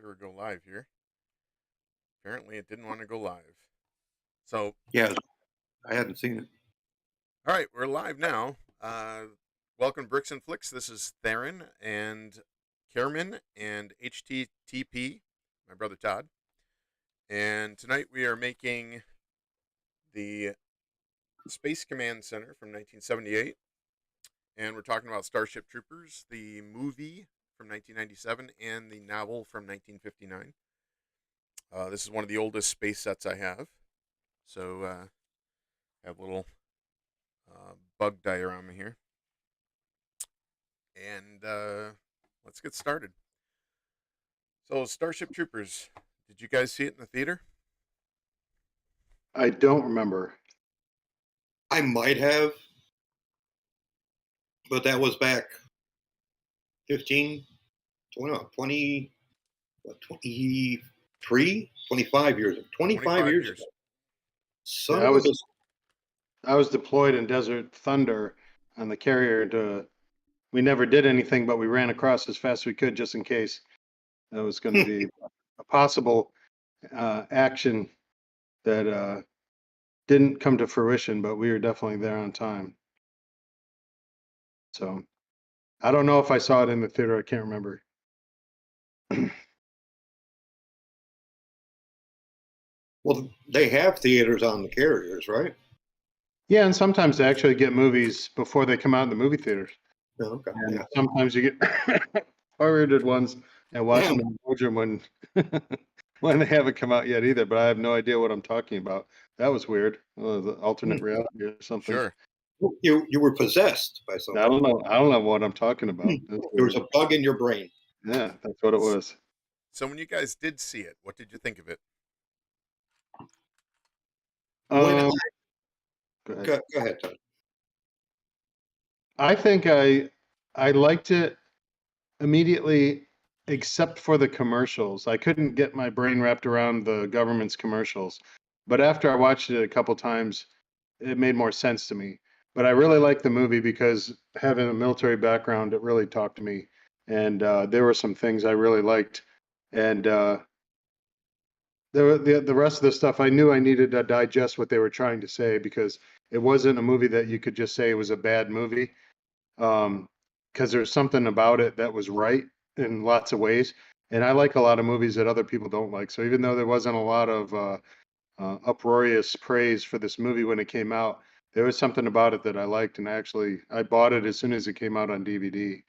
sure go live here. Apparently, it didn't want to go live. So, Yeah, I hadn't seen it. all right, we're live now. Welcome to Bricks and Flicks. This is Theron and Caermon and HTTP, my brother Todd. And tonight we are making the Space Command Center from 1978. And we're talking about Starship Troopers, the movie from 1997 and the novel from 1959. This is one of the oldest space sets I have. So, I have a little bug diorama here. And let's get started. So, Starship Troopers, did you guys see it in the theater? I don't remember. I might have, but that was back 15, 20, 23, 25 years ago. 25 years ago. Son of a bitch. I was deployed in Desert Thunder on the carrier we never did anything, but we ran across as fast as we could just in case that was going to be a possible action that didn't come to fruition, but we were definitely there on time. So I don't know if I saw it in the theater. I can't remember. Well, they have theaters on the carriers, right? Yeah, and sometimes they actually get movies before they come out in the movie theaters. Oh, okay. And Yeah. sometimes you get R-rated ones and watch them in the Belgium when they haven't come out yet either. But I have no idea what I'm talking about. That was weird. The alternate reality or something. Sure. You were possessed by something. I don't know what I'm talking about. There was a bug in your brain. Yeah, that's what it was. So, when you guys did see it, what did you think of it? Go ahead. Go ahead, Todd. I think I liked it immediately, except for the commercials. I couldn't get my brain wrapped around the government's commercials. But after I watched it a couple times, it made more sense to me. But I really liked the movie because having a military background, it really talked to me. And there were some things I really liked. And the rest of the stuff, I knew I needed to digest what they were trying to say because it wasn't a movie that you could just say it was a bad movie. Because there's something about it that was right in lots of ways. And I like a lot of movies that other people don't like. So even though there wasn't a lot of uproarious praise for this movie when it came out, there was something about it that I liked. And I bought it as soon as it came out on DVD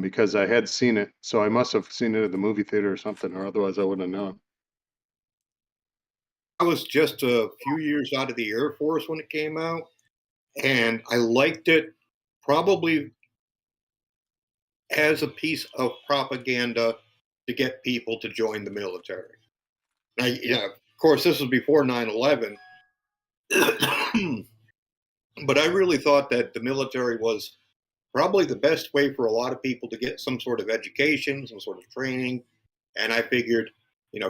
because I had seen it. So I must have seen it at the movie theater or something, or otherwise I wouldn't have known. I was just a few years out of the Air Force when it came out, and I liked it probably as a piece of propaganda to get people to join the military. Now, of course, this was before 9/11, but I really thought that the military was probably the best way for a lot of people to get some sort of education, some sort of training. And I figured,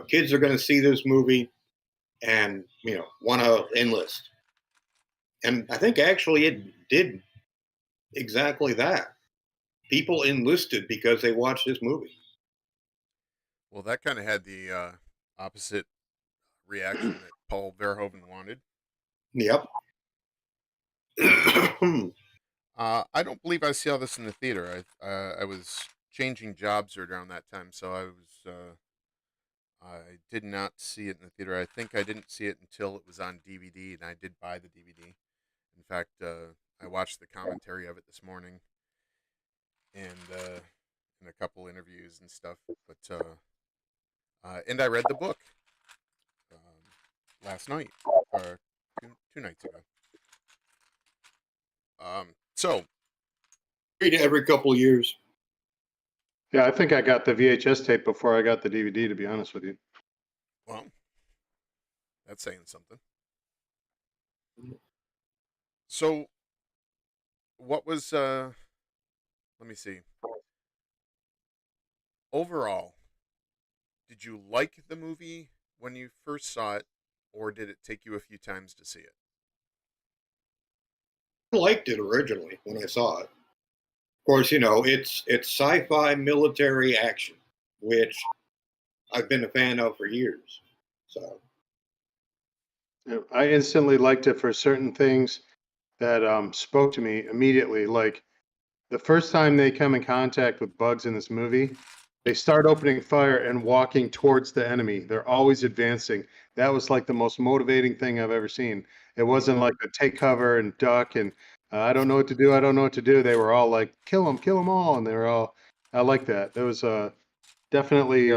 kids are going to see this movie and, want to enlist. And I think actually it did exactly that. People enlisted because they watched this movie. Well, that kind of had the opposite reaction that Paul Verhoeven wanted. Yep. I don't believe I saw this in the theater. I was changing jobs around that time, so I did not see it in the theater. I think I didn't see it until it was on DVD, and I did buy the DVD. In fact, I watched the commentary of it this morning, and a couple interviews and stuff. But and I read the book last night or two nights ago. So read it every couple of years. Yeah, I think I got the VHS tape before I got the DVD, to be honest with you. Well, that's saying something. So, what was, let me see. Overall, did you like the movie when you first saw it, or did it take you a few times to see it? I liked it originally when I saw it. Of course, it's sci-fi military action, which I've been a fan of for years. So I instantly liked it for certain things that spoke to me immediately. Like the first time they come in contact with bugs in this movie, they start opening fire and walking towards the enemy. They're always advancing. That was like the most motivating thing I've ever seen. It wasn't like a take cover and duck and I don't know what to do. I don't know what to do. They were all like, kill them all. And they were all, I like that. That was definitely,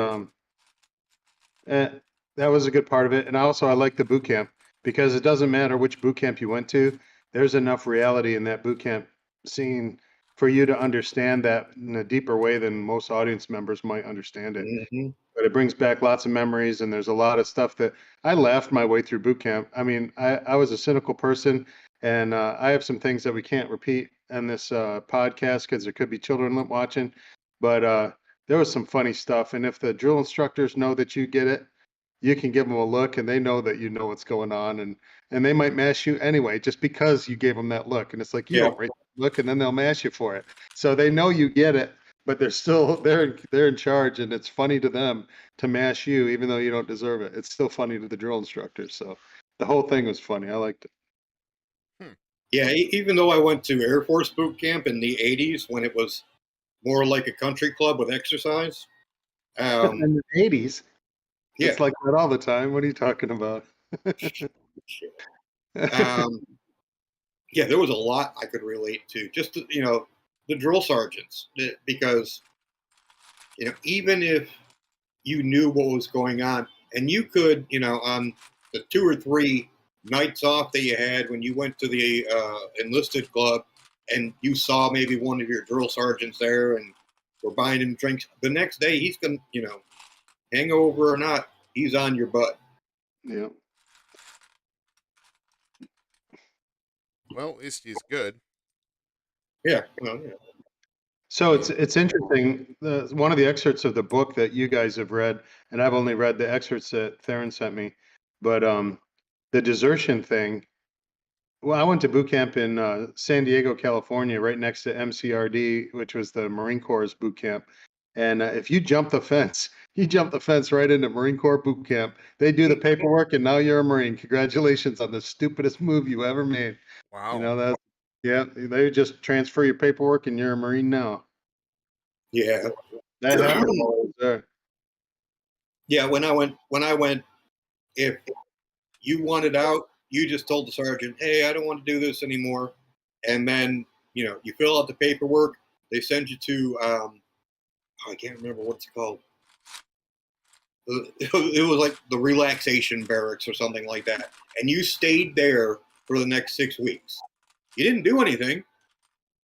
eh, that was a good part of it. And also, I like the boot camp because it doesn't matter which boot camp you went to. There's enough reality in that boot camp scene for you to understand that in a deeper way than most audience members might understand it. mhm. But it brings back lots of memories, and there's a lot of stuff that I laughed my way through boot camp. I mean, I was a cynical person, and I have some things that we can't repeat on this podcast because there could be children watching. But there was some funny stuff, and if the drill instructors know that you get it, you can give them a look, and they know that you know what's going on, and they might mash you anyway just because you gave them that look. And it's like you Yeah. don't rate the look, and then they'll mash you for it. So they know you get it, but they're still they're in charge, and it's funny to them to mash you even though you don't deserve it. It's still funny to the drill instructors. So the whole thing was funny. I liked it. Hmm. Yeah, even though I went to Air Force boot camp in the '80s when it was more like a country club with exercise. In the 80s, Yeah, it's like that all the time. What are you talking about? um, yeah, there was a lot I could relate to. Just the drill sergeants, because even if you knew what was going on, and you could on the 2 or 3 nights off that you had when you went to the enlisted club, and you saw maybe one of your drill sergeants there, and were buying him drinks. The next day, he's gonna hangover or not, he's on your butt. Yeah. Well, at least he's good. Yeah, well, yeah. So it's interesting. One of the excerpts of the book that you guys have read, and I've only read the excerpts that Theron sent me, but the desertion thing. Well, I went to boot camp in San Diego, California, right next to MCRD, which was the Marine Corps boot camp. And if you jump the fence, you jump the fence right into Marine Corps boot camp. They do the paperwork, and now you're a Marine. Congratulations on the stupidest move you ever made. You Wow. know that? Yeah, they just transfer your paperwork, and you're a Marine now. Yeah. That happened while I was there. Yeah, when I went, if you wanted out, you just told the sergeant, "Hey, I don't want to do this anymore," and then you fill out the paperwork. They send you to I can't remember what it's called. It was like the relaxation barracks or something like that, and you stayed there for the next 6 weeks. You didn't do anything.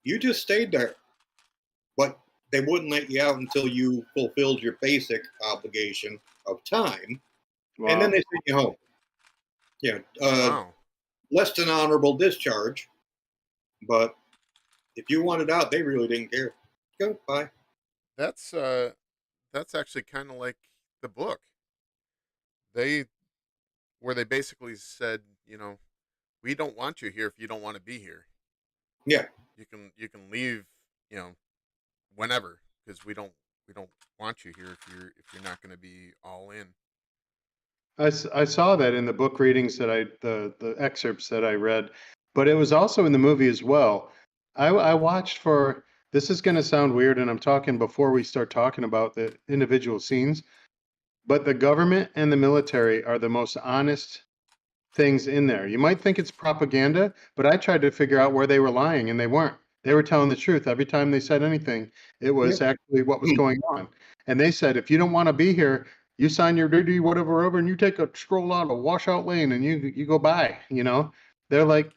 You just stayed there, but they wouldn't let you out until you fulfilled your basic obligation of time, and then Wow. they sent you home. Yeah, Wow. less than honorable discharge, but if you wanted out, they really didn't care. Go bye. That's that's actually kind of like the book. They where they basically said, we don't want you here if you don't want to be here. Yeah, You can leave, whenever because we don't want you here if you're not going to be all in. I saw that in the book readings that the excerpts that I read, but it was also in the movie as well. I watched for, this is going to sound weird, and I'm talking before we start talking about the individual scenes, but the government and the military are the most honest things in there. You might think it's propaganda, but I tried to figure out where they were lying, and they weren't. They were telling the truth. Every time they said anything, it yeah. was actually what was going on. And they said, if you don't want to be here, you sign your duty, whatever, whatever, and you take a stroll out a washout lane and you go by, They're like,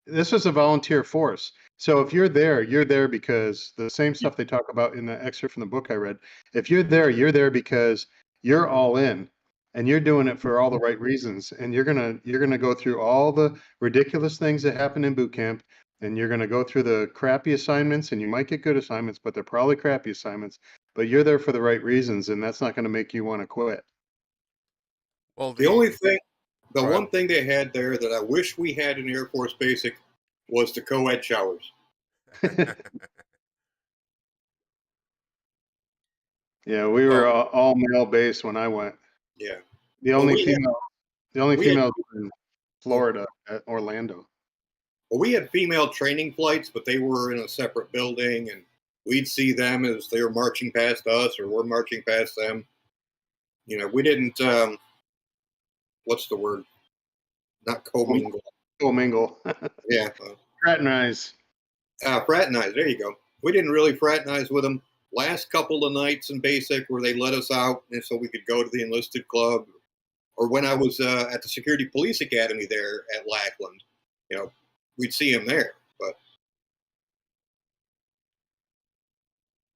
this was a volunteer force. So if you're there because the same stuff they talk about in the excerpt from the book I read. If you're there because you're all in and you're doing it for all the right reasons. And you're gonna go through all the ridiculous things that happen in boot camp, and you're gonna go through the crappy assignments, and you might get good assignments, but they're probably crappy assignments. But you're there for the right reasons, and that's not gonna make you want to quit. Well, The only thing, the go ahead. one thing they had there that I wish we had in Air Force Basic was the co-ed showers. Yeah, we were all male based when I went. Yeah. The Well, only we had, female, the only we had, females were in Florida at Orlando. well, we had female training flights, but they were in a separate building, and we'd see them as they were marching past us, or we're marching past them. We didn't. What's the word? Not commingle. Commingle, Yeah, fraternize. fraternize. There you go. We didn't really fraternize with them. Last couple of nights in basic, where they let us out, and so we could go to the enlisted club, or when I was at the Security Police Academy there at Lackland, you know, we'd see him there. But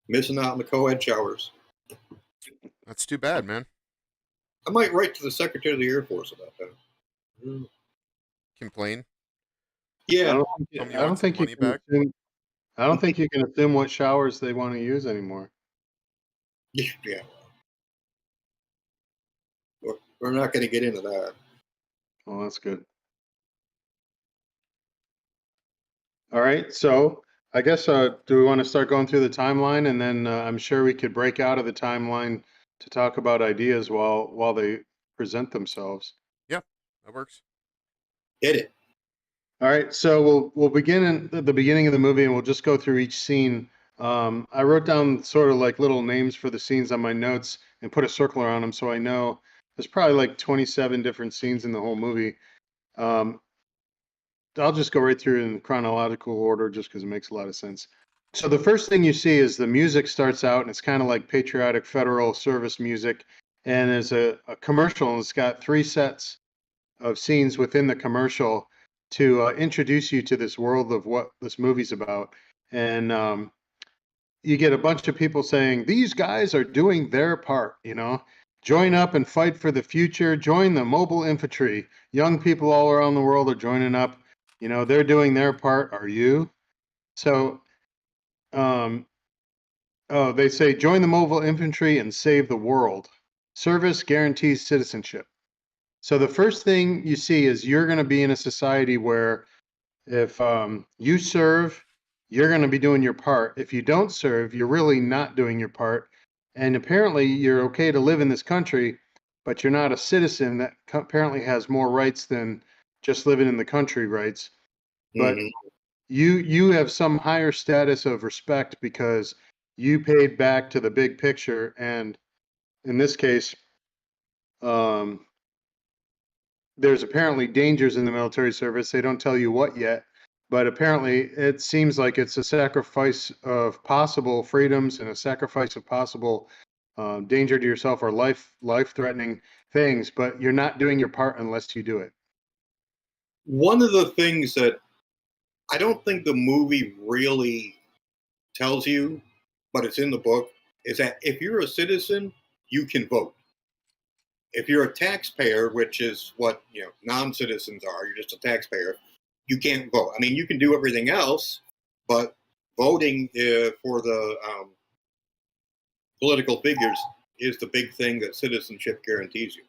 missing out on the co-ed showers. That's too bad, man. I might write to the Secretary of the Air Force about that. Complain. Yeah, Tell me I you want don't some think you money can back. assume. I don't think you can assume what showers they want to use anymore. yeah. We're not going to get into that. Oh, that's good. All right, so I guess do we want to start going through the timeline, and then I'm sure we could break out of the timeline to talk about ideas while they present themselves. Yeah, that works. Hit it. All right, so we'll begin at the beginning of the movie, and we'll just go through each scene. I wrote down sort of like little names for the scenes on my notes and put a circle around them, so I know there's probably like 27 different scenes in the whole movie. I'll just go right through in chronological order just because it makes a lot of sense. So the first thing you see is the music starts out, and it's kind of like patriotic federal service music, and there's a commercial, and it's got 3 sets of scenes within the commercial to introduce you to this world of what this movie's about. And you get a bunch of people saying, these guys are doing their part, join up and fight for the future, join the mobile infantry. Young people all around the world are joining up. They're doing their part. Are you? So, they say, join the mobile infantry and save the world. Service guarantees citizenship. So the first thing you see is you're going to be in a society where if you serve, you're going to be doing your part. If you don't serve, you're really not doing your part. And apparently you're okay to live in this country, but you're not a citizen that apparently has more rights than just living in the country rights. But Mm-hmm. you have some higher status of respect because you paid back to the big picture. And in this case, um, there's apparently dangers in the military service. They don't tell you what yet, but apparently it seems like it's a sacrifice of possible freedoms and a sacrifice of possible danger to yourself or life-threatening things. But you're not doing your part unless you do it. One of the things that I don't think the movie really tells you, but it's in the book, is that if you're a citizen, you can vote. If you're a taxpayer, which is what non-citizens are, you're just a taxpayer. You can't vote. I mean, you can do everything else, but voting for the political figures is the big thing that citizenship guarantees you.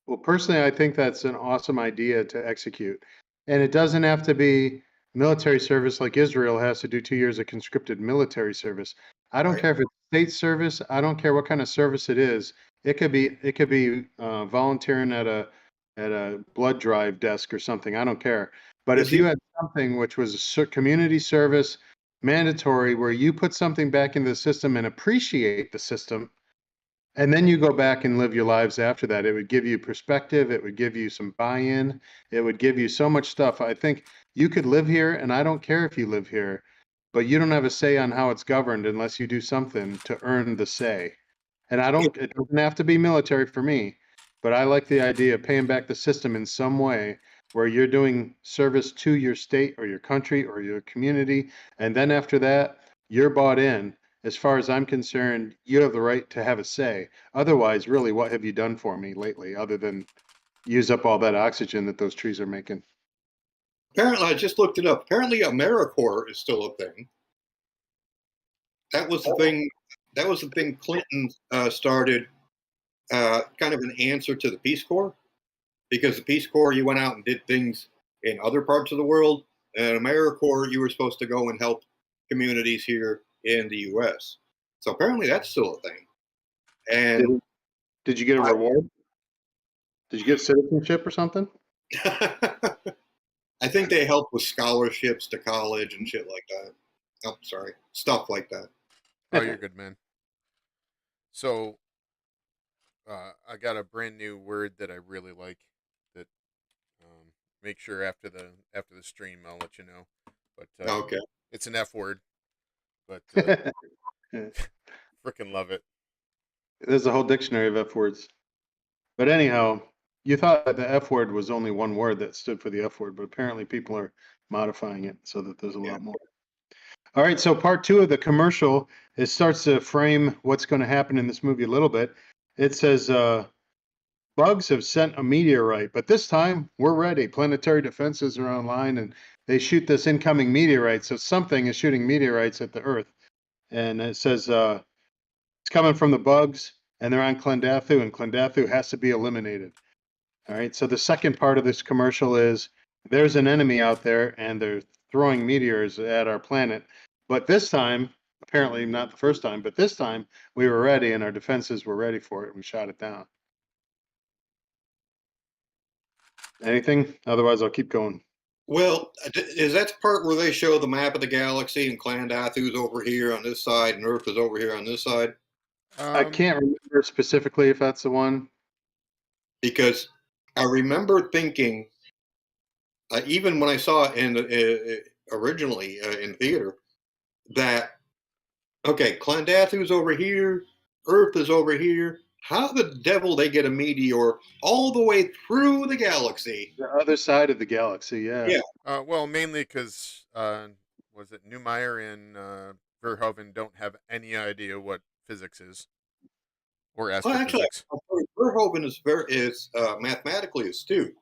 Well, personally, I think that's an awesome idea to execute. And it doesn't have to be military service like Israel has to do 2 years of conscripted military service. I don't Right? care if it's state service. I don't care what kind of service it is. It could be volunteering at a blood drive desk or something. I don't care. But if you had something which was a community service mandatory where you put something back into the system and appreciate the system, and then you go back and live your lives after that. It would give you perspective. It would give you some buy-in. It would give you so much stuff. I think you could live here, and I don't care if you live here, but you don't have a say on how it's governed unless you do something to earn the say. And it doesn't have to be military for me, but I like the idea of paying back the system in some way where you're doing service to your state or your country or your community. And then after that, you're bought in. As far as I'm concerned, you have the right to have a say. Otherwise, really, what have you done for me lately other than use up all that oxygen that those trees are making? Apparently, I just looked it up. Apparently, AmeriCorps is still a thing. That was the thing. That was the thing Clinton started, kind of an answer to the Peace Corps, because the Peace Corps, you went out and did things in other parts of the world, and AmeriCorps, you were supposed to go and help communities here in the U.S. So apparently that's still a thing. And Did you get a reward? Did you get citizenship or something? I think they help with scholarships to college and shit like that. Oh, sorry, stuff like that. Oh, you're good, man. So, I got a brand new word that I really like. That make sure after the stream I'll let you know. But Okay. it's an F word. But freaking love it. There's a whole dictionary of F words. But anyhow, you thought that the F word was only one word that stood for the F word, but apparently people are modifying it so that there's a lot more. All right, so part two of the commercial, it starts to frame what's going to happen in this movie a little bit. It says, bugs have sent a meteorite, but this time we're ready. Planetary defenses are online, and they shoot this incoming meteorite. So something is shooting meteorites at the Earth. And it says it's coming from the bugs, and they're on Klendathu, and Klendathu has to be eliminated. All right, so the second part of this commercial is there's an enemy out there, and they're throwing meteors at our planet. But this time, apparently not the first time, but this time we were ready, and our defenses were ready for it. We shot it down. Anything? Otherwise, I'll keep going. Well, is that the part where they show the map of the galaxy and Klandathu's over here on this side and Earth is over here on this side? I can't remember specifically if that's the one. Because I remember thinking, even when I saw it in originally in theater, that okay, Klandathu's over here, Earth is over here. How the devil they get a meteor all the way through the galaxy? The other side of the galaxy, yeah. Yeah. Well, mainly because was it Neumeyer and Verhoeven don't have any idea what physics is or Well, actually, astrophysics. Verhoeven is mathematically astute.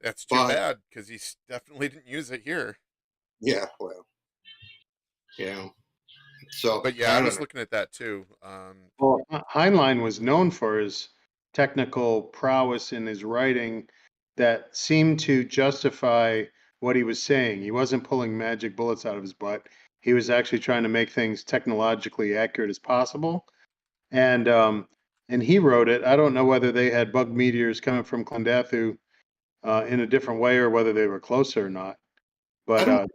That's too bad because he definitely didn't use it here. Yeah, well, yeah. So, But yeah, I was looking at that too. Well, Heinlein was known for his technical prowess in his writing that seemed to justify what he was saying. He wasn't pulling magic bullets out of his butt. He was actually trying to make things technologically accurate as possible. And he wrote it. I don't know whether they had bug meteors coming from Klendathu in a different way or whether they were closer or not. But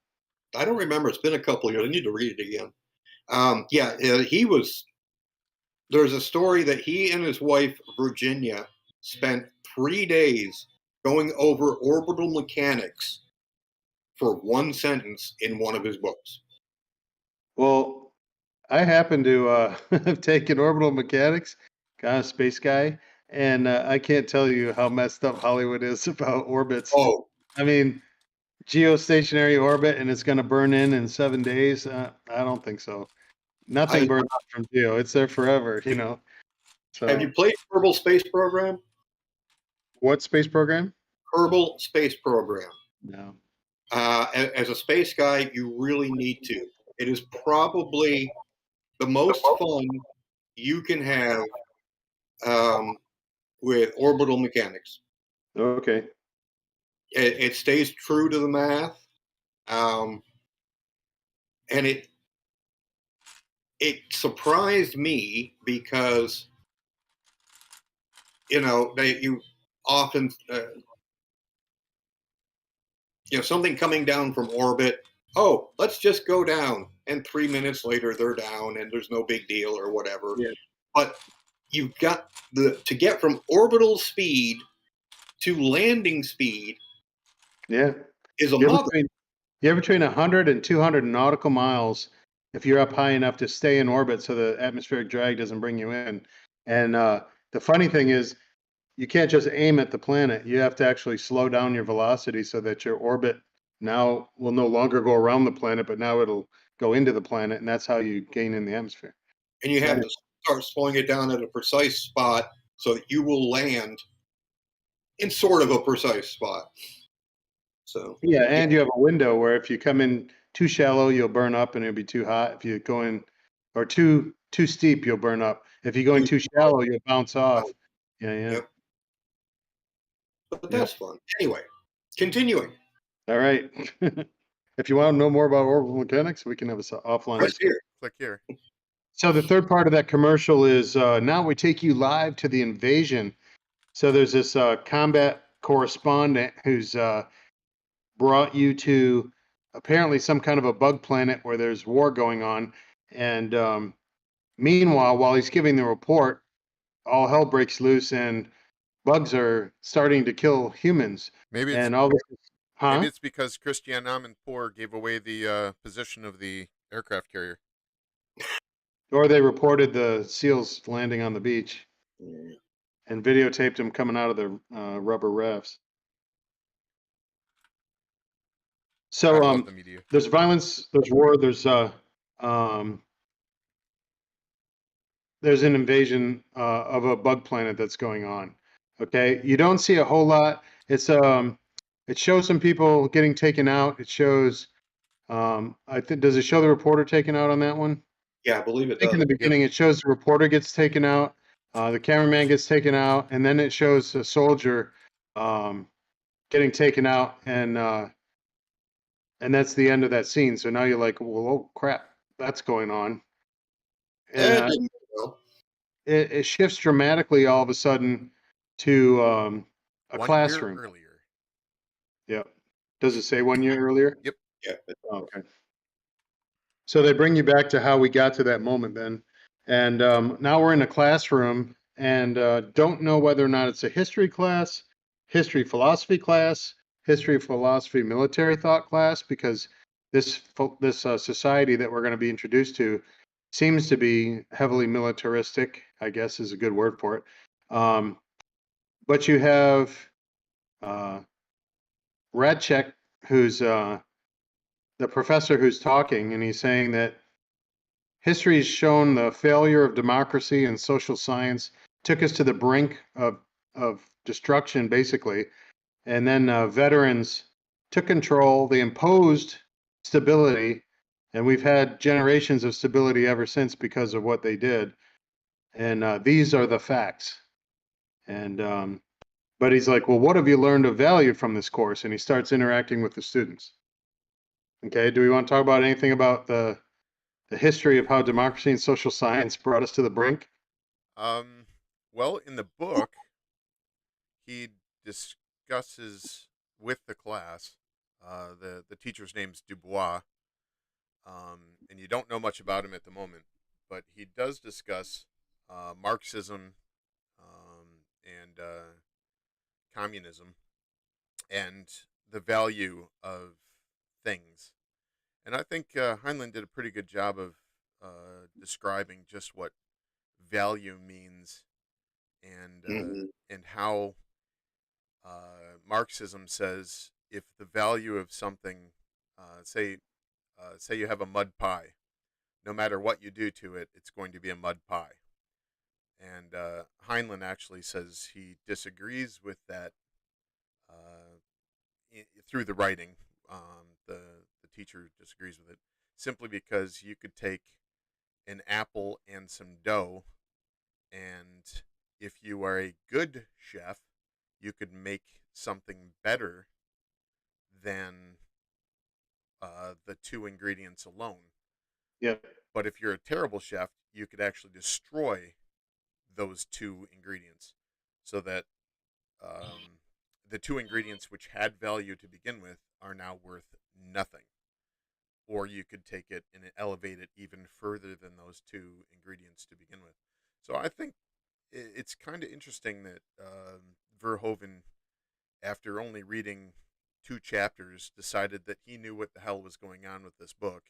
I don't remember. It's been a couple of years. I need to read it again. He was. There's a story that he and his wife Virginia spent 3 days going over orbital mechanics for one sentence in one of his books. well, I happen to have taken orbital mechanics, kind of space guy, and I can't tell you how messed up Hollywood is about orbits. Oh, I mean, geostationary orbit and it's going to burn in 7 days. I don't think so. Nothing burns out from geo. It's there forever, you know. So, have you played Kerbal Space Program? what space program? Kerbal Space Program. No. As a space guy, you really need to. It is probably the most fun you can have with orbital mechanics. Okay. It stays true to the math, and it surprised me because you often something coming down from orbit. Oh, let's just go down, and 3 minutes later they're down, and there's no big deal or whatever. Yeah. But you've got to get from orbital speed to landing speed. Yeah. Is a mother. You ever train 100 and 200 nautical miles if you're up high enough to stay in orbit so the atmospheric drag doesn't bring you in? And the funny thing is, you can't just aim at the planet. You have to actually slow down your velocity so that your orbit now will no longer go around the planet, but now it'll go into the planet, and that's how you gain in the atmosphere. And you have to start slowing it down at a precise spot so that you will land in sort of a precise spot. So yeah, and you have a window where if you come in too shallow, you'll burn up and it'll be too hot. If you go in or too steep, you'll burn up. If you go in too shallow, you'll bounce off. Yeah. Yep. But that's fun. Anyway, continuing. All right. If you want to know more about orbital mechanics, we can have an offline. Right here. Click here. So the third part of that commercial is now we take you live to the invasion. So there's this combat correspondent who's brought you to apparently some kind of a bug planet where there's war going on. And meanwhile, while he's giving the report, all hell breaks loose and bugs are starting to kill humans. Maybe it's And all this, maybe huh? it's because Christian Amanpour gave away the position of the aircraft carrier. Or they reported the SEALs landing on the beach Yeah. and videotaped them coming out of the rubber rafts. So Gotta love the media. there's violence, there's war, um, there's an invasion of a bug planet that's going on. Okay, you don't see a whole lot. It shows some people getting taken out. It shows I think does it show the reporter taken out on that one? Yeah, I believe I it think in does. the beginning it shows the reporter gets taken out, the cameraman gets taken out, and then it shows a soldier um, getting taken out, and that's the end of that scene. So now you're like, well, oh crap, that's going on, and It didn't go well. it shifts dramatically all of a sudden to a 1 year classroom. earlier. Yep. Does it say 1 year earlier? Yep. Yeah, Oh, okay. So they bring you back to how we got to that moment then. And now we're in a classroom and don't know whether or not it's a history class, history philosophy class, history philosophy military thought class, because this society that we're going to be introduced to seems to be heavily militaristic, I guess is a good word for it. But you have uh, Radchek, who's the professor who's talking, and he's saying that history has shown the failure of democracy and social science took us to the brink of destruction, basically. And then veterans took control, they imposed stability, and we've had generations of stability ever since because of what they did. And these are the facts. And but he's like, well, what have you learned of value from this course? And he starts interacting with the students. Okay, do we want to talk about anything about the history of how democracy and social science brought us to the brink? Well, in the book, he discusses with the class. The teacher's name's Dubois, and you don't know much about him at the moment, but he does discuss Marxism and communism and the value of things. And I think Heinlein did a pretty good job of describing just what value means Mhm. and how Marxism says if the value of something, say you have a mud pie, no matter what you do to it, it's going to be a mud pie. And Heinlein actually says he disagrees with that through the writing. The teacher disagrees with it simply because you could take an apple and some dough, and if you are a good chef, you could make something better than the two ingredients alone. Yeah. But if you're a terrible chef, you could actually destroy those two ingredients so that the two ingredients which had value to begin with are now worth nothing. Or you could take it and elevate it even further than those two ingredients to begin with. So I think it's kind of interesting that Verhoeven, after only reading 2 chapters, decided that he knew what the hell was going on with this book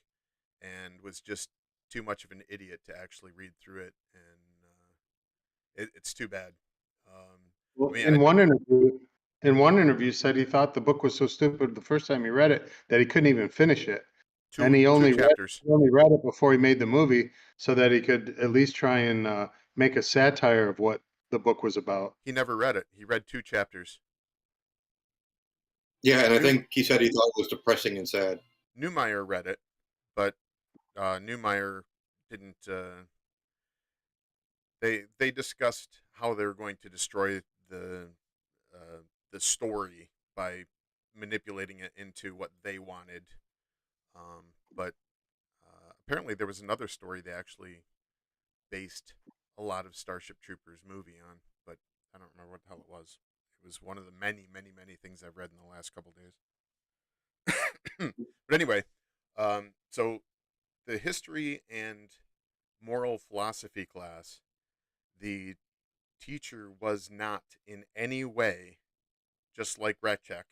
and was just too much of an idiot to actually read through it. And it's too bad. I Well, mean, in one interview, said he thought the book was so stupid the first time he read it that he couldn't even finish it, and two chapters. he only read it before he made the movie so that he could at least try and make a satire of what the book was about. He never read it. He read 2 chapters. Yeah, and I New, think he said he thought it was depressing and sad. Newmeyer read it, but Newmeyer didn't. They discussed how they were going to destroy uh, the story by manipulating it into what they wanted. But apparently there was another story they actually based a lot of Starship Troopers movie on, but I don't remember what the hell it was. It was one of the many, many, many things I've read in the last couple days. But anyway, so the history and moral philosophy class, the teacher was not in any way, just like Ratchek,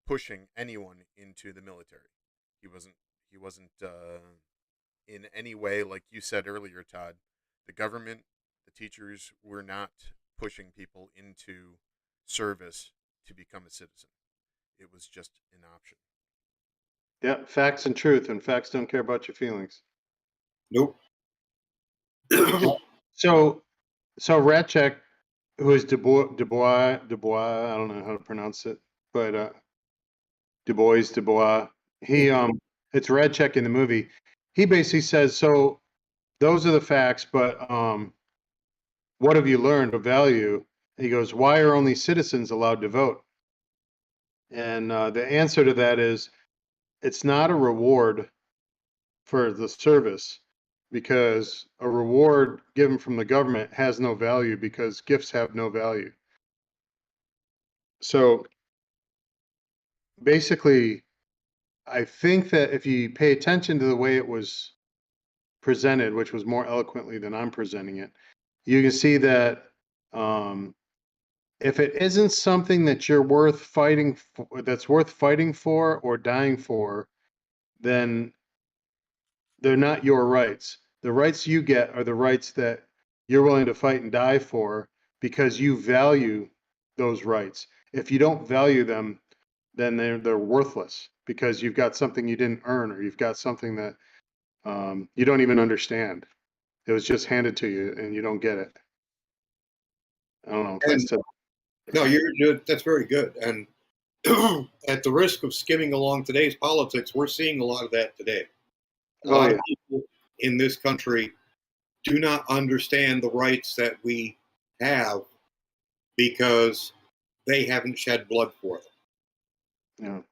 pushing anyone into the military. He wasn't. He wasn't in any way, like you said earlier, Todd. The government, the teachers were not pushing people into service to become a citizen. It was just an option. Yeah, facts and truth, and facts don't care about your feelings. Nope. So, so Ratchek, who is Dubois, I don't know how to pronounce it, but Dubois. He it's Ratchek in the movie. He basically says, so those are the facts, but what have you learned of value? He goes, why are only citizens allowed to vote? And the answer to that is, it's not a reward for the service, because a reward given from the government has no value because gifts have no value. So basically, I think that if you pay attention to the way it was presented, which was more eloquently than I'm presenting it, you can see that if it isn't something that you're worth fighting for, that's worth fighting for or dying for, then they're not your rights. The rights you get are the rights that you're willing to fight and die for because you value those rights. If you don't value them, then they're worthless because you've got something you didn't earn, or you've got something that you don't even understand. It was just handed to you and you don't get it. I don't know if And no, that's very good. And at the risk of skimming along today's politics, we're seeing a lot of that today. A Oh lot yeah. of people in this country do not understand the rights that we have because they haven't shed blood for them.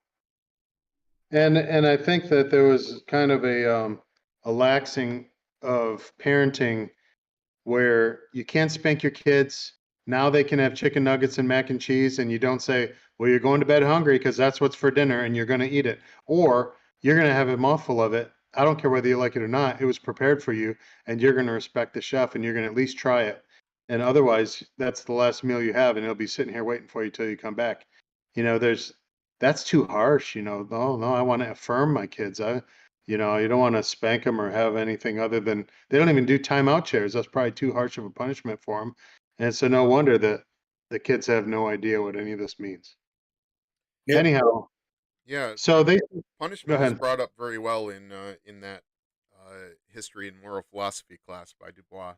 Yeah. And I think that there was kind of a laxing of parenting where you can't spank your kids. Now they can have chicken nuggets and mac and cheese, and you don't say, well, you're going to bed hungry because that's what's for dinner and you're going to eat it. Or you're going to have a mouthful of it. I don't care whether you like it or not. It was prepared for you, and you're going to respect the chef, and you're going to at least try it. And otherwise, that's the last meal you have, and it'll be sitting here waiting for you till you come back. That's too harsh. Oh no, I want to affirm my kids. You don't want to spank them or have anything other than, they don't even do timeout chairs. That's probably too harsh of a punishment for them. And so no wonder that the kids have no idea what any of this means. Yep. Anyhow, Yeah, so they go punishment is ahead. brought up very well in that history and moral philosophy class by Dubois.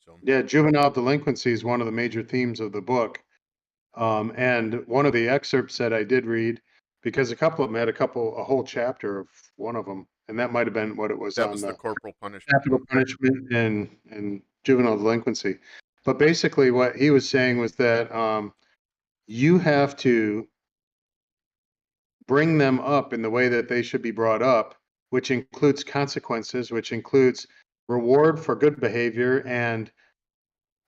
So Yeah, juvenile delinquency is one of the major themes of the book. And one of the excerpts that I did read, because a couple of them had a whole chapter of one of them, and that might have been what it was that on, was the the corporal punishment capital one. punishment and juvenile delinquency. But basically, what he was saying was that you have to bring them up in the way that they should be brought up, which includes consequences, which includes reward for good behavior and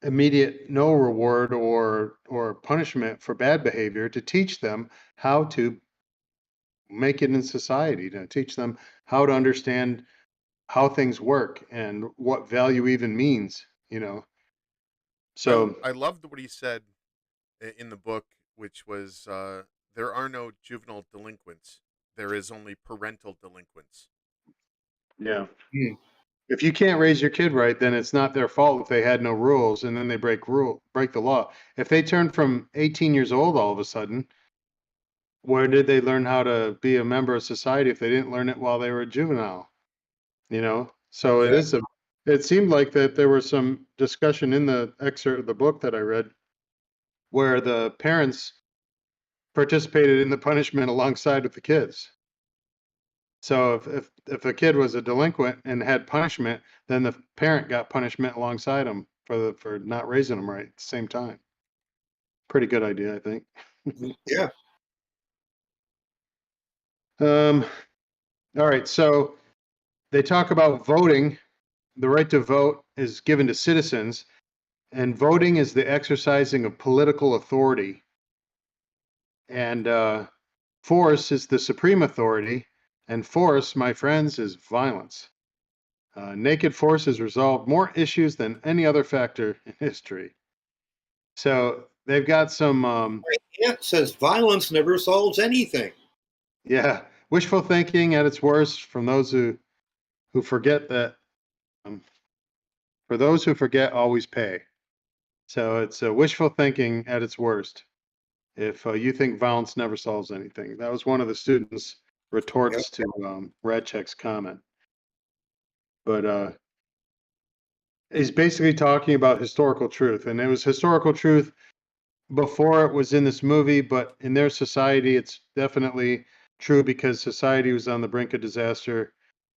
immediate no reward or punishment for bad behavior, to teach them how to make it in society, to teach them how to understand how things work and what value even means. So I loved what he said in the book, which was there are no juvenile delinquents. There is only parental delinquents. yeah. Hmm. If you can't raise your kid right, then it's not their fault if they had no rules and then they break the law. If they turn from 18 years old all of a sudden, where did they learn how to be a member of society if they didn't learn it while they were a juvenile? So Exactly. it seemed like that there was some discussion in the excerpt of the book that I read where the parents participated in the punishment alongside with the kids. So if a kid was a delinquent and had punishment, then the parent got punishment alongside him for not raising them right at the same time. Pretty good idea, I think. Yeah. Um, all right, so they talk about voting. the right to vote is given to citizens, and voting is the exercising of political authority. And force is the supreme authority, and force, my friends, is violence. Naked force has resolved more issues than any other factor in history. So they've got some, It says violence never solves anything. yeah, wishful thinking at its worst from those who forget that. For those who forget, always pay. So it's wishful thinking at its worst. If you think violence never solves anything, that was one of the students' retorts to Radcheck's comment. But he's basically talking about historical truth, and it was historical truth before it was in this movie, but in their society, it's definitely true because society was on the brink of disaster,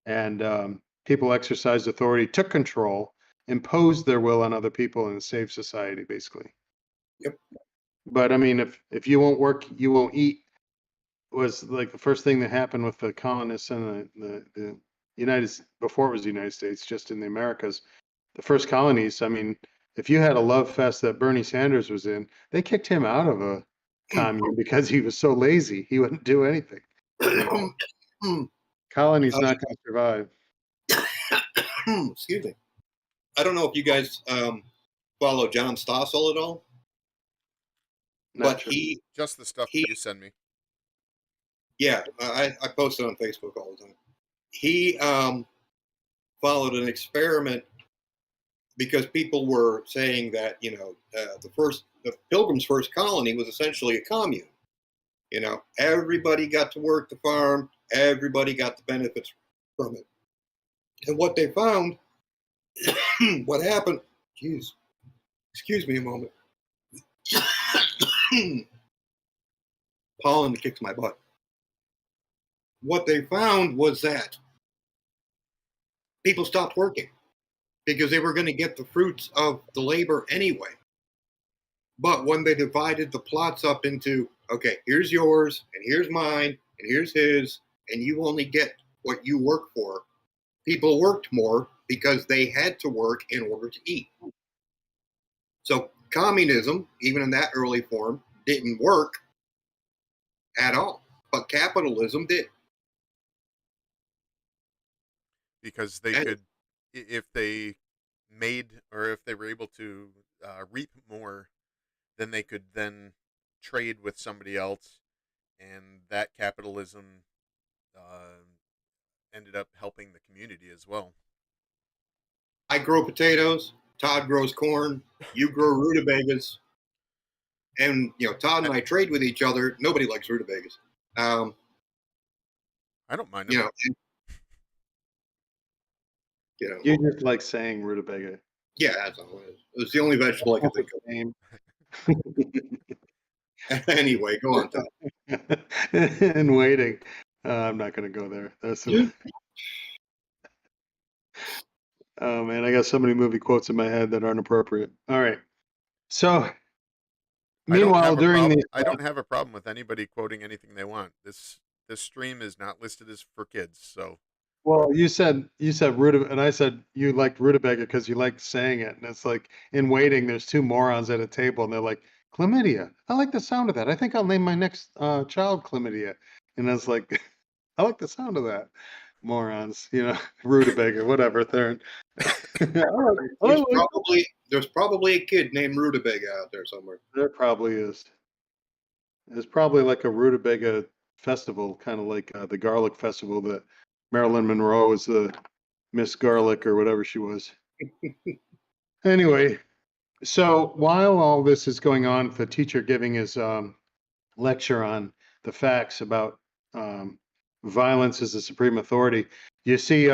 and people exercised authority, took control, imposed their will on other people, and saved society, basically. Yep. But I mean, if you won't work, you won't eat, was like the first thing that happened with the colonists and the before it was the United States, just in the Americas, the first colonies. I mean, if you had a love fest that Bernie Sanders was in, they kicked him out of a commune because he was so lazy. He wouldn't do anything. Colony's not going to survive. Excuse me. I don't know if you guys follow John Stossel at all, but Sure. Just the stuff that you send me. Yeah, I post it on Facebook all the time. He followed an experiment because people were saying that the Pilgrim's first colony was essentially a commune. Everybody got to work the farm, everybody got the benefits from it. And what they found, what happened, geez, excuse me a moment. Pollen kicks my butt. What they found was that people stopped working because they were going to get the fruits of the labor anyway. But when they divided the plots up into, okay, here's yours, and here's mine, and here's his, and you only get what you work for, people worked more because they had to work in order to eat. So communism, even in that early form, didn't work at all. But capitalism did. Because they could, if they made, or if they were able to reap more, then they could then trade with somebody else, and that capitalism ended up helping the community as well. I grow potatoes, Todd grows corn, you grow rutabagas, and Todd and I trade with each other. Nobody likes rutabagas. I don't mind them. You just like saying rutabaga. Yeah, that's all it is. It's the only vegetable I can think of. Anyway, go on, Todd. And waiting. I'm not going to go there. That's oh man, I got so many movie quotes in my head that aren't appropriate. All right. So meanwhile, I don't have a problem with anybody quoting anything they want. This stream is not listed as for kids, so. Well, you said rutabaga, and I said you liked rutabaga because you liked saying it, and it's like in waiting, there's two morons at a table, and they're like, chlamydia. I like the sound of that. I think I'll name my next child chlamydia. And I was like, I like the sound of that. Morons, rutabaga, whatever. Theron. There's probably a kid named Rutabaga out there somewhere. There probably is. There's probably like a rutabaga festival, kind of like the garlic festival that Marilyn Monroe was the Miss Garlic or whatever she was. Anyway, so while all this is going on, the teacher giving his lecture on the facts about violence as the supreme authority, you see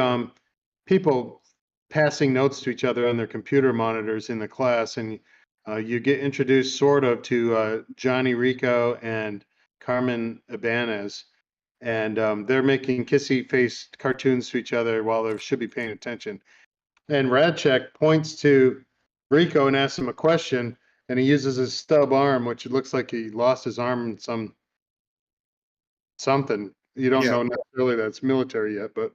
people passing notes to each other on their computer monitors in the class, and you get introduced sort of to Johnny Rico and Carmen Ibanez, and they're making kissy-faced cartoons to each other while they should be paying attention. And Radcheck points to Rico and asks him a question, and he uses his stub arm, which it looks like he lost his arm in something. You don't know necessarily that it's military yet, but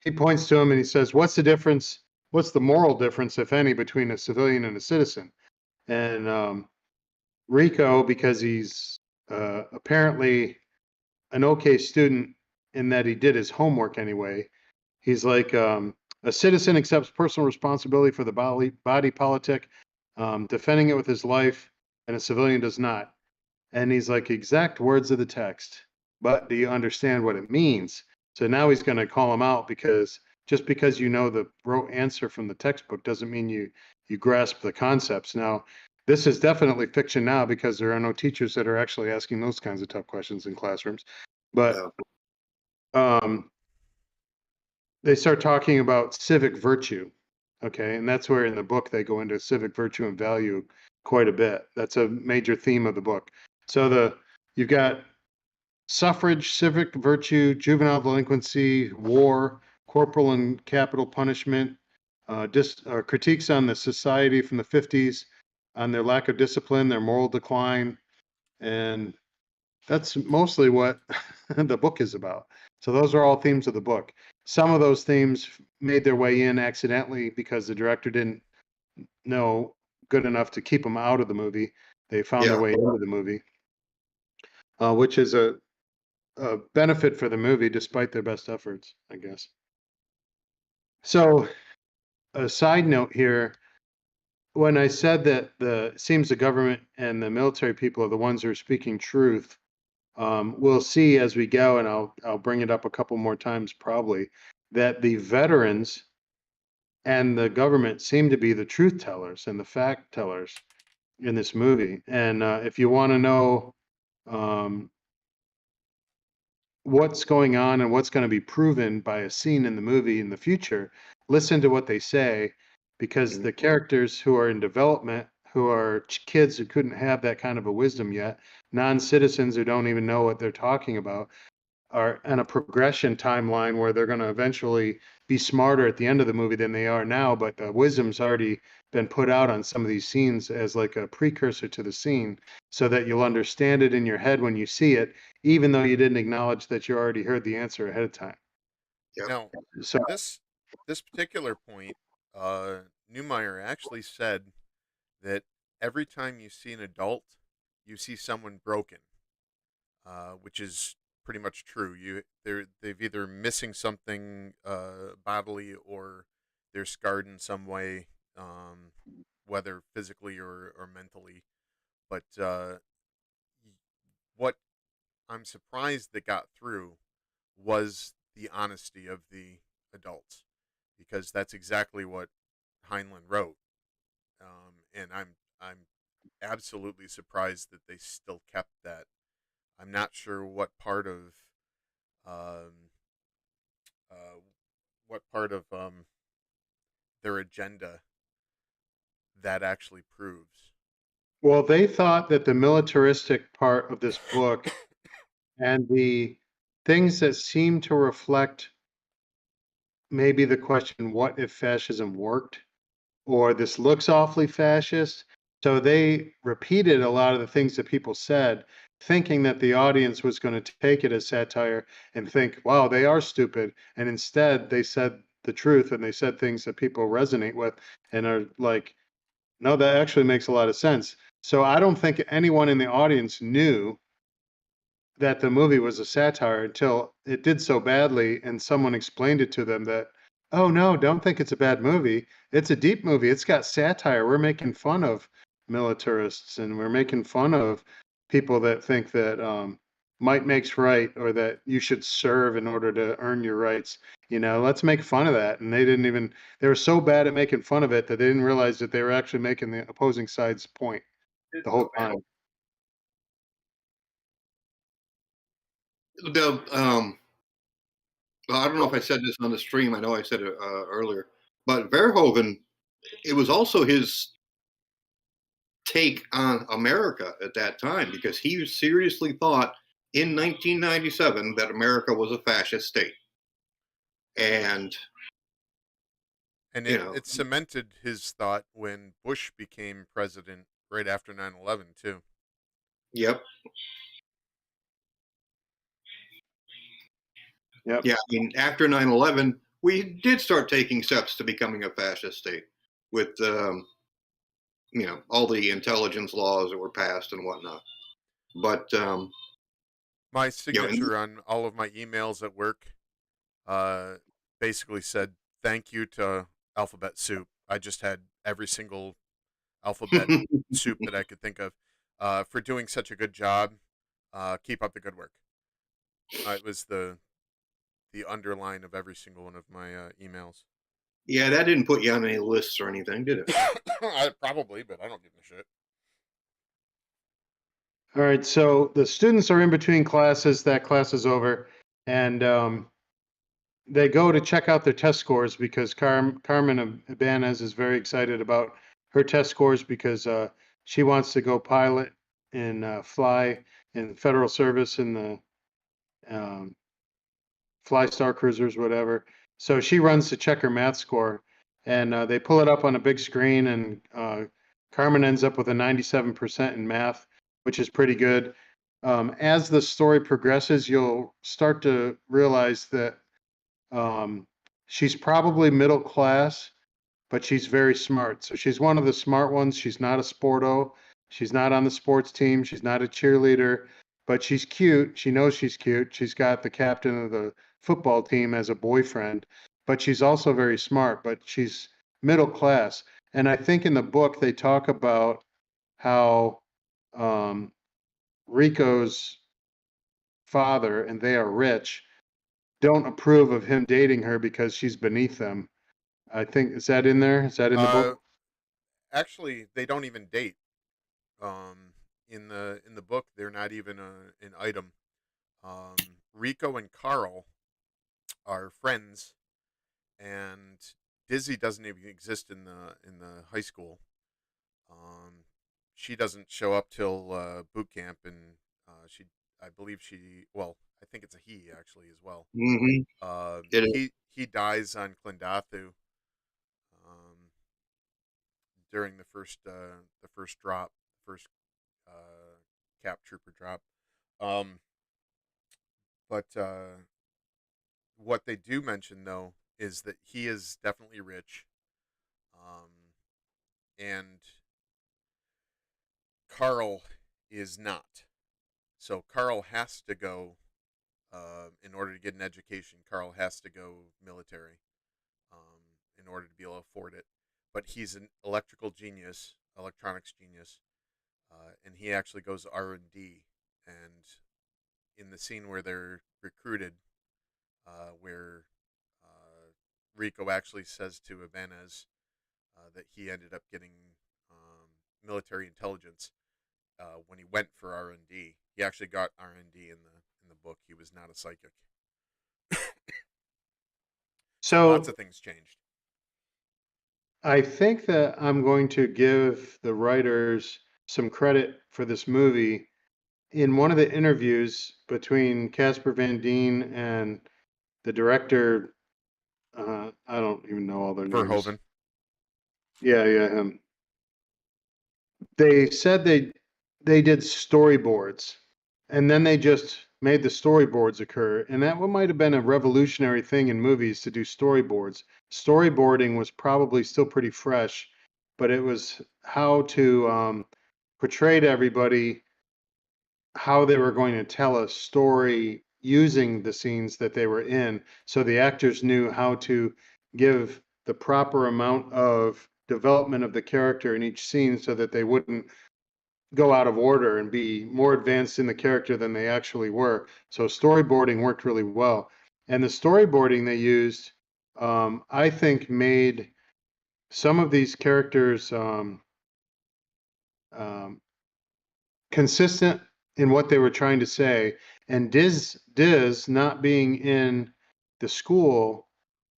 he points to him and he says, "What's the difference? What's the moral difference, if any, between a civilian and a citizen?" And Rico, because he's apparently an okay student in that he did his homework anyway, he's like, a citizen accepts personal responsibility for the body politic, defending it with his life, and a civilian does not. And he's like, exact words of the text, but do you understand what it means? So now he's going to call him out, because just because you know the rote answer from the textbook doesn't mean you grasp the concepts. Now, this is definitely fiction now, because there are no teachers that are actually asking those kinds of tough questions in classrooms. But they start talking about civic virtue. Okay. And that's where in the book they go into civic virtue and value quite a bit. That's a major theme of the book. So you've got suffrage, civic virtue, juvenile delinquency, war, corporal and capital punishment, critiques on the society from the 50s, on their lack of discipline, their moral decline. And that's mostly what the book is about. So those are all themes of the book. Some of those themes made their way in accidentally because the director didn't know good enough to keep them out of the movie. They found their way into the movie, which is a benefit for the movie despite their best efforts, I guess. So a side note here, when I said that it seems the government and the military people are the ones who are speaking truth, we'll see as we go, and I'll bring it up a couple more times probably, that the veterans and the government seem to be the truth tellers and the fact tellers in this movie. And if you want to know um, what's going on and what's going to be proven by a scene in the movie in the future, listen to what they say, because the characters who are in development, who are kids who couldn't have that kind of a wisdom yet, non-citizens who don't even know what they're talking about, are in a progression timeline where they're going to eventually be smarter at the end of the movie than they are now, but the wisdom's already been put out on some of these scenes as like a precursor to the scene, so that you'll understand it in your head when you see it, even though you didn't acknowledge that you already heard the answer ahead of time. Yep. Now, So this particular point, Newmeyer actually said that every time you see an adult, you see someone broken, which is pretty much true. They've either missing something bodily, or they're scarred in some way, whether physically or mentally. But what I'm surprised that got through was the honesty of the adults, because that's exactly what Heinlein wrote, and I'm absolutely surprised that they still kept that. I'm not sure um, uh, what part of their agenda that actually proves. well, they thought that the militaristic part of this book and the things that seem to reflect maybe the question, what if fascism worked? Or this looks awfully fascist. So they repeated a lot of the things that people said, thinking that the audience was going to take it as satire and think, wow, they are stupid. And instead, they said the truth, and they said things that people resonate with and are like, no, that actually makes a lot of sense. So I don't think anyone in the audience knew that the movie was a satire until it did so badly and someone explained it to them that, oh no, don't think it's a bad movie. It's a deep movie. It's got satire. We're making fun of militarists, and we're making fun of people that think that might makes right, or that you should serve in order to earn your rights. Let's make fun of that. And they were so bad at making fun of it that they didn't realize that they were actually making the opposing side's point the whole time. Well, I don't know if I said this on the stream. I know I said it earlier, but Verhoeven, it was also his take on America at that time, because he seriously thought in 1997 that America was a fascist state. And, And you it, know, it cemented his thought when Bush became president right after 9/11 too. yep. Yep. Yeah. I mean, after 9/11, we did start taking steps to becoming a fascist state with all the intelligence laws that were passed and whatnot. But My and signature on all of my emails at work uh, basically said thank you to alphabet soup. I just had every single alphabet soup that I could think of for doing such a good job. Keep up the good work. It was the underline of every single one of my emails. yeah, that didn't put you on any lists or anything, did it? Probably, but I don't give a shit. All right, so the students are in between classes. That class is over, and they go to check out their test scores because Caermon Ibanez is very excited about her test scores because she wants to go pilot and fly in federal service in the um, Fly Star Cruisers, whatever. So she runs to check her math score, and they pull it up on a big screen, and Carmen ends up with a 97% in math, which is pretty good. As the story progresses, you'll start to realize that she's probably middle class, but she's very smart. So she's one of the smart ones. She's not a sporto. She's not on the sports team. She's not a cheerleader, but she's cute. She knows she's cute. She's got the captain of the football team as a boyfriend, but she's also very smart, but she's middle class. And I think in the book, they talk about how um, Rico's father, and they are rich, don't approve of him dating her because she's beneath them. I think, is that in there? Is that in the Uh, book? Actually, they don't even date. Um, in the book, they're not even an item. Rico and Carl are friends, and Dizzy doesn't even exist in the high school. Um, she doesn't show up till boot camp, and I believe well, I think it's a he actually as well. Mm-hmm. It is. He dies on Clendathu um, during the first drop, first cap trooper drop. Um, but what they do mention though is that he is definitely rich, um, and Carl is not. So Carl has to go in order to get an education. Carl has to go military in order to be able to afford it. But he's an electrical genius, electronics genius, and he actually goes R&D. And in the scene where they're recruited, where Rico actually says to Ibanez that he ended up getting military intelligence when he went for R&D. He actually got R&D in the book. He was not a psychic. So lots So of things changed. I think that I'm going to give the writers some credit for this movie. In one of the interviews between Casper Van Dien and the director, I don't even know all their names. Verhoeven. Yeah, him. They said they did storyboards, and then they just made the storyboards occur, and that might have been a revolutionary thing in movies to do storyboards. Storyboarding was probably still pretty fresh, but it was how to portray to everybody how they were going to tell a story using the scenes that they were in, so the actors knew how to give the proper amount of development of the character in each scene so that they wouldn't go out of order and be more advanced in the character than they actually were. So storyboarding worked really well. And the storyboarding they used, I think, made some of these characters um, consistent in what they were trying to say. And Diz not being in the school,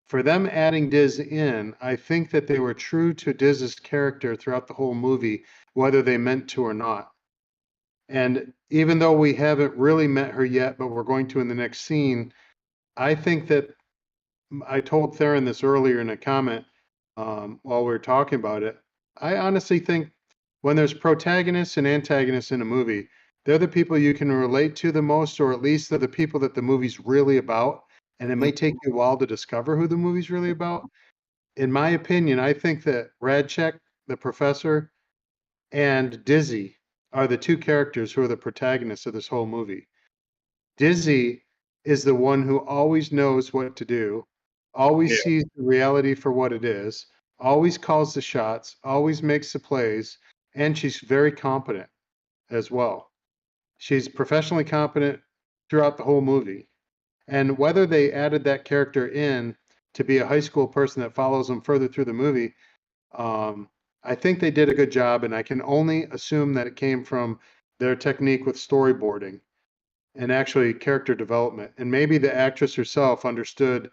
for them adding Diz in, I think that they were true to Diz's character throughout the whole movie, whether they meant to or not. And even though we haven't really met her yet, but we're going to in the next scene, I think that I told Theron this earlier in a comment while we were talking about it. I honestly think when there's protagonists and antagonists in a movie, they're the people you can relate to the most, or at least they're the people that the movie's really about. and it may take you a while to discover who the movie's really about. In my opinion, I think that Radchek, the professor, and Dizzy are the two characters who are the protagonists of this whole movie. Dizzy is the one who always knows what to do, Yeah. always sees the reality for what it is, always calls the shots, always makes the plays, and she's very competent as well. She's professionally competent throughout the whole movie. And whether they added that character in to be a high school person that follows them further through the movie, um, I think they did a good job, and I can only assume that it came from their technique with storyboarding and actually character development. And maybe the actress herself understood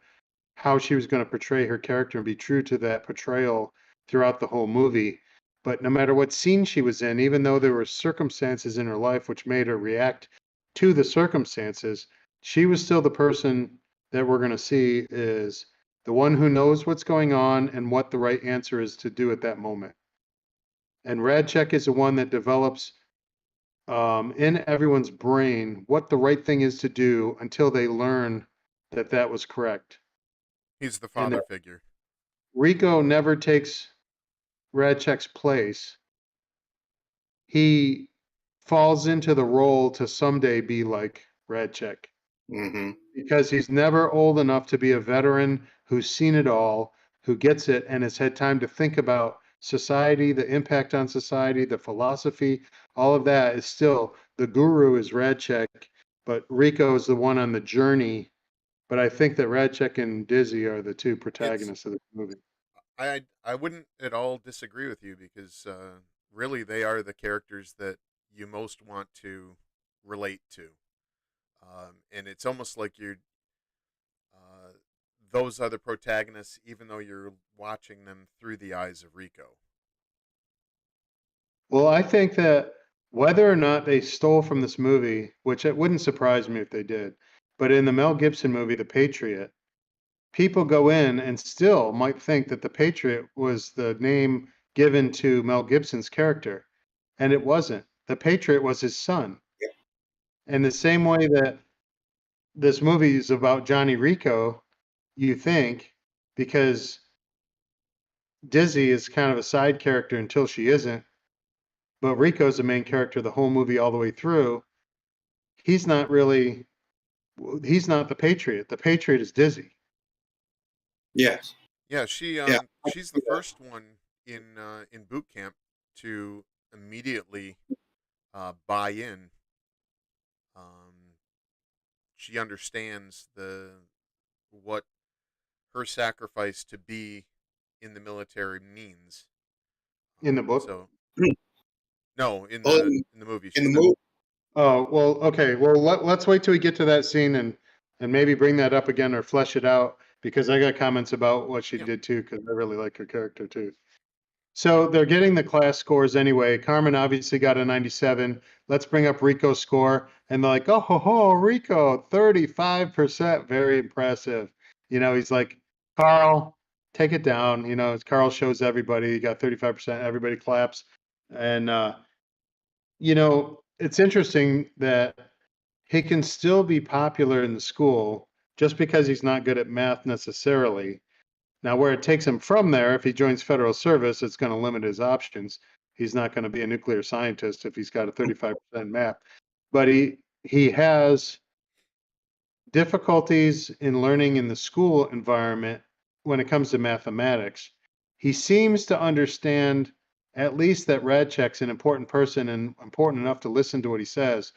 how she was going to portray her character and be true to that portrayal throughout the whole movie. But no matter what scene she was in, even though there were circumstances in her life which made her react to the circumstances, she was still the person that we're going to see is the one who knows what's going on and what the right answer is to do at that moment. And Radchek is the one that develops in everyone's brain what the right thing is to do until they learn that that was correct. He's the And father that figure. Rico never takes Radchek's place. He falls into the role to someday be like Radchek Mm-hmm. because he's never old enough to be a veteran who's seen it all, who gets it, and has had time to think about society, the impact on society, the philosophy, all of that is still the guru is Radchek, but Rico is the one on the journey. But I think that Radchek and Dizzy are the two It's protagonists of the movie. I wouldn't at all disagree with you because really they are the characters that you most want to relate to, and it's almost like you're uh, those are the protagonists, even though you're watching them through the eyes of Rico. Well, I think that whether or not they stole from this movie, which it wouldn't surprise me if they did, but in the Mel Gibson movie, The Patriot, people go in and still might think that The Patriot was the name given to Mel Gibson's character, and it wasn't. The Patriot was his son. And the same way that this movie is about Johnny Rico, you think, because Dizzy is kind of a side character until she isn't, but Rico's the main character the whole movie all the way through. He's not really he's not the Patriot. The Patriot is Dizzy. Yes. Yeah, Yeah. she's the first one in boot camp to immediately buy in. Um, she understands the what her sacrifice to be in the military means. In the book. So no, Well, in the movie, in she's the not. movie, Oh, well, okay. Well, let's wait till we get to that scene and maybe bring that up again or flesh it out because I got comments about what she Yeah, did too because I really like her character too. So they're getting the class scores anyway. Carmen obviously got a 97. Let's bring up Rico's score. And they're like, oh, ho, ho, Rico, 35%. Very impressive. You know, he's like, Carl, take it down. You know, as Carl shows everybody, he got 35%. Everybody claps. And, you know, it's interesting that he can still be popular in the school just because he's not good at math necessarily. Now, where it takes him from there, if he joins federal service, it's going to limit his options. He's not going to be a nuclear scientist if he's got a 35% math. But he has difficulties in learning in the school environment when it comes to mathematics. He seems to understand at least that Radchek's an important person and important enough to listen to what he says.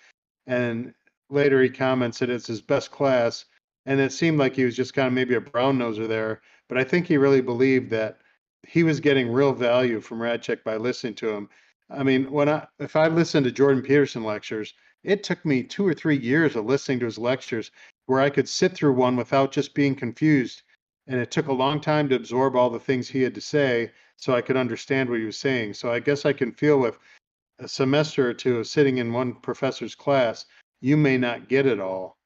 And later he comments that it's his best class. And it seemed like he was just kind of maybe a brown noser there. But I think he really believed that he was getting real value from Radchek by listening to him. I mean, if I listened to Jordan Peterson lectures, it took me 2 or 3 years of listening to his lectures where I could sit through one without just being confused. And it took a long time to absorb all the things he had to say so I could understand what he was saying. So I guess I can feel with a semester or two of sitting in one professor's class, you may not get it all.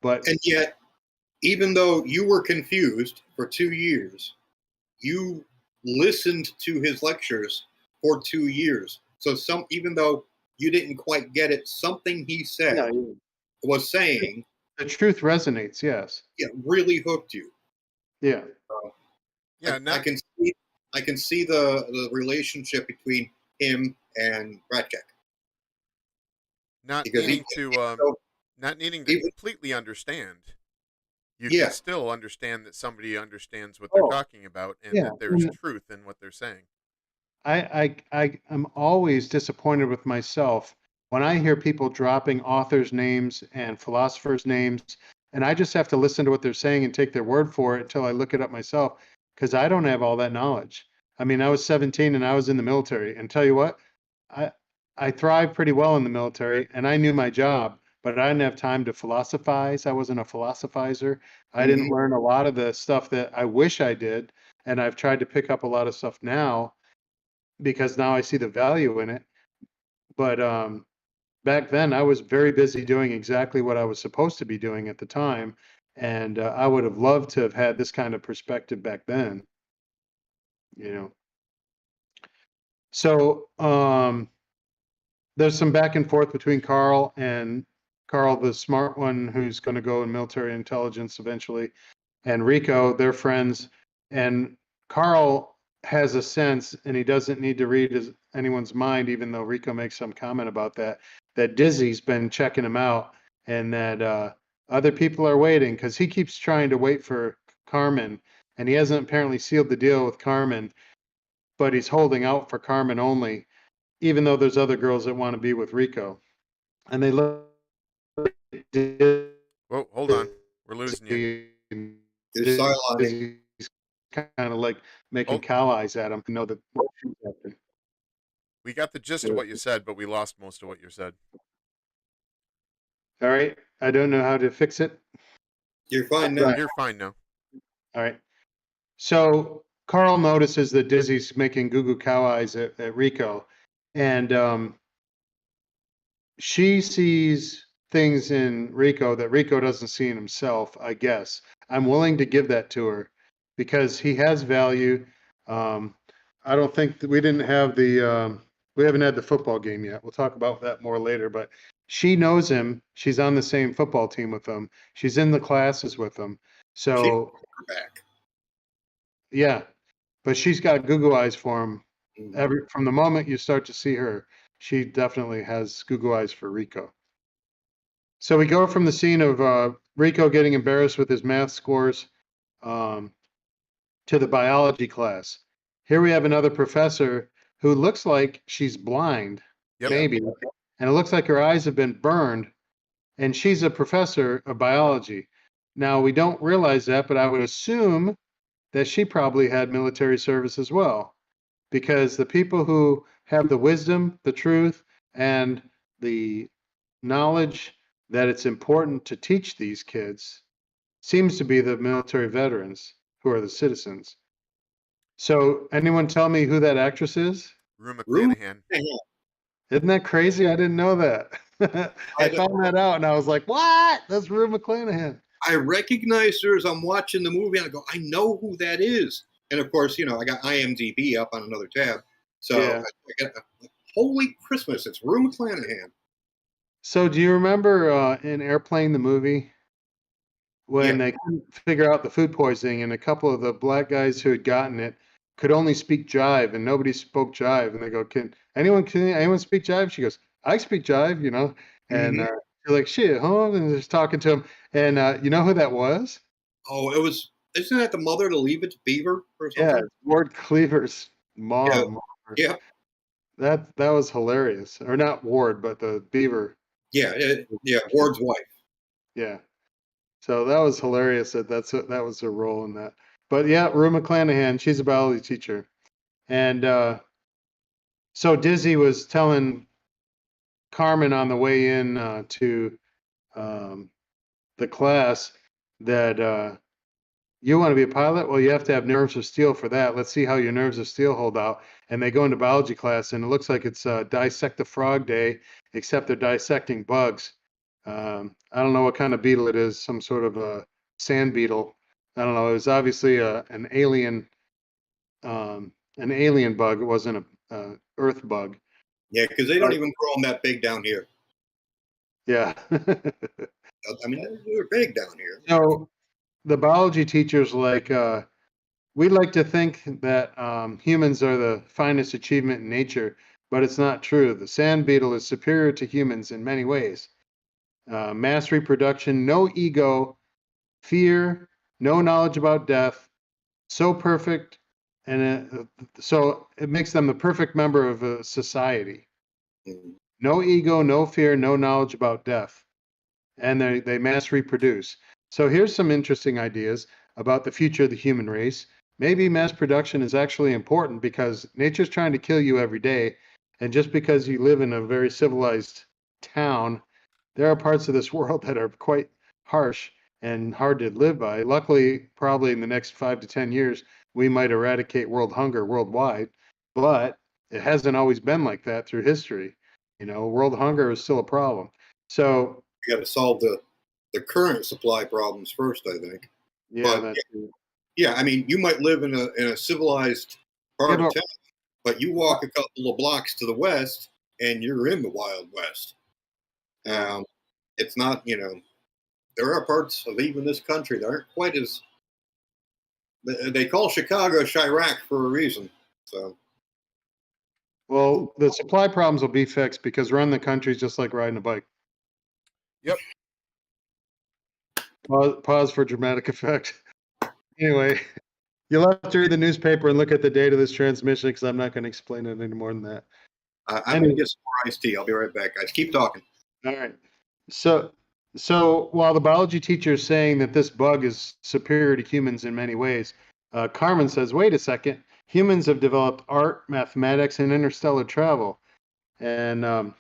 But and yet, even though you were confused for 2 years, you listened to his lectures for 2 years. So even though you didn't quite get it, something he yeah, said was saying The truth resonates. Yes. it really hooked you. Yeah. Yeah, I can see the relationship between him and Ratchek not because needing to so not needing to even completely understand. You can yeah, still understand that somebody understands what they're Oh, talking about and yeah. that there's truth in what they're saying. I'm always disappointed with myself when I hear people dropping authors' names and philosophers' names, and I just have to listen to what they're saying and take their word for it until I look it up myself, because I don't have all that knowledge. I mean, I was 17 and I was in the military, and tell you what, I I thrived pretty well in the military, and I knew my job, but I didn't have time to philosophize. I wasn't a philosophizer. I didn't mhm. learn a lot of the stuff that I wish I did, and I've tried to pick up a lot of stuff now because now I see the value in it. But back then, I was very busy doing exactly what I was supposed to be doing at the time, and I would have loved to have had this kind of perspective back then. You know, so there's some back and forth between Carl, the smart one who's going to go in military intelligence eventually, and Rico. They're friends, and Carl has a sense, and he doesn't need to read anyone's mind, even though Rico makes some comment about that. That Dizzy's been checking him out, and that other people are waiting because he keeps trying to wait for Caermon, and he hasn't apparently sealed the deal with Caermon, but he's holding out for Caermon only, even though there's other girls that want to be with Rico, and they look at Whoa, hold on. We're losing you. Dizzy, and There's Cylon. Dizzy's kind of like making Oh, cow eyes at him. Know that what she's after. we got the gist of what you said, but we lost most of what you said. All right, I don't know how to fix it. You're fine now. Right. You're fine now. All right. So Carl notices that Dizzy's making goo goo cow eyes at Rico, and she sees things in Rico that Rico doesn't see in himself, I guess. I'm willing to give that to her because he has value. Um, I don't think that we didn't have we haven't had the football game yet. We'll talk about that more later, but she knows him. She's on the same football team with him. She's in the classes with him. She So, back. yeah, but she's got Google eyes for him. Mhm. From the moment you start to see her, she definitely has Google eyes for Rico. So we go from the scene of Rico getting embarrassed with his math scores um, to the biology class. Here we have another professor who looks like she's blind, Yep. Yeah. maybe, and it looks like her eyes have been burned, and she's a professor of biology. Now, we don't realize that, but I would assume that she probably had military service as well, because the people who have the wisdom, the truth, and the knowledge that it's important to teach these kids seems to be the military veterans who are the citizens. So, anyone tell me who that actress is? Rue Room. McClanahan. Isn't that crazy? I didn't know that. I I, found that out and I was like, what? That's Rue McClanahan. I recognize her as I'm watching the movie, and I go, I know who that is. And of course, I got IMDb up on another tab, so Yeah. I got holy Christmas! It's Rue McClanahan. So, do you remember in Airplane, the movie, Yeah, when they couldn't figure out the food poisoning and a couple of the black guys who had gotten it could only speak jive and nobody spoke jive, and they go, can anyone speak jive? She goes, I speak jive, and hmm you're like, shit, huh? And just talking to him, and you know who that was? Oh, it was. Isn't that the mother to Leave It to Beaver or Yeah, something? it's Ward Cleaver's Yeah, mom. yeah, That was hilarious, or not Ward, but the Beaver. yeah. Ward's wife. Yeah, so that was hilarious that was her role in that. But yeah, Rue McClanahan, she's a biology teacher. And so Dizzy was telling Caermon on the way in to um, the class that you want to be a pilot? Well, you have to have nerves of steel for that. Let's see how your nerves of steel hold out. And they go into biology class, and it looks like it's dissect the frog day, except they're dissecting bugs. I don't know what kind of beetle it is, some sort of a sand beetle. I don't know. It was obviously an alien bug. It wasn't a earth bug. Yeah, because they don't even grow them that big down here. Yeah. I mean, they're big down here. So the biology teachers we like to think that humans are the finest achievement in nature, but it's not true. The sand beetle is superior to humans in many ways. Mass reproduction, no ego, fear, no knowledge about death, so perfect, and so it makes them the perfect member of a society. Mhm. No ego, no fear, no knowledge about death, and they mass reproduce. So here's some interesting ideas about the future of the human race. Maybe mass production is actually important because nature's trying to kill you every day, and just because you live in a very civilized town, there are parts of this world that are quite harsh and hard to live by. Luckily, probably in the next 5 to 10 years, we might eradicate world hunger worldwide, but it hasn't always been like that through history. World hunger is still a problem. So, You got to solve the current supply problems first, I think. yeah, But that's yeah, I mean, you might live in a civilized yeah, part of but town, but you walk a couple of blocks to the west, and you're in the Wild West. yeah. Um, it's not, there are parts of even this country that aren't quite as. They call Chicago Chirac for a reason. So, Well, the supply problems will be fixed because running the country is just like riding a bike. Yep. Pause for dramatic effect. Anyway, you'll have to read the newspaper and look at the date of this transmission because I'm not going to explain it any more than that. I'm going to Anyway, get some more iced tea. I'll be right back, guys. Keep talking. all right. So, so while the biology teacher is saying that this bug is superior to humans in many ways, Carmen says, "Wait a second. Humans have developed art, mathematics, and interstellar travel." And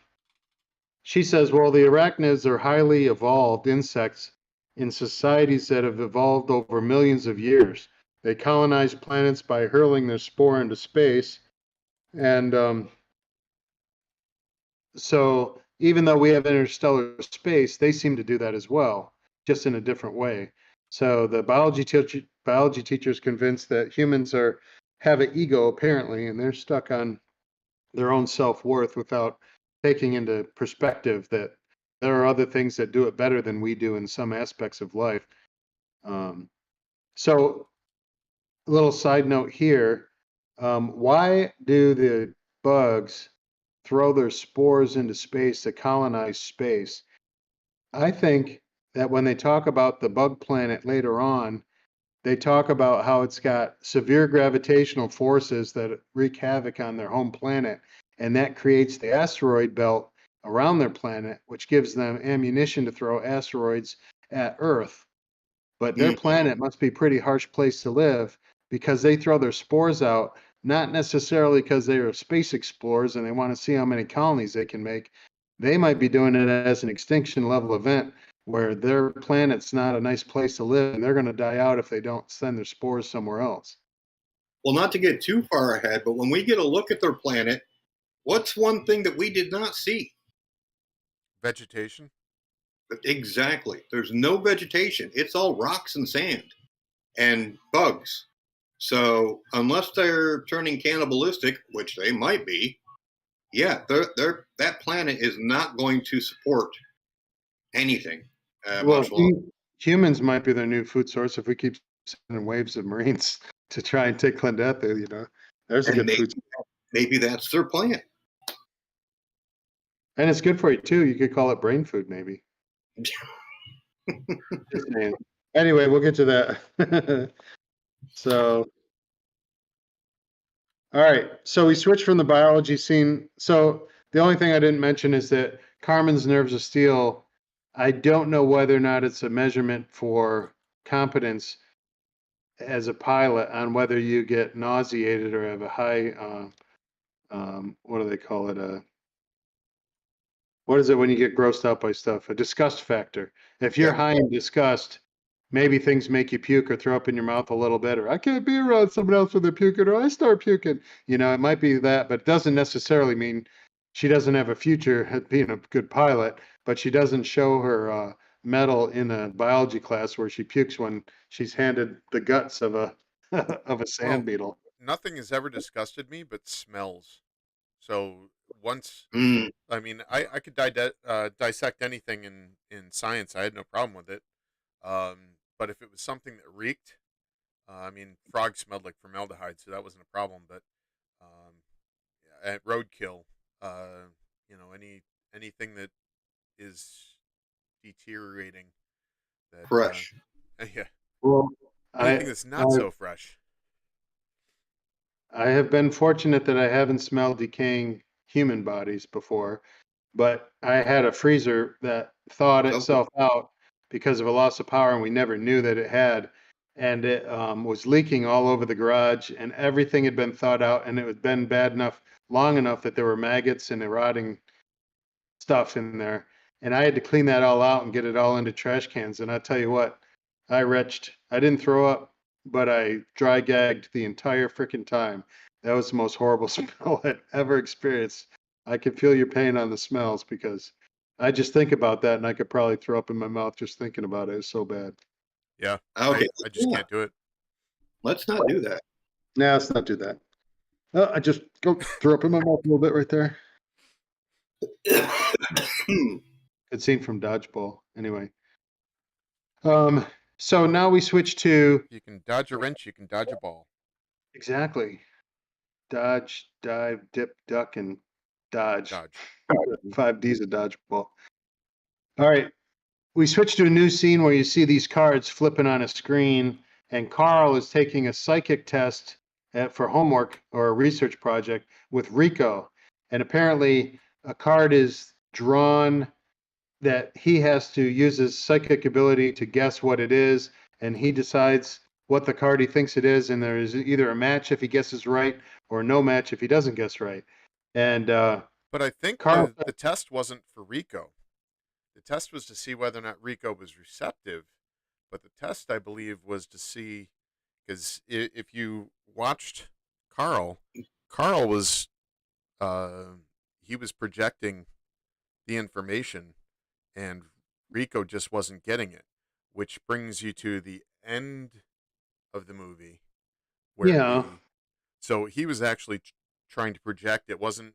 she says, "Well, the arachnids are highly evolved insects in societies that have evolved over millions of years. They colonize planets by hurling their spore into space, and so even though we have interstellar space, they seem to do that as well, just in a different way. So the biology teacher is convinced that humans have an ego apparently, and they're stuck on their own self-worth without taking into perspective that there are other things that do it better than we do in some aspects of life. Um, so a little side note here, why do the bugs throw their spores into space to colonize space? I think that when they talk about the bug planet later on, they talk about how it's got severe gravitational forces that wreak havoc on their home planet, and that creates the asteroid belt around their planet, which gives them ammunition to throw asteroids at Earth. But their Mm. planet must be a pretty harsh place to live because they throw their spores out, not necessarily because they are space explorers and they want to see how many colonies they can make. They might be doing it as an extinction level event where their planet's not a nice place to live and they're going to die out if they don't send their spores somewhere else. Well, not to get too far ahead, but when we get a look at their planet, what's one thing that we did not see? Vegetation. Exactly. There's no vegetation. It's all rocks and sand and bugs. So unless they're turning cannibalistic, which they might be, yeah, that planet is not going to support anything Well, much longer. humans might be their new food source if we keep sending waves of Marines to try and take Clendetha. There's a And good food. maybe that's their plan. And it's good for you too. You could call it brain food, maybe. Just saying. Anyway, we'll get to that. So, all right. So we switched from the biology scene. So the only thing I didn't mention is that Carmen's nerves of steel. I don't know whether or not it's a measurement for competence as a pilot on whether you get nauseated or have a high, what do they call it? What is it when you get grossed out by stuff? A disgust factor. If you're Yeah. high in disgust, maybe things make you puke or throw up in your mouth a little bit, or I can't be around someone else when they're puking, or I start puking. It might be that, but it doesn't necessarily mean she doesn't have a future at being a good pilot, but she doesn't show her medal in a biology class where she pukes when she's handed the guts of a of a Well, sand beetle. nothing has ever disgusted me but smells. So once, Mm, I mean, I could dissect anything in science. I had no problem with it. But if it was something that reeked, I mean, frogs smelled like formaldehyde, so that wasn't a problem. But um, at roadkill, uh, anything that is deteriorating, that fresh. yeah, Well, anything I that's not so fresh. I have been fortunate that I haven't smelled decaying human bodies before, but I had a freezer that thawed Okay. itself out because of a loss of power, and we never knew that it had. And it was leaking all over the garage, and everything had been thawed out, and it had been bad enough, long enough that there were maggots and rotting stuff in there. And I had to clean that all out and get it all into trash cans. And I tell you what, I retched. I didn't throw up, but I dry gagged the entire freaking time. That was the most horrible smell I'd ever experienced. I could feel your pain on the smells because I just think about that and I could probably throw up in my mouth just thinking about it. It's so bad. Yeah, Okay. I just Yeah. can't do it. Let's not do that. Nah, let's not do that. I just go throw up in my mouth a little bit right there. Good scene from Dodgeball. Anyway. Um, so now we switch to If you can dodge a wrench, you can dodge a ball. exactly. Dodge, dive, dip, duck, and dodge. Dodge. 5Ds of dodgeball. All right. We switch to a new scene where you see these cards flipping on a screen, and Carl is taking a psychic test for homework or a research project with Rico. And apparently, a card is drawn that he has to use his psychic ability to guess what it is, and he decides what the card he thinks it is, and there is either a match if he guesses right or no match if he doesn't guess right. And But I think Carl, the test wasn't for Rico. The test was to see whether or not Rico was receptive. But the test, I believe, was to see, because if you watched Carl, Carl was he was projecting the information, and Rico just wasn't getting it. Which brings you to the end of the movie, where yeah, so he was actually trying to project. It wasn't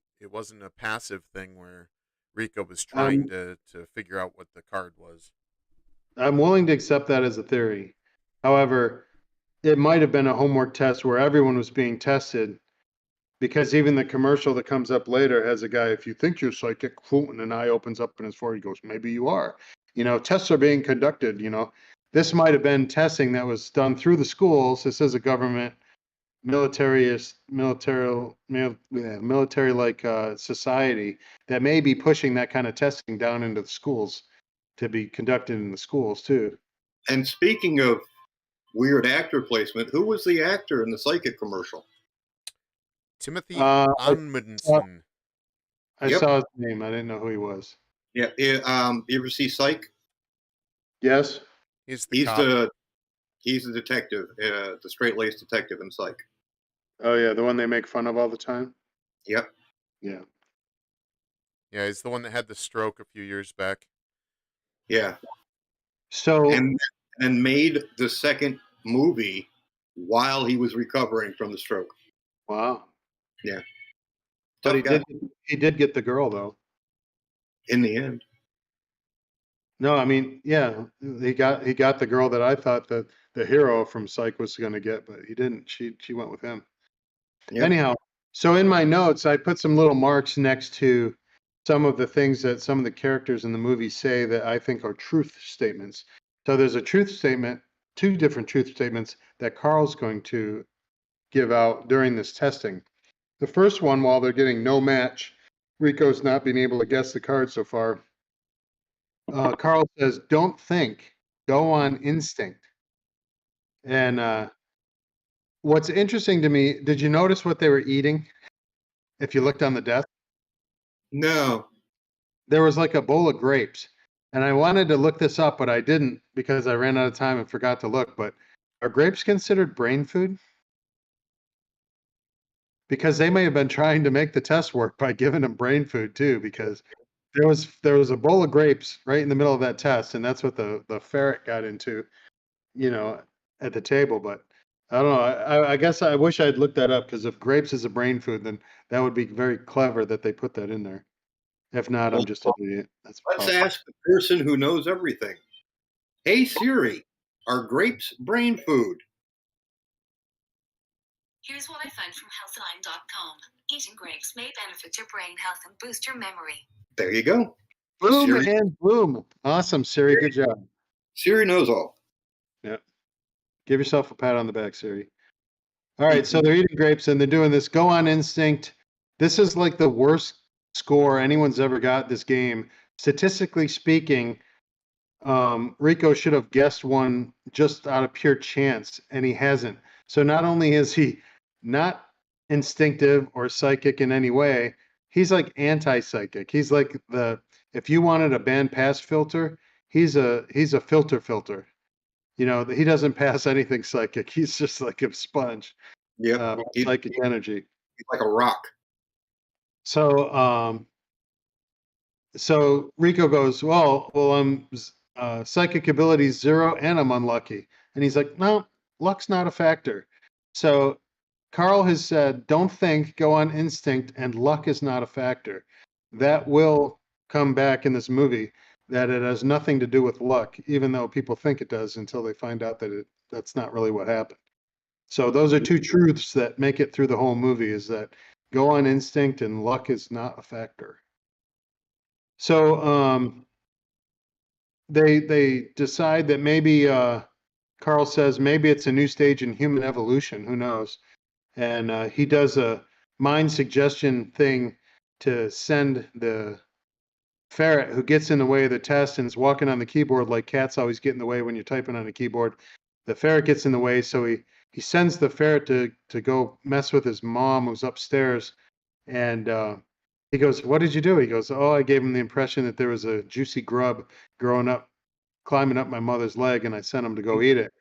a passive thing where Rico was trying I'm to figure out what the card was. I'm willing to accept that as a theory. However, it might have been a homework test where everyone was being tested because even the commercial that comes up later has a guy, if you think you're psychic, and an eye opens up in his forehead, he goes, maybe you are. Tests are being conducted. This might have been testing that was done through the schools. This is a government military like society that may be pushing that kind of testing down into the schools to be conducted in the schools too. And speaking of weird actor placement, who was the actor in the psychic commercial? Timothy Uh, I saw, Onmundson. I Yep. saw his name. I didn't know who he was. Yeah. You ever see Psych? Yes. He's the He's cop. the detective, the straight laced detective in Psych. Oh yeah, the one they make fun of all the time. Yep. Yeah. Yeah, he's the one that had the stroke a few years back. Yeah. So And made the second movie while he was recovering from the stroke. wow. Yeah. But Tough guy. he did get the girl though. In the end. No, I mean, yeah, he got the girl that I thought that the hero from Psych was going to get, but he didn't. She went with him. Yep. Anyhow, so in my notes, I put some little marks next to some of the things that some of the characters in the movie say that I think are truth statements. So there's a truth statement, two different truth statements that Carl's going to give out during this testing. The first one, while they're getting no match, Rico's not being able to guess the card so far. Carl says, "Don't think, go on instinct." And what's interesting to me, did you notice what they were eating? If you looked on the desk, No. there was like a bowl of grapes. And I wanted to look this up, but I didn't because I ran out of time and forgot to look. But are grapes considered brain food? Because they may have been trying to make the test work by giving them brain food too, because there was a bowl of grapes right in the middle of that test, and that's what the ferret got into, you know, at the table. But I don't know. I guess I wish I'd looked that up because if grapes is a brain food, then that would be very clever that they put that in there. If not, Well, I'm just an idiot. That's let's possible. ask the person who knows everything. Hey Siri, are grapes brain food? Here's what I found from healthline.com. Eating grapes may benefit your brain health and boost your memory. There you go. Boom Siri, and boom. Awesome, Siri. Good job. Siri knows all. Yeah. Give yourself a pat on the back, Siri. All right, so they're eating grapes and they're doing this go on instinct. This is like the worst score anyone's ever got this game. Statistically speaking, Rico should have guessed one just out of pure chance, and he hasn't. So not only is he not instinctive or psychic in any way, he's like anti-psychic. He's like if you wanted a band pass filter, he's a filter. You know, he doesn't pass anything psychic. He's just like a sponge, Yep. He's psychic energy. like a rock. So, so Rico goes, well, I'm psychic ability 0 and I'm unlucky. And he's like, no, luck's not a factor. So Carl has said, don't think, go on instinct, and luck is not a factor. That will come back in this movie, that it has nothing to do with luck, even though people think it does until they find out that that's not really what happened. So those are two truths that make it through the whole movie, is that go on instinct and luck is not a factor. So they decide that maybe Carl says maybe it's a new stage in human evolution. Who knows? And he does a mind suggestion thing to send the ferret, who gets in the way of the test and is walking on the keyboard like cats always get in the way when you're typing on a keyboard. The ferret gets in the way, so he sends the ferret to go mess with his mom, who's upstairs. And he goes, "What did you do?" He goes, "Oh, I gave him the impression that there was a juicy grub climbing up my mother's leg, and I sent him to go eat it."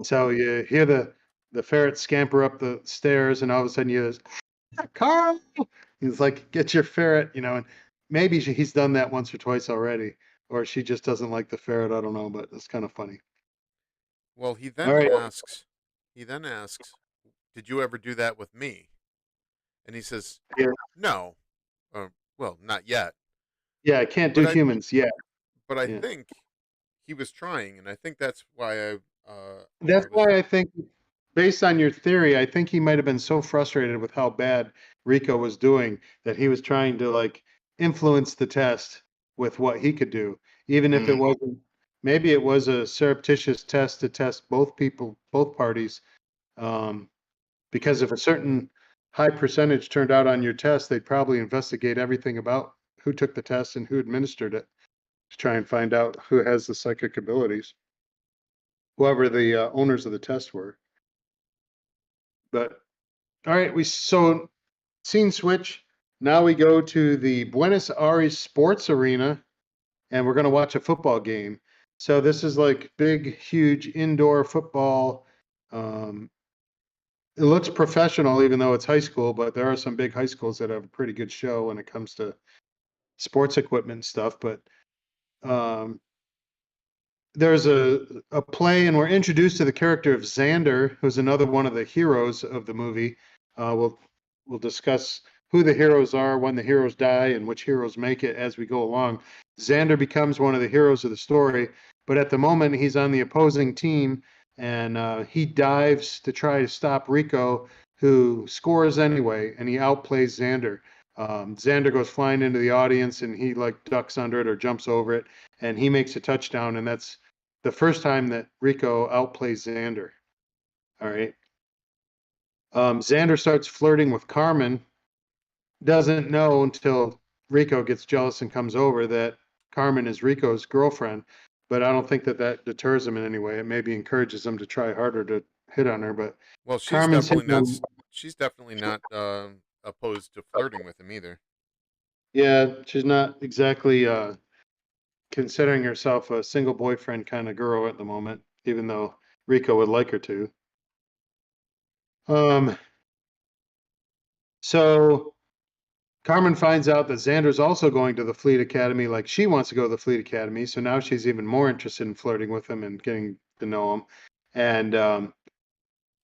So you hear the ferret scamper up the stairs, and all of a sudden you hear, "Carl!" He's like, "Get your ferret," you know. And maybe he's done that once or twice already, or she just doesn't like the ferret. I don't know, but it's kind of funny. Well, he All then right. asks, "Did you ever do that with me?" And he says, Yeah. "No, well, not yet." Yeah, I can't do But I, humans yet. but I Yeah. think he was trying, and I think that's why I That's was. why I think, based on your theory, I think he might have been so frustrated with how bad Rico was doing that he was trying to like influence the test with what he could do, even if it Mm. wasn't. Maybe it was a surreptitious test to test both parties, um, because if a certain high percentage turned out on your test, they'd probably investigate everything about who took the test and who administered it to try and find out who has the psychic abilities, whoever the owners of the test were. But all right, so scene switch. Now we go to the Buenos Aires Sports Arena, and we're going to watch a football game. So this is like big, huge indoor football. It looks professional, even though it's high school, but there are some big high schools that have a pretty good show when it comes to sports equipment and stuff. But um, there's a play, and we're introduced to the character of Xander, who's another one of the heroes of the movie. We'll discuss who the heroes are, when the heroes die, and which heroes make it as we go along. Xander becomes one of the heroes of the story, but at the moment he's on the opposing team, and he dives to try to stop Rico, who scores anyway, and he outplays Xander. Xander goes flying into the audience, and he like ducks under it or jumps over it, and he makes a touchdown, and that's the first time that Rico outplays Xander. All right. Xander starts flirting with Caermon. Doesn't know until Rico gets jealous and comes over that Caermon is Rico's girlfriend. But I don't think that deters him in any way. It maybe encourages him to try harder to hit on her. But Well, Caermon's hitting on. She's definitely not opposed to flirting with him either. Yeah, she's not exactly considering herself a single boyfriend kind of girl at the moment, even though Rico would like her to. So Caermon finds out that Xander's also going to the Fleet Academy, like she wants to go to the Fleet Academy. So now she's even more interested in flirting with him and getting to know him. And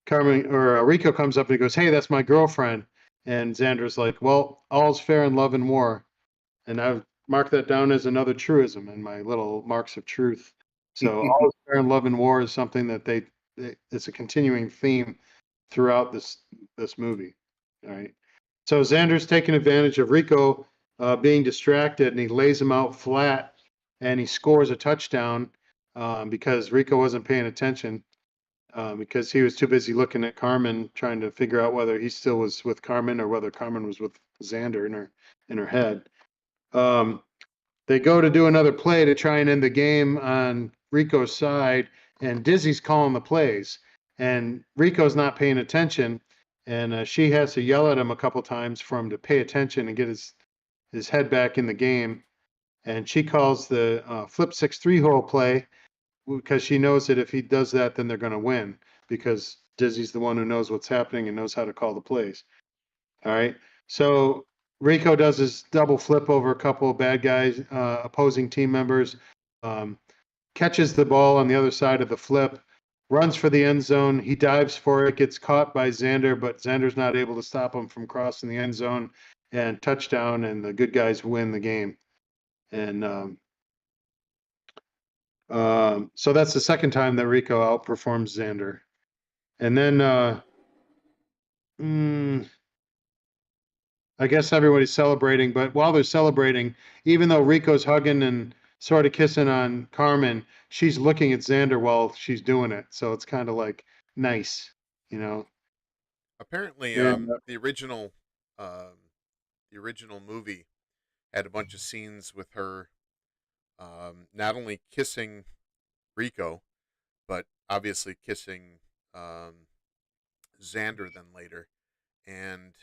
Carmen or Rico comes up and he goes, "Hey, that's my girlfriend." And Xander's like, "Well, all's fair in love and war." And I've marked that down as another truism in my little marks of truth. So all is fair in love and war is something that it's a continuing theme throughout this movie. All right. So Xander's taking advantage of Rico being distracted, and he lays him out flat, and he scores a touchdown because Rico wasn't paying attention because he was too busy looking at Caermon, trying to figure out whether he still was with Caermon or whether Caermon was with Xander in her head. They go to do another play to try and end the game on Rico's side, and Dizzy's calling the plays, and Rico's not paying attention, and she has to yell at him a couple times for him to pay attention and get his head back in the game, and she calls the flip 6-3 hole play because she knows that if he does that, then they're going to win because Dizzy's the one who knows what's happening and knows how to call the plays. All right. So Rico does his double flip over a couple of bad guys, opposing team members, catches the ball on the other side of the flip, runs for the end zone. He dives for it, gets caught by Xander, but Xander's not able to stop him from crossing the end zone, and touchdown, and the good guys win the game. And so that's the second time that Rico outperforms Xander. And then I guess everybody's celebrating, but while they're celebrating, even though Rico's hugging and sort of kissing on Caermon, she's looking at Xander while she's doing it. So it's kind of like nice, you know. Apparently, And, um, the original movie had a bunch of scenes with her, not only kissing Rico, but obviously kissing Xander then later, and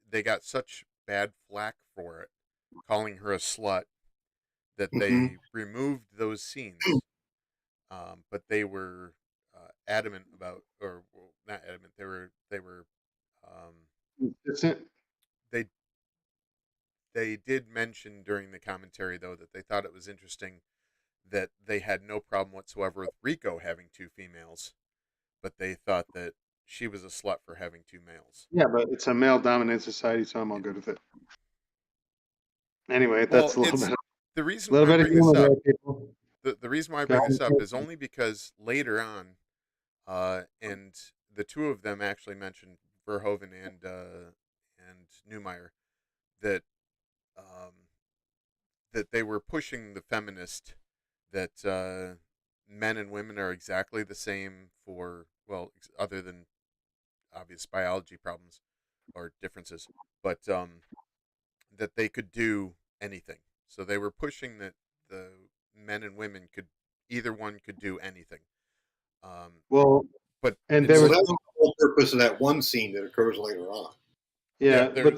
they got such bad flack for it, calling her a slut, that Mhm. they removed those scenes. But they were adamant about, or well, not adamant. They were it's it. they they did mention during the commentary though that they thought it was interesting that they had no problem whatsoever with Rico having two females, but they thought that she was a slut for having two males. Yeah, but it's a male dominant society, so I'm all Yeah. good with it. Anyway, Well, that's a little it's bit, the reason little why I bit of bring this humor up. there, people. The reason why I Go bring this up ahead. is only because later on, and the two of them actually mentioned Verhoeven and Neumeyer that um, that they were pushing the feminist that men and women are exactly the same for, well, other than obvious biology problems or differences, but that they could do anything. So they were pushing that the men and women could, either one could do anything. Well, But and there Well, was, instead, that was the whole purpose of that one scene that occurs later on. yeah, yeah, but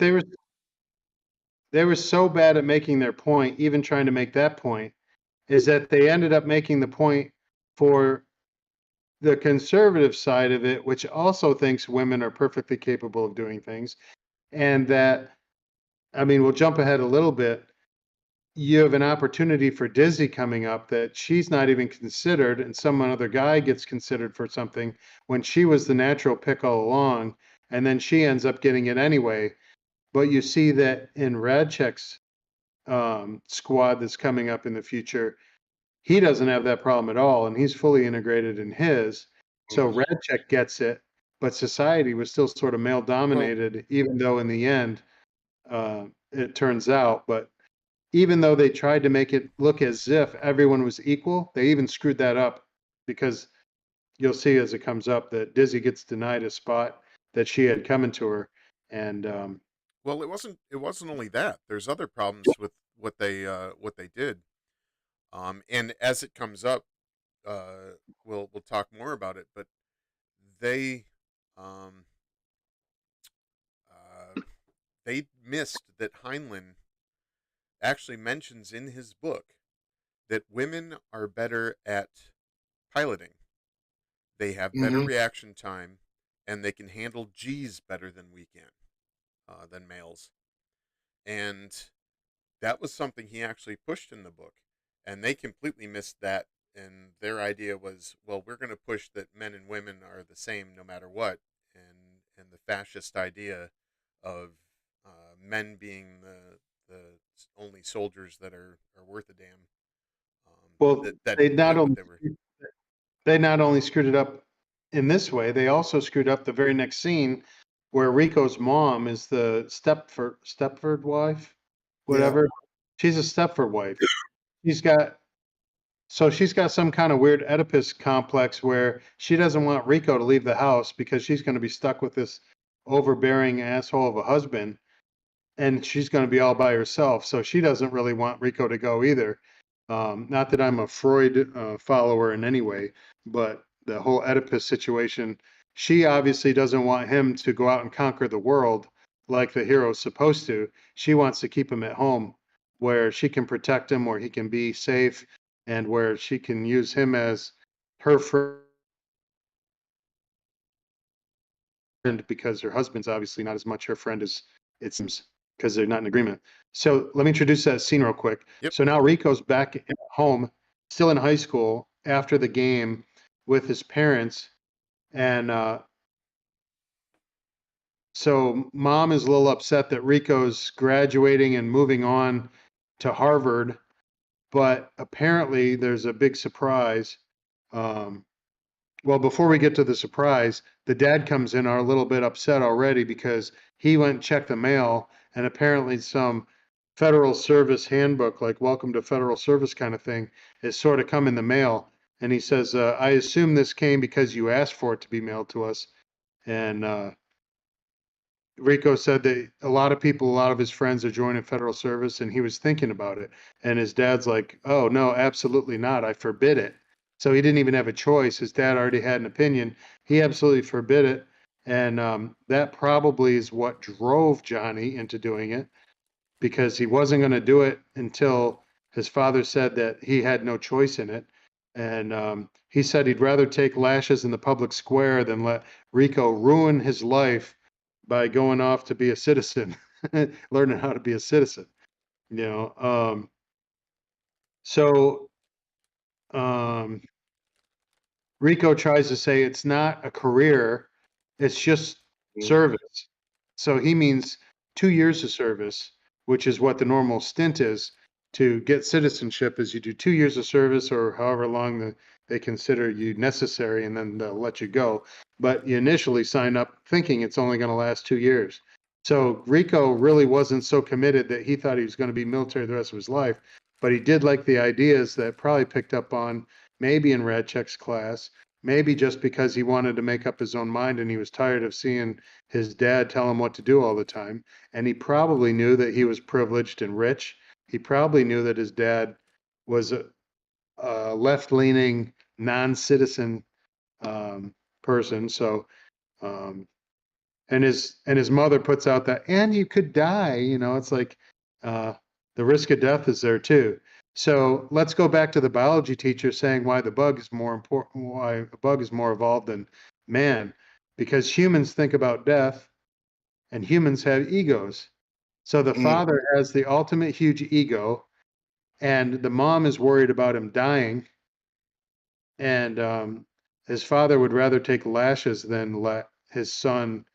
they were so bad at making their point, even trying to make that point, is that they ended up making the point for the conservative side of it, which also thinks women are perfectly capable of doing things. And that, I mean, we'll jump ahead a little bit. You have an opportunity for Dizzy coming up that she's not even considered, and some other guy gets considered for something when she was the natural pick all along, and then she ends up getting it anyway. But you see that in Radcheck's squad that's coming up in the future, he doesn't have that problem at all, and he's fully integrated in his. So Mhm. Radcheck gets it, but society was still sort of male well, dominated, even though in the end, it turns out. But even though they tried to make it look as if everyone was equal, they even screwed that up because you'll see as it comes up that Dizzy gets denied a spot that she had coming to her, and well, it wasn't only that. There's other problems with what they did. And as it comes up, we'll talk more about it. But they um, uh, they missed that Heinlein actually mentions in his book that women are better at piloting. They have better Mhm. reaction time, and they can handle G's better than we can, than males. And that was something he actually pushed in the book, and they completely missed that and their idea was, well, we're going to push that men and women are the same no matter what, and the fascist idea of men being the only soldiers that are worth a damn. Well, That they not what only they were. they not only screwed it up in this way, they also screwed up the very next scene where Rico's mom is the Stepford wife, Yeah. whatever. She's a Stepford wife. She's got she's got some kind of weird Oedipus complex where she doesn't want Rico to leave the house because she's going to be stuck with this overbearing asshole of a husband, and she's going to be all by herself. So she doesn't really want Rico to go either. Not that I'm a Freud follower in any way, but the whole Oedipus situation, she obviously doesn't want him to go out and conquer the world like the hero's supposed to. She wants to keep him at home where she can protect him, where he can be safe, and where she can use him as her friend because her husband's obviously not as much her friend as it seems because they're not in agreement. So let me introduce that scene real quick. Yep. So now Rico's back at home, still in high school after the game with his parents. And so mom is a little upset that Rico's graduating and moving on to Harvard. But apparently there's a big surprise. Um, Well, before we get to the surprise, the dad comes in a little bit upset already because he went and checked the mail and apparently some federal service handbook, like welcome to federal service kind of thing, is sort of come in the mail. And he says, I assume this came because you asked for it to be mailed to us. And Rico said that a lot of people, a lot of his friends are joining federal service, and he was thinking about it. And his dad's like, "Oh no, absolutely not! I forbid it." So he didn't even have a choice. His dad already had an opinion. He absolutely forbid it, and that probably is what drove Johnny into doing it because he wasn't going to do it until his father said that he had no choice in it. And he said he'd rather take lashes in the public square than let Rico ruin his life by going off to be a citizen, learning how to be a citizen. You know, so um, Rico tries to say it's not a career, it's just service. So he means 2 years of service, which is what the normal stint is to get citizenship is you do 2 years of service or however long they consider you necessary and then they'll let you go. But you initially sign up thinking it's only going to last 2 years. So Rico really wasn't so committed that he thought he was going to be military the rest of his life, but he did like the ideas that probably picked up on maybe in Radchek's class, maybe just because he wanted to make up his own mind and he was tired of seeing his dad tell him what to do all the time. And he probably knew that he was privileged and rich. He probably knew that his dad was a left-leaning, non-citizen person. So, um, and his mother puts out that, and you could die. It's like uh, the risk of death is there too. So let's go back to the biology teacher saying why the bug is more important, why a bug is more evolved than man, because humans think about death and humans have egos. So the father has the ultimate huge ego, and the mom is worried about him dying, and his father would rather take lashes than let his son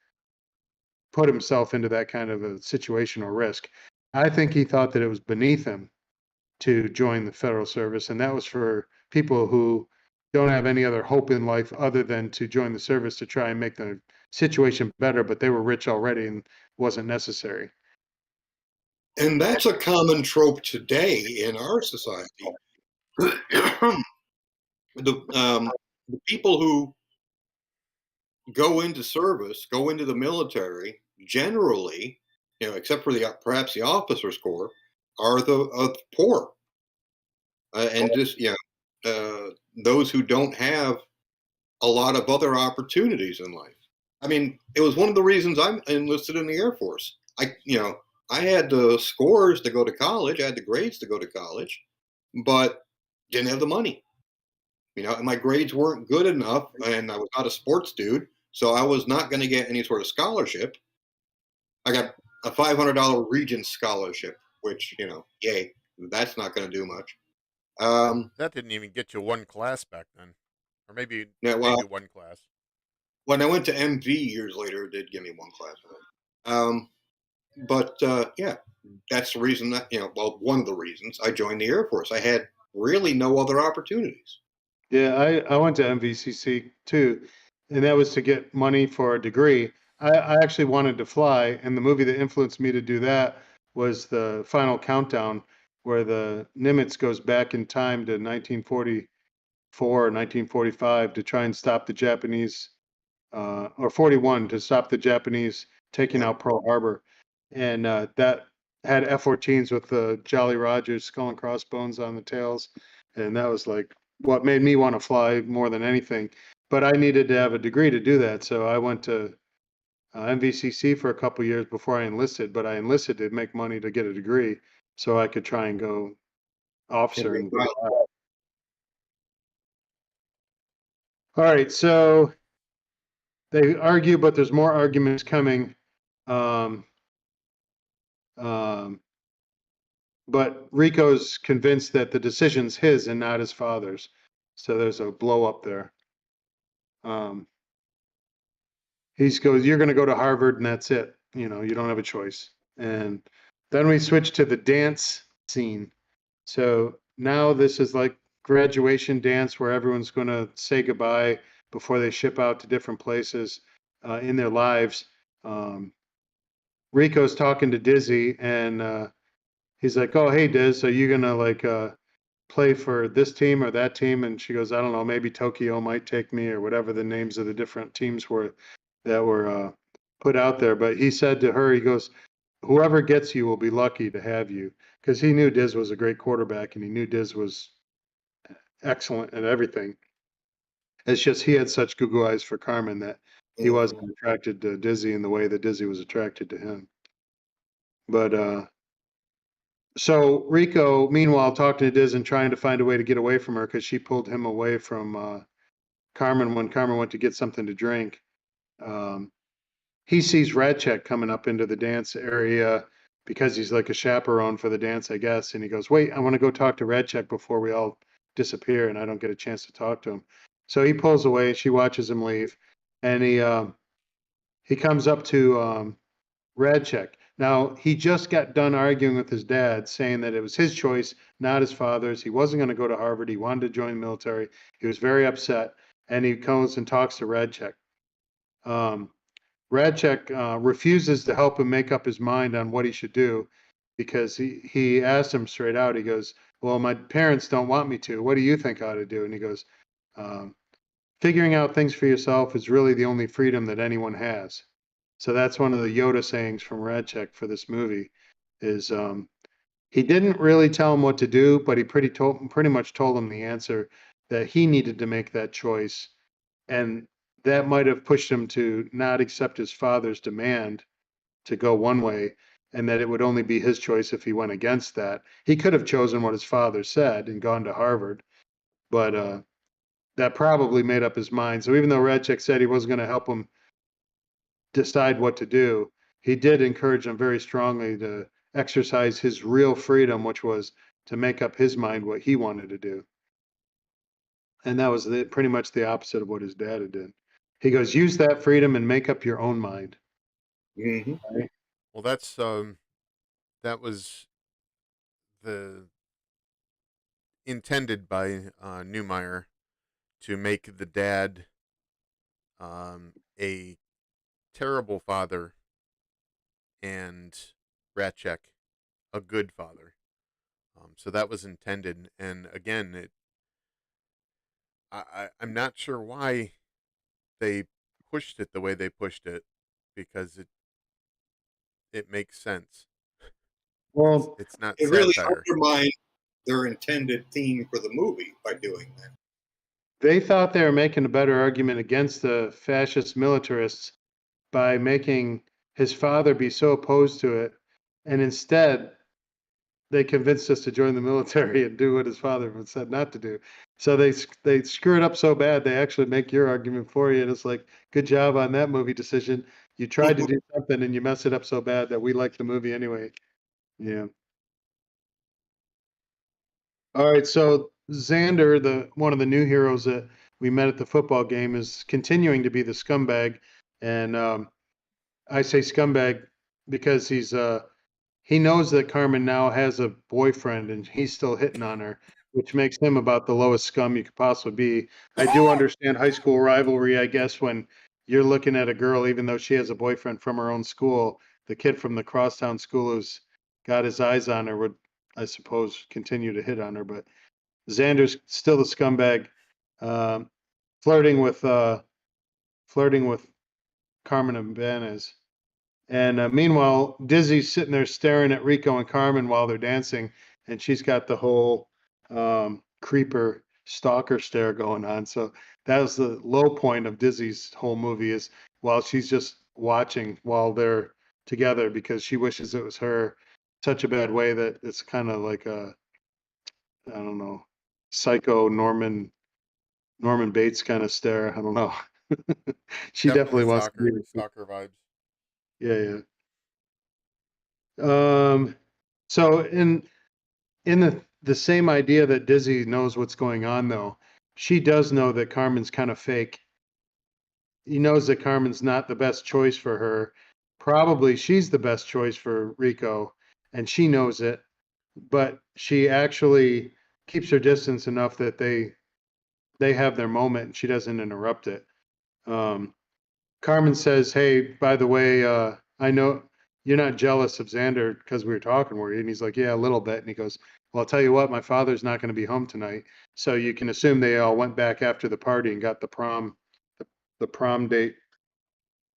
put himself into that kind of a situation or risk. I think he thought that it was beneath him to join the federal service, and that was for people who don't have any other hope in life other than to join the service to try and make the situation better, but they were rich already and wasn't necessary. And that's a common trope today in our society. The people who go into service, go into the military, generally, except for perhaps the officers' corps, are the poor, and just those who don't have a lot of other opportunities in life. I mean, it was one of the reasons I'm enlisted in the Air Force. I had the scores to go to college, I had the grades to go to college, but didn't have the money. And my grades weren't good enough, and I was not a sports dude, so I was not going to get any sort of scholarship. I got a $500 Regents scholarship, which, yay, that's not going to do much. That didn't even get you one class back then, or maybe Yeah, well, maybe one class. when I went to MV years later, it did give me one class. But yeah, that's the reason that, well, one of the reasons I joined the Air Force. I had really no other opportunities. Yeah, I went to MVCC too, and that was to get money for a degree. I actually wanted to fly, and the movie that influenced me to do that was the Final Countdown, where the Nimitz goes back in time to 1944 or 1945 to try and stop the Japanese, or 41 to stop the Japanese taking Yeah. out Pearl Harbor, and that had F-14s with the Jolly Rogers skull and crossbones on the tails, and that was like what made me want to fly more than anything. But I needed to have a degree to do that, so I went to MVCC for a couple years before I enlisted. But I enlisted to make money to get a degree, so I could try and go officer. And all right, so they argue, but there's more arguments coming. Um, um, but Rico's convinced that the decision's his and not his father's. So there's a blow up there. He goes, "You're going to go to Harvard, and that's it. You don't have a choice." And then we switch to the dance scene. So now this is like graduation dance where everyone's going to say goodbye before they ship out to different places in their lives. Rico's talking to Dizzy, and he's like, "Oh, hey, Diz, are you gonna like play for this team or that team?" And she goes, "I don't know, maybe Tokyo might take me," or whatever the names of the different teams were that were put out there. But he said to her, he goes, "Whoever gets you will be lucky to have you," because he knew Diz was a great quarterback and he knew Diz was excellent at everything. It's just he had such goo eyes for Carmen that he wasn't attracted to Dizzy in the way that Dizzy was attracted to him. But so Rico, meanwhile, talking to Diz and trying to find a way to get away from her because she pulled him away from Carmen when Carmen went to get something to drink. Um, he sees Radchek coming up into the dance area because he's like a chaperone for the dance, I guess. And he goes, "Wait, I want to go talk to Radchek before we all disappear," and I don't get a chance to talk to him. So he pulls away. She watches him leave, and he comes up to Radchek. Now, he just got done arguing with his dad, saying that it was his choice, not his father's. He wasn't going to go to Harvard. He wanted to join the military. He was very upset, and he goes and talks to Radchek. Radchek refuses to help him make up his mind on what he should do because he asked him straight out. He goes, "Well, my parents don't want me to. What do you think I ought to do?" And he goes, um, "Figuring out things for yourself is really the only freedom that anyone has." So that's one of the Yoda sayings from Radchek for this movie is he didn't really tell him what to do, but he pretty much told him the answer that he needed to make that choice. And that might have pushed him to not accept his father's demand to go one way, and that it would only be his choice if he went against that. He could have chosen what his father said and gone to Harvard, but that probably made up his mind. So even though Radchek said he wasn't going to help him decide what to do, he did encourage him very strongly to exercise his real freedom, which was to make up his mind what he wanted to do. And that was pretty much the opposite of what his dad did. He goes, "Use that freedom and make up your own mind." Mm-hmm. Right? Well, that was the intended by Newmeyer to make the dad a terrible father and Ratchek a good father. So that was intended, and again, I'm not sure why they pushed it the way they pushed it, because it makes sense. Well, It's not It really satire. undermined their intended theme for the movie by doing that. they thought they were making a better argument against the fascist militarists by making his father be so opposed to it. And instead, they convinced us to join the military and do what his father said not to do. So they screw it up so bad they actually make your argument for you, and it's like, good job on that movie decision. You tried to do something and you mess it up so bad that we like the movie anyway. Yeah. All right, so Xander, the one of the new heroes that we met at the football game, is continuing to be the scumbag, and I say scumbag because he knows that Carmen now has a boyfriend, and he's still hitting on her, which makes him about the lowest scum you could possibly be. I do understand high school rivalry, I guess, when you're looking at a girl, even though she has a boyfriend from her own school, the kid from the crosstown school who's got his eyes on her would, I suppose, continue to hit on her, but. Xander's still the scumbag, um, flirting with flirting with Carmen and Ibanez. And meanwhile, Dizzy's sitting there staring at Rico and Carmen while they're dancing, and she's got the whole creeper stalker stare going on. So that was the low point of Dizzy's whole movie is while she's just watching while they're together because she wishes it was her. Such a bad way that it's kind of like a I don't know psycho Norman Bates kind of stare. I don't know. She Definitely definitely wants to be. stalker vibes. Yeah, yeah. So in the same idea that Dizzy knows what's going on, though, she does know that Carmen's kind of fake. He knows that Carmen's not the best choice for her. Probably she's the best choice for Rico, and she knows it. But she actually keeps her distance enough that they have their moment, and she doesn't interrupt it. Um, Carmen says, "Hey, by the way, I know you're not jealous of Xander because we were talking, were you?" And he's like, "Yeah, a little bit." And he goes, "Well, I'll tell you what, my father's not going to be home tonight, so you can assume they all went back after the party and got the prom date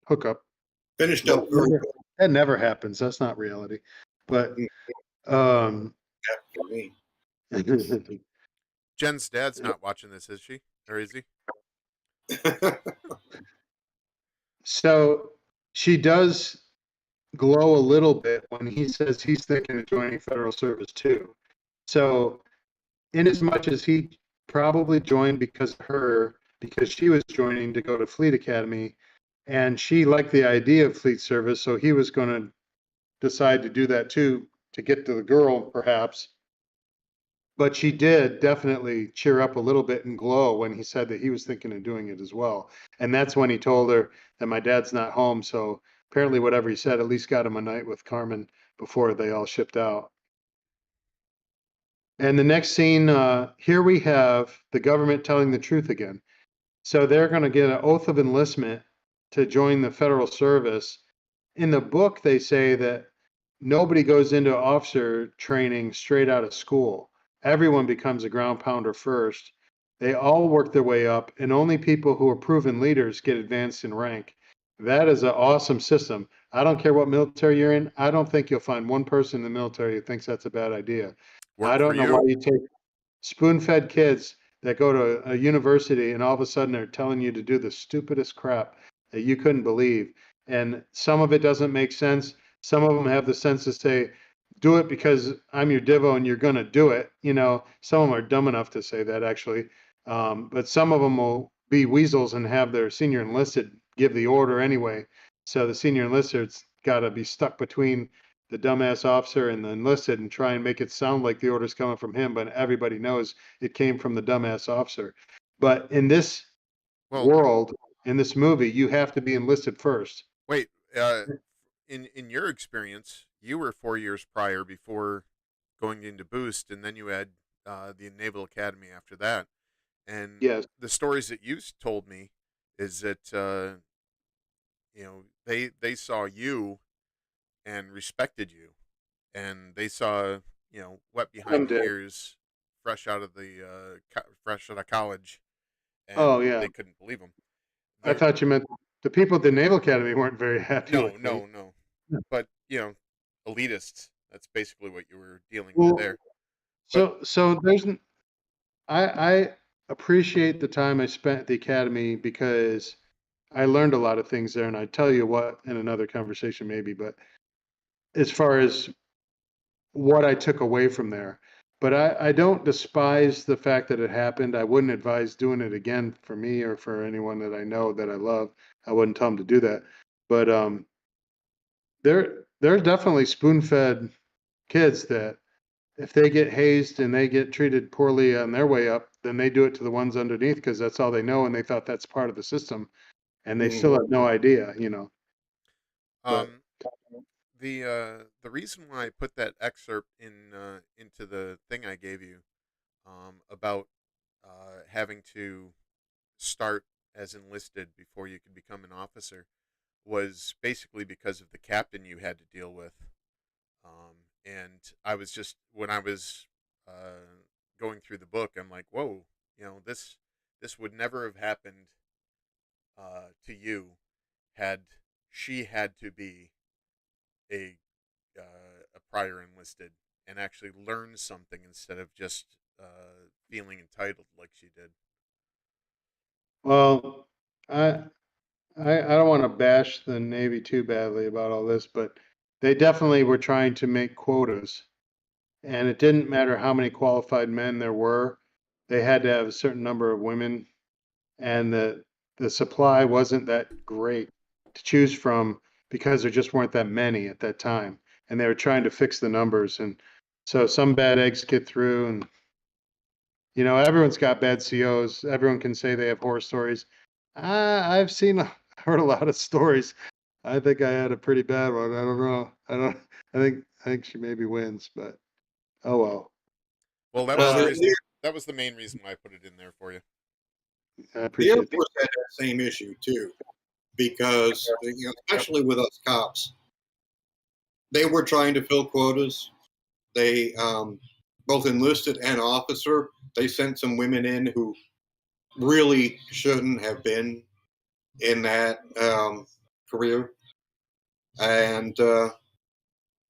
hookup." Finished up early That never happens. That's not reality. But um, for me. Jen's dad's not watching this, is she? Or is he? so she does glow a little bit when he says he's thinking of joining federal service too. So, in as much as he probably joined because of her, because she was joining to go to Fleet Academy, and she liked the idea of Fleet Service, so he was going to decide to do that too to get to the girl, perhaps. But she did definitely cheer up a little bit and glow when he said that he was thinking of doing it as well. And that's when he told her that my dad's not home. So apparently, whatever he said at least got him a night with Carmen before they all shipped out. And the next scene, here we have the government telling the truth again. So they're going to get an oath of enlistment to join the federal service. In the book, they say that nobody goes into officer training straight out of school. Everyone becomes a ground pounder first. They all work their way up, and only people who are proven leaders get advanced in rank. That is an awesome system. I don't care what military you're in. I don't think you'll find one person in the military who thinks that's a bad idea. I Work for don't know why you. you take spoon-fed kids that go to a university and all of a sudden they're telling you to do the stupidest crap that you couldn't believe. And some of it doesn't make sense. Some of them have the sense to say, do it because I'm your divo and you're going to do it. You know, some of them are dumb enough to say that actually. But some of them will be weasels and have their senior enlisted give the order anyway. So the senior enlisted's got to be stuck between the dumbass officer and the enlisted and try and make it sound like the order's coming from him, but everybody knows it came from the dumbass officer. But in this Well, world, in this movie, you have to be enlisted first. wait. In your experience, you were 4 years prior before going into Boost, and then you had the Naval Academy after that. And Yes, the stories that you told me is that they saw you and respected you, and they saw wet behind the someday. ears, fresh out of college, and Oh yeah, they couldn't believe them. I The thought you meant the people at the Naval Academy weren't very happy No, with me. no, no, but elitists. That's basically what you were dealing with Well, there. But so I appreciate the time I spent at the academy because I learned a lot of things there, and I tell you what in another conversation maybe. But as far as what I took away from there. But I don't despise the fact that it happened. I wouldn't advise doing it again for me or for anyone that I know that I love. I wouldn't tell them to do that. But there's definitely spoon-fed kids that if they get hazed and they get treated poorly on their way up, then they do it to the ones underneath because that's all they know, and they thought that's part of the system, and they still have no idea, But Um, the reason why I put that excerpt into the thing I gave you about having to start as enlisted before you could become an officer was basically because of the captain you had to deal with. And I was just when I was going through the book, I'm like, whoa, this would never have happened to you had she had to be a a prior enlisted and actually learn something instead of just feeling entitled like she did. well, I I don't want to bash the Navy too badly about all this, but they definitely were trying to make quotas, and it didn't matter how many qualified men there were. They had to have a certain number of women, and the supply wasn't that great to choose from because there just weren't that many at that time, and they were trying to fix the numbers, and so some bad eggs get through, and everyone's got bad COs. Everyone can say they have horror stories. I've heard a lot of stories. I think I had a pretty bad one. I don't know. I think she maybe wins, but oh well. Well, that was the Well, reason. That was the main reason why I put it in there for you. I the Air appreciate Force had that same issue too, because especially with us cops, they were trying to fill quotas. They both enlisted and officer. They sent some women in who really shouldn't have been in that career, and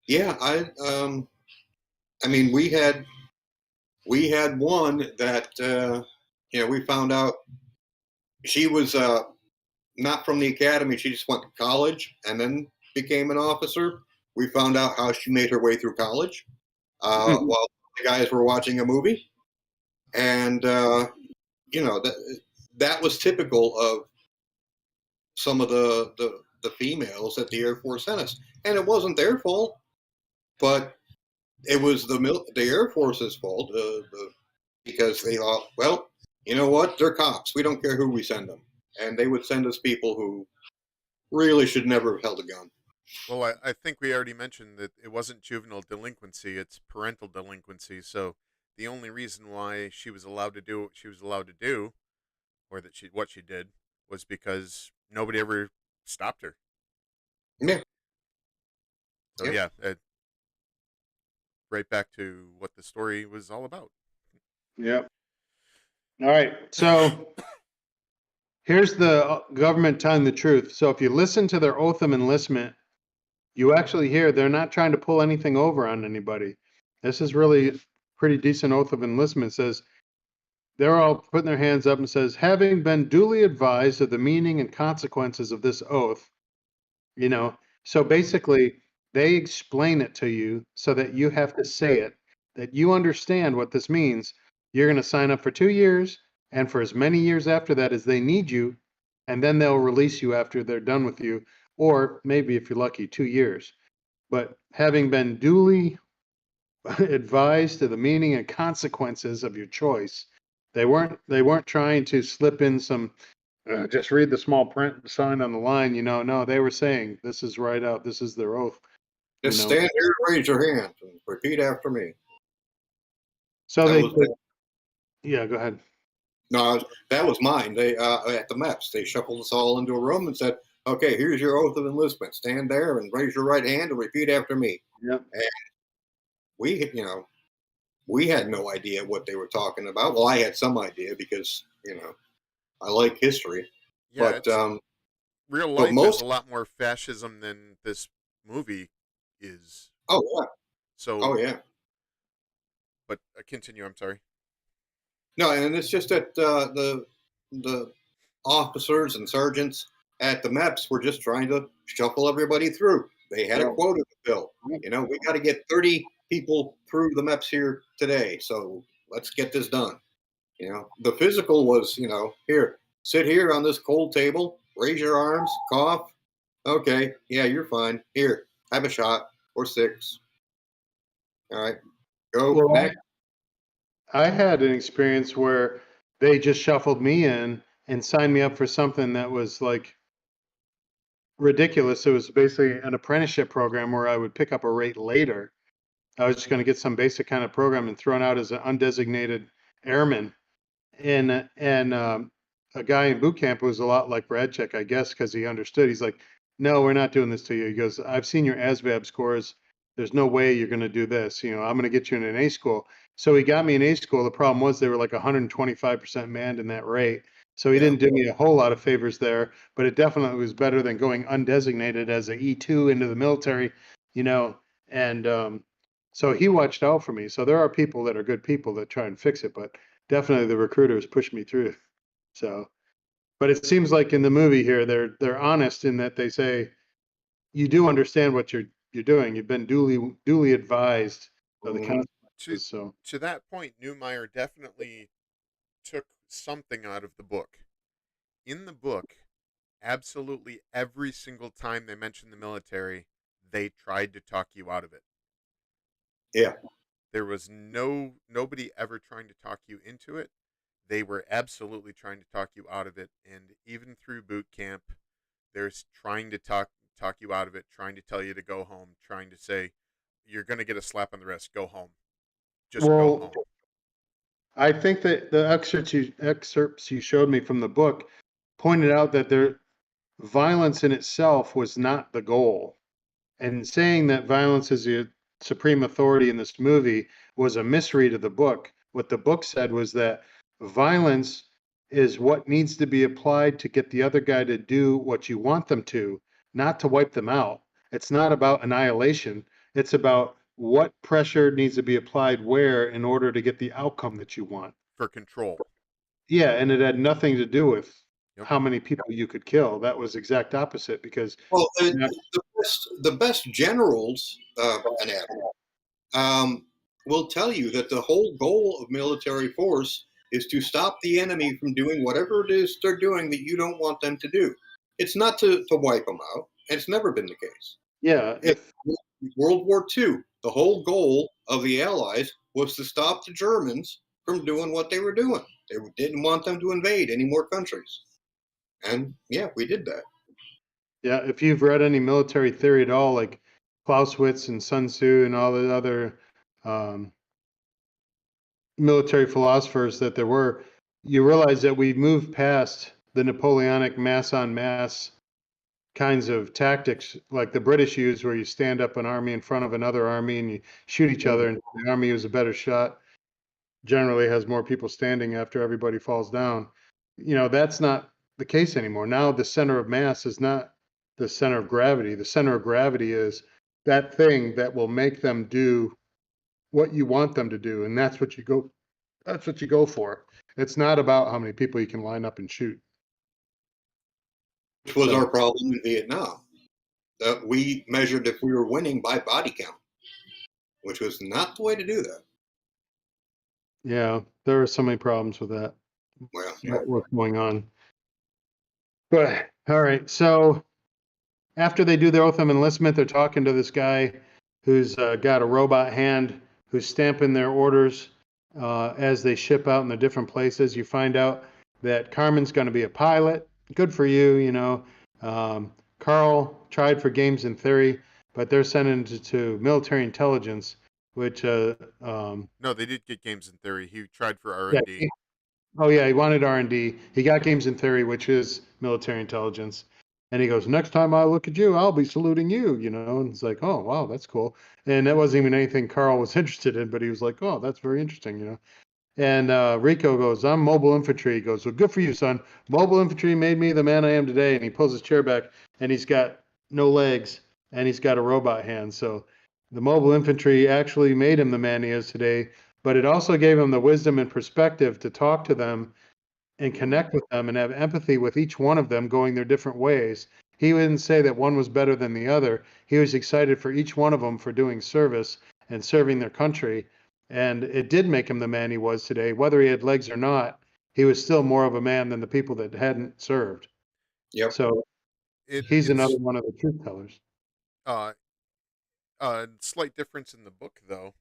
yeah, I mean, we had one that we found out she was not from the academy. She just went to college and then became an officer. We found out how she made her way through college while the guys were watching a movie, and that was typical of some of the females that the Air Force sent us, and it wasn't their fault, but it was the Air Force's fault because they thought, well, you know what, they're cops. We don't care who we send them, and they would send us people who really should never have held a gun. Well, I think we already mentioned that it wasn't juvenile delinquency; it's parental delinquency. So the only reason why she was allowed to do what she was allowed to do, or that what she did, was because nobody ever stopped her. Yeah. So yeah, right back to what the story was all about. Yep. All right. So here's the government telling the truth. So if you listen to their oath of enlistment, you actually hear they're not trying to pull anything over on anybody. This is really pretty decent oath of enlistment. It says they're all putting their hands up and says, having been duly advised of the meaning and consequences of this oath, so basically they explain it to you so that you have to say it, that you understand what this means. You're going to sign up for 2 years and for as many years after that as they need you, and then they'll release you after they're done with you, or maybe if you're lucky, 2 years. But having been duly advised of the meaning and consequences of your choice, they weren't trying to slip in some just read the small print sign on the line, no, they were saying this is right out, this is their oath, Just stand here and raise your hand and repeat after me. So That yeah, go ahead. No, that was mine. They at the MEPS, they shuffled us all into a room and said, "Okay, here's your oath of enlistment. Stand there and raise your right hand and repeat after me." Yep. And we had no idea what they were talking about. Well, I had some idea because I like history, Yeah, but it's real but life is most a lot more fascism than this movie is. oh yeah, So, oh yeah. but continue. I'm sorry. No, and it's just that the officers and sergeants at the MEPS were just trying to shuffle everybody through. They had a quota to fill. We got to get 30 people through the MEPS here today, so let's get this done. The physical was, here, sit here on this cold table, raise your arms, cough. Okay, yeah, you're fine. Here, have a shot or 6. All right, Go Well, next. I had an experience where they just shuffled me in and signed me up for something that was like ridiculous. It was basically an apprenticeship program where I would pick up a rate later. I was just going to get some basic kind of program and thrown out as an undesignated airman. And a guy in boot camp who was a lot like Bradchick, I guess, because he understood. He's like, "No, we're not doing this to you." He goes, "I've seen your ASVAB scores. There's no way you're going to do this. I'm going to get you in an A school." So he got me in A school. The problem was they were like 125% manned in that rate. So he Yeah. didn't do me a whole lot of favors there, but it definitely was better than going undesignated as a E2 into the military, you know. And so he watched out for me. So there are people that are good people that try and fix it, but definitely the recruiters pushed me through. So, but it seems like in the movie here, they're honest in that they say you do understand what you're doing. You've been duly advised of the Mhm. To consequences. So to that point, Newmeyer definitely took something out of the book. In the book, absolutely every single time they mention the military, they tried to talk you out of it. Yeah. There was nobody ever trying to talk you into it. They were absolutely trying to talk you out of it, and even through boot camp, they're trying to talk you out of it, trying to tell you to go home, trying to say you're going to get a slap on the wrist. Go home. Just go well, home. I think that the excerpts you showed me from the book pointed out that their violence in itself was not the goal. And saying that violence is the supreme authority in this movie was a misread of the book. What the book said was that violence is what needs to be applied to get the other guy to do what you want them to, not to wipe them out. It's not about annihilation. It's about what pressure needs to be applied where in order to get the outcome that you want. For control. Yeah, and it had nothing to do with Yep. how many people you could kill. That was exact opposite because Well, yeah, the best generals, um, will tell you that the whole goal of military force is to stop the enemy from doing whatever it is they're doing that you don't want them to do. It's not to wipe them out. It's never been the case. if World War II, the whole goal of the Allies was to stop the Germans from doing what they were doing. They didn't want them to invade any more countries. And yeah, we did that. Yeah, if you've read any military theory at all, like Clausewitz and Sun Tzu and all the other um, military philosophers that there were, you realize that we moved past the Napoleonic mass on mass kinds of tactics like the British used, where you stand up an army in front of another army and you shoot each other, and the army who's a better shot generally has more people standing after everybody falls down. That's not the case anymore. Now the center of mass is not the center of gravity. The center of gravity is that thing that will make them do what you want them to do, and that's what you go for. It's not about how many people you can line up and shoot. Which was So our problem in Vietnam. We measured if we were winning by body count, which was not the way to do that. yeah, there are so many problems with that. Well, yeah. What's going on? But all right, so after they do their oath of enlistment, they're talking to this guy who's got a robot hand who's stamping their orders as they ship out in the different places. You find out that Carmen's going to be a pilot. Good for you. Carl tried for games in theory, but they're sending to military intelligence, which No, they did get games in theory. He tried for R yeah, and D. oh yeah, he wanted R&D. He got games in theory, which is military intelligence. And he goes, next time I look at you, I'll be saluting you. And it's like, oh wow, that's cool. And that wasn't even anything Carl was interested in, but he was like, oh, that's very interesting. And Rico goes, I'm mobile infantry. He goes, well, good for you, son. Mobile infantry made me the man I am today. And he pulls his chair back, and he's got no legs, and he's got a robot hand. So the mobile infantry actually made him the man he is today. But it also gave him the wisdom and perspective to talk to them and connect with them and have empathy with each one of them going their different ways. He wouldn't say that one was better than the other. He was excited for each one of them for doing service and serving their country. And it did make him the man he was today. Whether he had legs or not, he was still more of a man than the people that hadn't served. Yep. So he's another It's one of the truth tellers. a slight difference in the book though.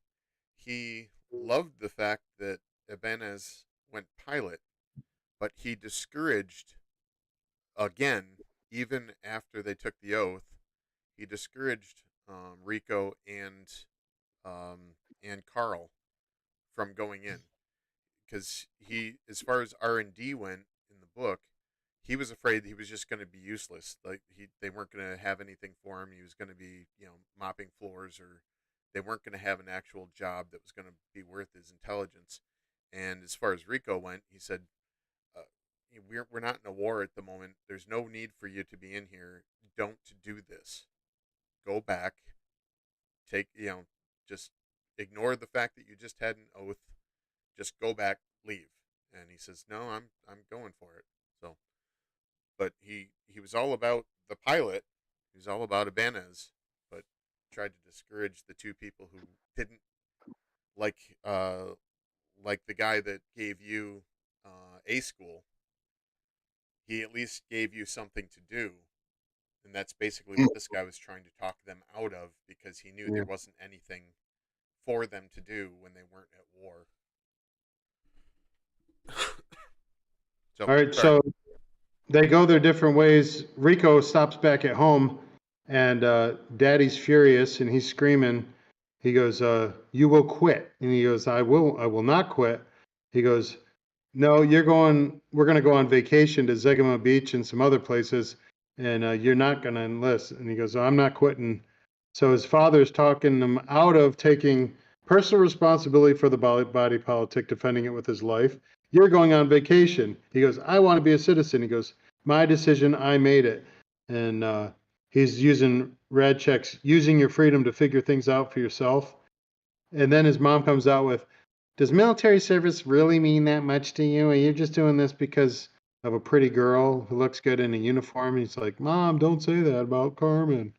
he loved the fact that Ibanez went pilot, but he discouraged again, even after they took the oath, he discouraged Rico and Carl from going in because he, as far as R&D went in the book, he was afraid he was just going to be useless. Like they weren't going to have anything for him. He was going to be, mopping floors, or they weren't going to have an actual job that was going to be worth his intelligence. And as far as Rico went, he said, uh, we're not in a war at the moment. There's no need for you to be in here. Don't do this. Go back. Take, just ignore the fact that you just had an oath. Just go back, leave. And he says, no, I'm going for it. So, but he was all about the pilot. He was all about Ibanez, but tried to discourage the two people who didn't like like the guy that gave you A school. He at least gave you something to do, and that's basically what this guy was trying to talk them out of, because he knew there wasn't anything for them to do when they weren't at war. So, All right, sorry. so they go their different ways. Rico stops back at home, and Daddy's furious, and he's screaming. He goes, "You will quit," and he goes, I will not quit." He goes, "No, we're going to go on vacation to Zegama Beach and some other places, and you're not going to enlist." And he goes, "I'm not quitting." So his father's talking him out of taking personal responsibility for the body politic, defending it with his life. "You're going on vacation." He goes, "I want to be a citizen." He goes, "My decision, I made it." And he's using Radchek's using your freedom to figure things out for yourself. And then his mom comes out with, "Does military service really mean that much to you? Are you just doing this because of a pretty girl who looks good in a uniform?" He's like, "Mom, don't say that about Caermon."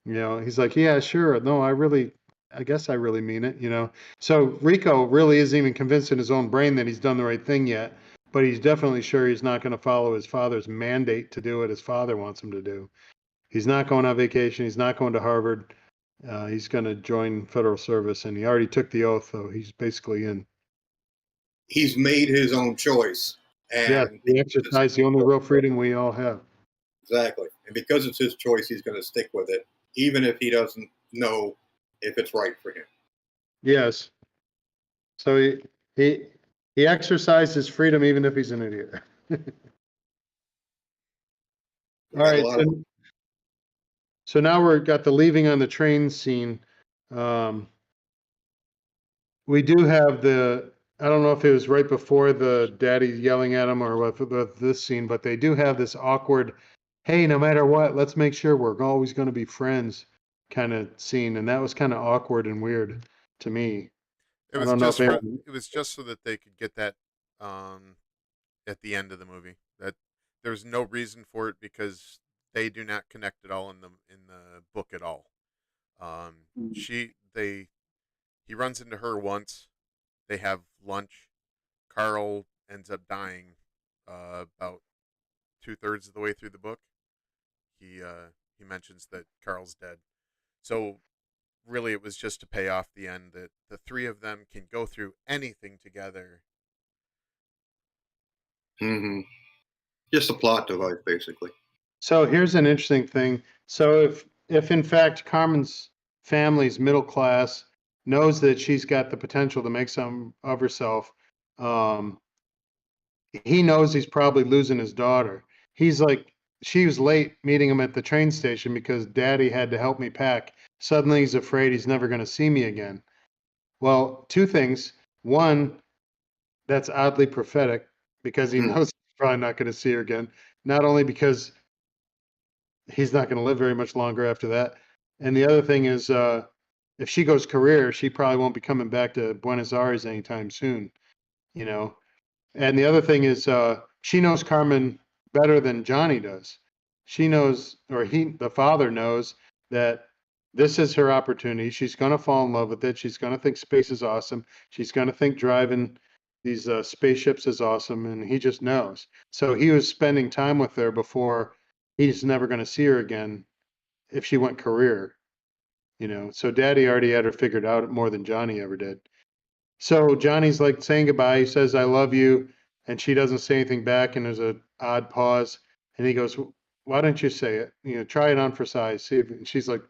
He's like, "Yeah, sure. No, I guess I really mean it, So Rico really isn't even convinced in his own brain that he's done the right thing yet, but he's definitely sure he's not going to follow his father's mandate to do what his father wants him to do. He's not going on vacation. He's not going to Harvard. He's going to join federal service, and he already took the oath, so he's basically in. He's made his own choice, Yeah, and he exercised the only real freedom we all have. exactly. And because it's his choice, he's going to stick with it, even if he doesn't know if it's right for him. Yes. So he he exercised his freedom even if he's an idiot. All right. So now we're got the leaving on the train scene. Um, we do have I don't know if it was right before the daddy yelling at him or with this scene, but they do have this awkward, "Hey, no matter what, let's make sure we're always going to be friends" kind of scene. And that was kind of awkward and weird to me. It I was don't know if just for anyone, it was just so that they could get that um, at the end of the movie. That there was no reason for it, because they do not connect at all in the book at all. He runs into her once. They have lunch. Carl ends up dying about 2/3 of the way through the book. He mentions that Carl's dead. So really, it was just to pay off the end that the three of them can go through anything together. Mm-hmm. Just a plot device, basically. So here's an interesting thing. So if in fact Carmen's family's middle class, knows that she's got the potential to make something of herself, um, he knows he's probably losing his daughter. He's like, "She was late meeting him at the train station because Daddy had to help me pack. Suddenly he's afraid he's never going to see me again." Well, two things. One, that's oddly prophetic because he knows he's probably not going to see her again. Not only because he's not going to live very much longer after that. And the other thing is, if she goes career, she probably won't be coming back to Buenos Aires anytime soon, you know. And the other thing is, she knows Carmen better than Johnny does. She knows, or the father knows, that this is her opportunity. She's going to fall in love with it. She's going to think space is awesome. She's going to think driving these spaceships is awesome. And he just knows. So he was spending time with her before he's never going to see her again if she went career, So Daddy already had her figured out more than Johnny ever did. So Johnny's like saying goodbye. He says, "I love you," and she doesn't say anything back, and there's a odd pause. And he goes, "Why don't you say it? You know, try it on for size." See if, and she's like,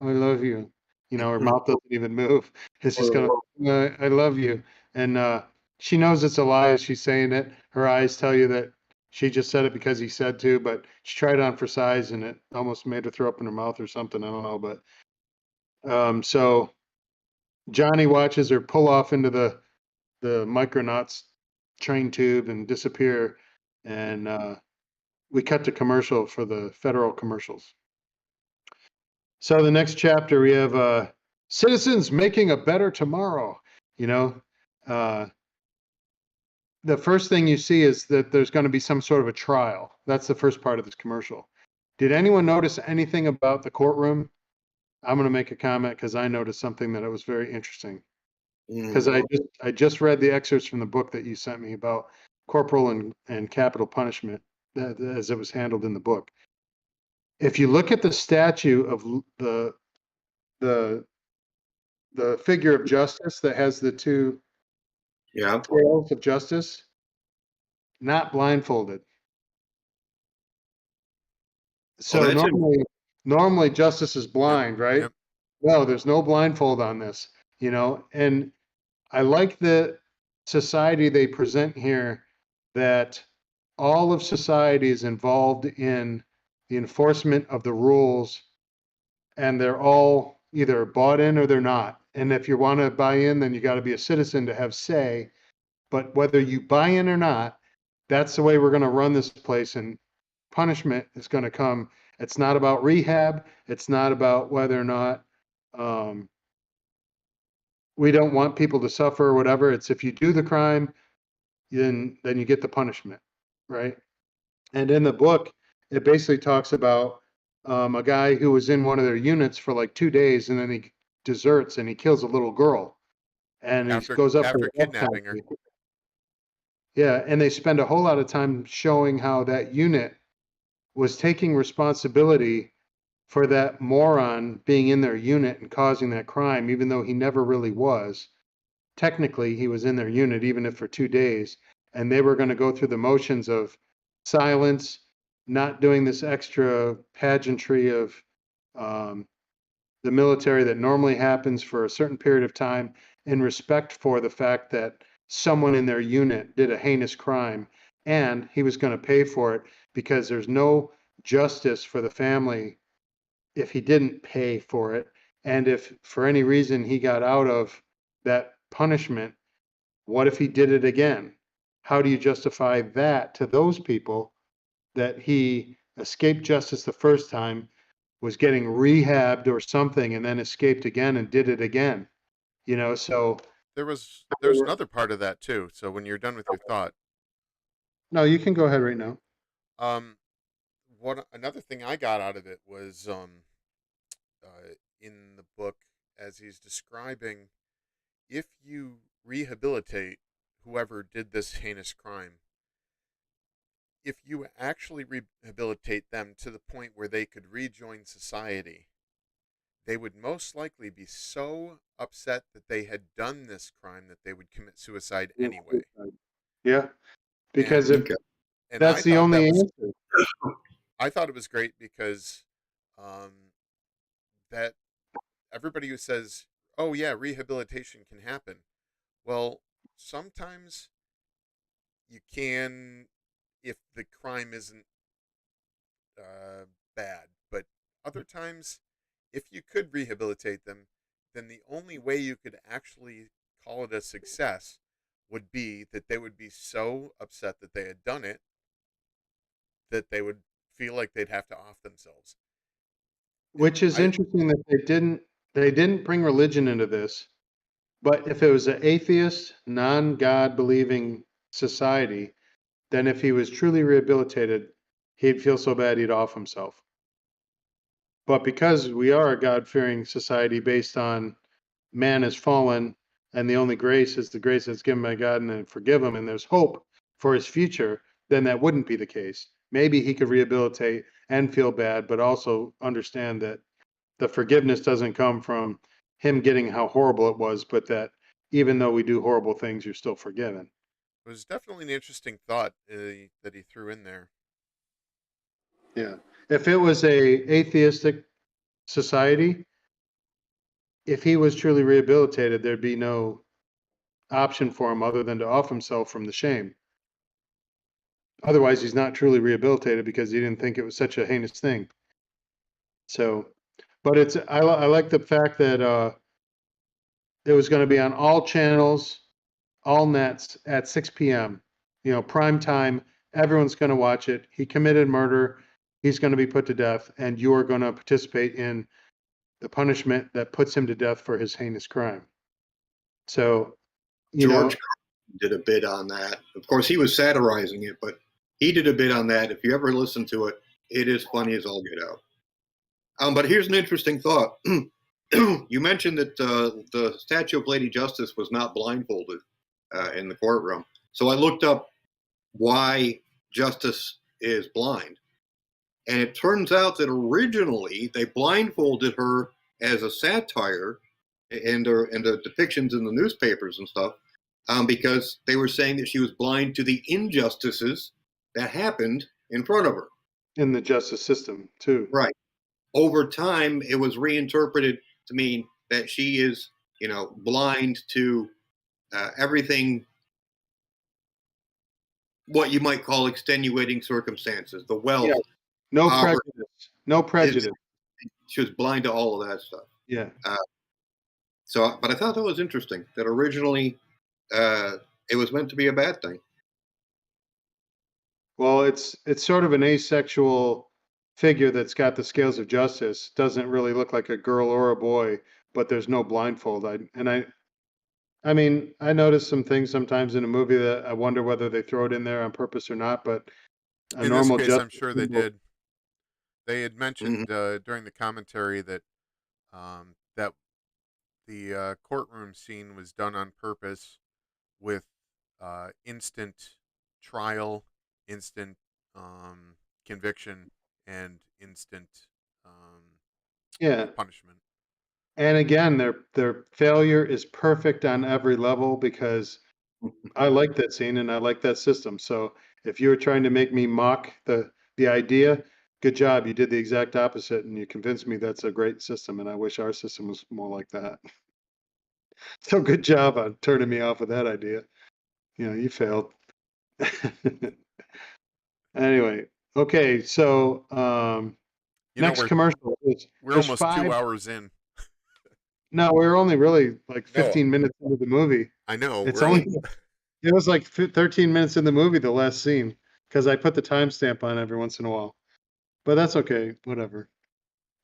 "I love you." You know, her mouth doesn't even move. It's just kind of, "I love you," and she knows it's a lie as she's saying it. Her eyes tell you that she just said it because he said to, but she tried it on for size, and it almost made her throw up in her mouth or something. I don't know, but so Johnny watches her pull off into the Micronauts train tube and disappear. And we cut to commercial for the federal commercials. So the next chapter, we have citizens making a better tomorrow. You know, uh, the first thing you see is that there's going to be some sort of a trial. That's the first part of this commercial. Did anyone notice anything about the courtroom? I'm going to make a comment because I noticed something that was very interesting. Because I just read the excerpts from the book that you sent me about corporal and capital punishment as it was handled in the book. If you look at the statue of the the figure of justice that has the two tails of justice, not blindfolded. So normally justice is blind, right? Yep. No, there's no blindfold on this, you know, and I like the society they present here, that all of society is involved in the enforcement of the rules, and they're all either bought in or they're not. And if you want to buy in, then you got to be a citizen to have say. But whether you buy in or not, that's the way we're going to run this place, and punishment is going to come. It's not about rehab. It's not about whether or not we don't want people to suffer or whatever. It's if you do the crime, then you get the punishment, right? And in the book, it basically talks about a guy who was in one of their units for like 2 days, and then he deserts and he kills a little girl, and he goes up after for death kidnapping her. penalty. Yeah, and they spend a whole lot of time showing how that unit was taking responsibility for that moron being in their unit and causing that crime, even though he never really was. Technically, he was in their unit, even if for 2 days, and they were going to go through the motions of silence, not doing this extra pageantry of the military that normally happens for a certain period of time, in respect for the fact that someone in their unit did a heinous crime, and he was going to pay for it, because there's no justice for the family if he didn't pay for it. And if for any reason he got out of that punishment, what if he did it again? How do you justify that to those people, that he escaped justice the first time, was getting rehabbed or something, and then escaped again and did it again? You know, so There's another part of that too. So when you're done with your thought, no, you can go ahead right now. what another thing I got out of it was in the book, as he's describing, if you rehabilitate whoever did this heinous crime, if you actually rehabilitate them to the point where they could rejoin society, they would most likely be so upset that they had done this crime that they would commit suicide anyway. Yeah, because And, if that's the only answer. I thought it was great because that everybody who says, "Oh yeah, rehabilitation can happen," well, sometimes you can, if the crime isn't bad, but other times, if you could rehabilitate them, then the only way you could actually call it a success would be that they would be so upset that they had done it that they would feel like they'd have to off themselves. Which is interesting that they didn't bring religion into this. But if it was an atheist, non-God believing society, then if he was truly rehabilitated, he'd feel so bad he'd off himself. But because we are a God-fearing society based on man is fallen, and the only grace is the grace that's given by God, and then forgive him, and there's hope for his future, then that wouldn't be the case. Maybe he could rehabilitate and feel bad, but also understand that the forgiveness doesn't come from him getting how horrible it was, but that even though we do horrible things, you're still forgiven. It was definitely an interesting thought that he threw in there. Yeah. If it was a atheistic society, if he was truly rehabilitated, there'd be no option for him other than to off himself from the shame. Otherwise, he's not truly rehabilitated because he didn't think it was such a heinous thing. So, but I like the fact that it was going to be on all channels, all nets at 6 p.m. You know, prime time. Everyone's going to watch it. He committed murder. He's going to be put to death, and you are going to participate in the punishment that puts him to death for his heinous crime. So, you George know, did a bit on that. Of course, he was satirizing it, but he did a bit on that. If you ever listen to it, it is funny as all get out. But here's an interesting thought. You mentioned that the statue of Lady Justice was not blindfolded in the courtroom. So I looked up why Justice is blind. And it turns out that originally they blindfolded her as a satire in the depictions in the newspapers and stuff, because they were saying that she was blind to the injustices that happened in front of her. in the justice system too. Right. Over time, it was reinterpreted to mean that she is, blind to everything, what you might call extenuating circumstances, the wealth, Yeah. No power. prejudice. No prejudice. She was blind to all of that stuff. Yeah. But I thought that was interesting that originally it was meant to be a bad thing. Well, it's sort of an asexual figure that's got the scales of justice. Doesn't really look like a girl or a boy, but there's no blindfold. I mean, I noticed some things sometimes in a movie that I wonder whether they throw it in there on purpose or not. But a In this normal case, justice I'm sure they symbol, did. They had mentioned during the commentary that that the courtroom scene was done on purpose with instant trial, instant conviction, and instant yeah. punishment. And again, their failure is perfect on every level because I like that scene and I like that system. So if you were trying to make me mock the idea, good job. You did the exact opposite and you convinced me that's a great system and I wish our system was more like that. So good job on turning me off of that idea. You know, you failed. Anyway, okay, so next We're commercial. we're There's almost 2 five. hours in. No, we're only really like No, 15 minutes into the movie. I know. It's We're only it was like 13 minutes in the movie, the last scene, because I put the timestamp on every once in a while. But that's okay, whatever.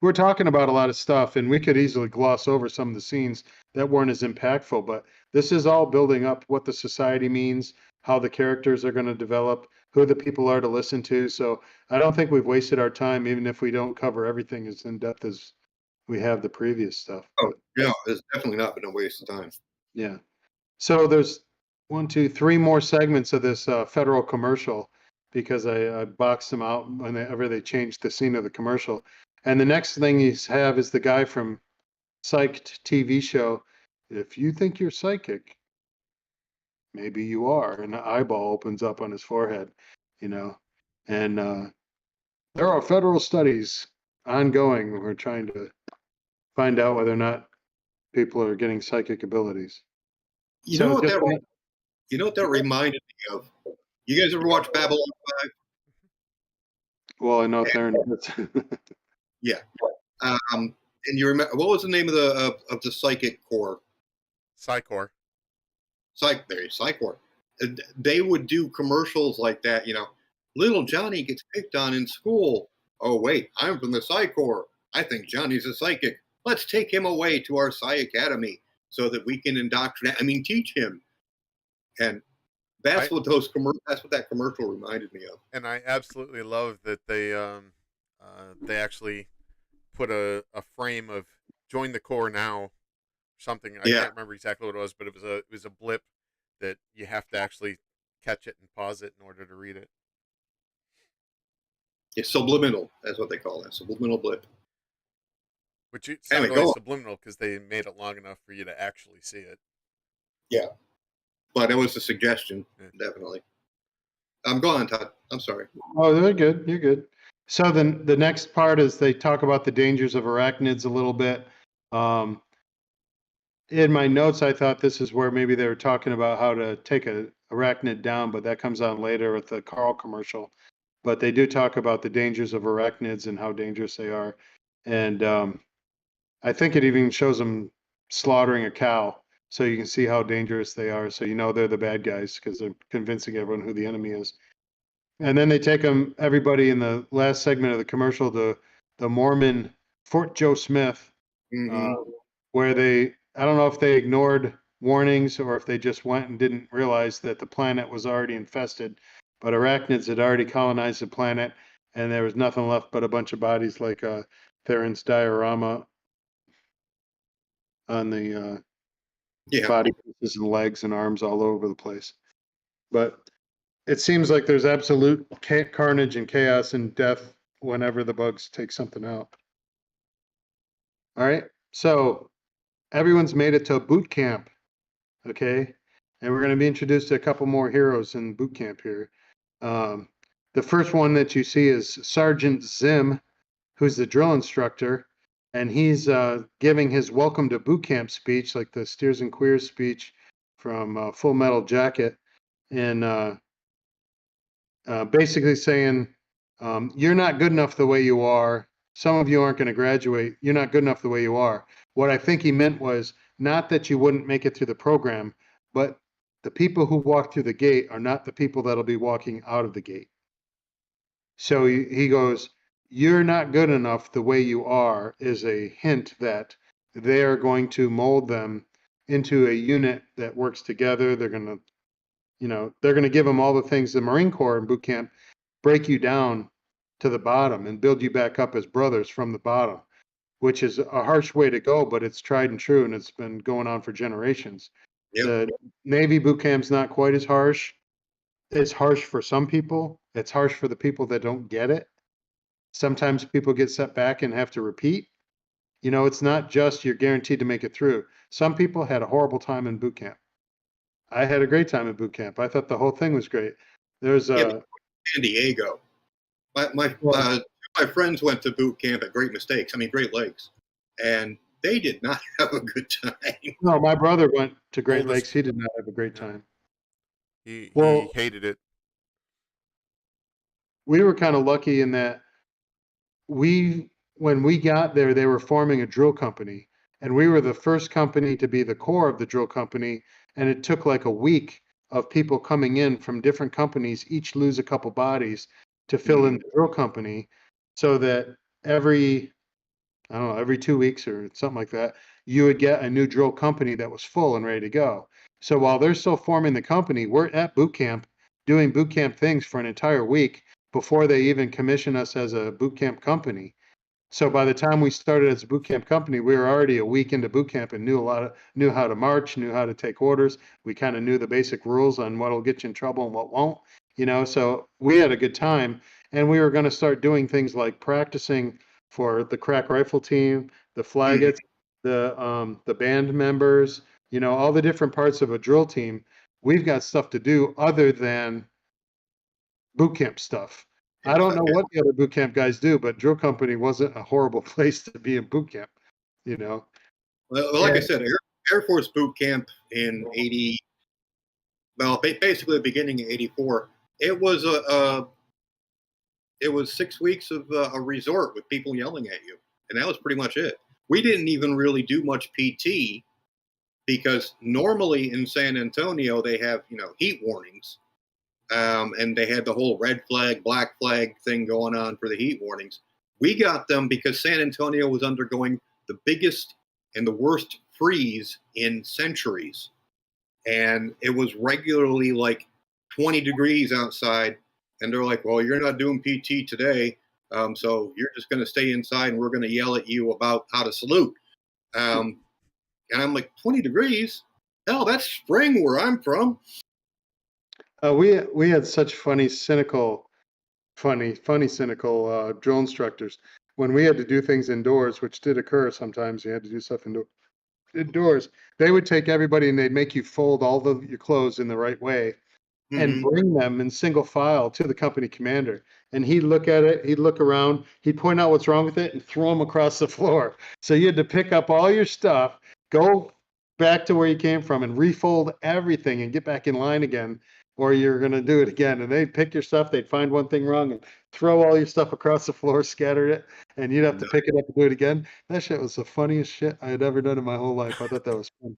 We're talking about a lot of stuff, and we could easily gloss over some of the scenes that weren't as impactful. But this is all building up what the society means, how the characters are going to develop, who the people are to listen to. So I don't think we've wasted our time, even if we don't cover everything as in depth as we have the previous stuff. Oh, But yeah, it's definitely not been a waste of time. yeah. So there's 1, 2, 3 more segments of this federal commercial because I boxed them out whenever they changed the scene of the commercial. And the next thing you have is the guy from Psyched TV show. If you think you're psychic, maybe you are. And the eyeball opens up on his forehead, you know. And there are federal studies ongoing. We're trying to find out whether or not people are getting psychic abilities. You know So what just that reminded me of? You guys ever watch Babylon 5? well, I know Theron. Yeah. And you remember what was the name of the psychic corps? Psychor. Psychor. They would do commercials like that. Little Johnny gets picked on in school. Oh wait, I'm from the Psychor. I think Johnny's a psychic. Let's take him away to our Psy Academy so that we can teach him. And that's what that commercial reminded me of. And I absolutely love that they actually put a frame of join the core now, something. I Yeah. can't remember exactly what it was, but it was a blip that you have to actually catch it and pause it in order to read it. It's subliminal. That's what they call that. Subliminal blip. Which it's not Anyway, really go on. subliminal because they made it long enough for you to actually see it. Yeah, but it was a suggestion, Yeah. definitely. Go on, Todd. I'm sorry. Oh, they're good. You're good. So then the next part is they talk about the dangers of arachnids a little bit. In my notes, I thought this is where maybe they were talking about how to take a arachnid down, but that comes on later with the Carl commercial. But they do talk about the dangers of arachnids and how dangerous they are. And I think it even shows them slaughtering a cow, so you can see how dangerous they are. So you know they're the bad guys because they're convincing everyone who the enemy is. And then they take them, everybody in the last segment of the commercial, the Mormon Fort Joe Smith, Mm-hmm. where I don't know if they ignored warnings or if they just went and didn't realize that the planet was already infested, but arachnids had already colonized the planet and there was nothing left but a bunch of bodies like Theron's diorama on the Yeah. body pieces and legs and arms all over the place. But it seems like there's absolute carnage and chaos and death whenever the bugs take something out. All right, so everyone's made it to boot camp, okay? And we're going to be introduced to a couple more heroes in boot camp here. The first one that you see is Sergeant Zim, who's the drill instructor, and he's giving his welcome to boot camp speech, like the Steers and Queers speech from Full Metal Jacket, and basically saying, you're not good enough the way you are. Some of you aren't going to graduate. You're not good enough the way you are. What I think he meant was not that you wouldn't make it through the program, but the people who walk through the gate are not the people that'll be walking out of the gate. So he goes, you're not good enough the way you are is a hint that they're going to mold them into a unit that works together. They're going to, they're going to give them all the things the Marine Corps in boot camp break you down to the bottom and build you back up as brothers from the bottom, which is a harsh way to go, but it's tried and true, and it's been going on for generations. Yep. The Navy boot camp's not quite as harsh. It's harsh for some people. It's harsh for the people that don't get it. Sometimes people get set back and have to repeat. It's not just you're guaranteed to make it through. Some people had a horrible time in boot camp. I had a great time in boot camp. I thought the whole thing was great. There's San Diego. My friends went to boot camp at Great Lakes, and they did not have a good time. No, my brother went to Great Lakes. He did not have a great time. He Well, hated it. We were kind of lucky in that when we got there, they were forming a drill company, and we were the first company to be the core of the drill company. And it took like a week of people coming in from different companies, each lose a couple bodies to fill in the drill company, so that every 2 weeks or something like that, you would get a new drill company that was full and ready to go. So while they're still forming the company, we're at boot camp doing boot camp things for an entire week before they even commission us as a boot camp company. So by the time we started as a boot camp company, we were already a week into boot camp and knew how to march, knew how to take orders. We kind of knew the basic rules on what'll get you in trouble and what won't, so we had a good time. And we were going to start doing things like practicing for the crack rifle team, the flaggets, the band members, all the different parts of a drill team. We've got stuff to do other than boot camp stuff. I don't know what the other boot camp guys do, but drill company wasn't a horrible place to be in boot camp, Well, like I said, Air Force boot camp in basically the beginning of '84. It was it was 6 weeks of a resort with people yelling at you, and that was pretty much it. We didn't even really do much PT because normally in San Antonio they have heat warnings. And they had the whole red flag, black flag thing going on for the heat warnings. We got them because San Antonio was undergoing the biggest and the worst freeze in centuries. And it was regularly like 20 degrees outside. And they're like, well, you're not doing PT today. So you're just going to stay inside and we're going to yell at you about how to salute. And I'm like, 20 degrees? Hell, that's spring where I'm from. We had such cynical drill instructors when we had to do things indoors, which did occur sometimes. You had to do stuff indoors. indoors. They would take everybody and they'd make you fold all your clothes in the right way and bring them in single file to the company commander. And he'd look at it, he'd look around, he'd point out what's wrong with it and throw them across the floor. So you had to pick up all your stuff, go back to where you came from and refold everything and get back in line again, or you're going to do it again. And they'd pick your stuff, they'd find one thing wrong and throw all your stuff across the floor, scatter it, and you'd have to pick it up and do it again. That shit was the funniest shit I had ever done in my whole life. I thought that was fun.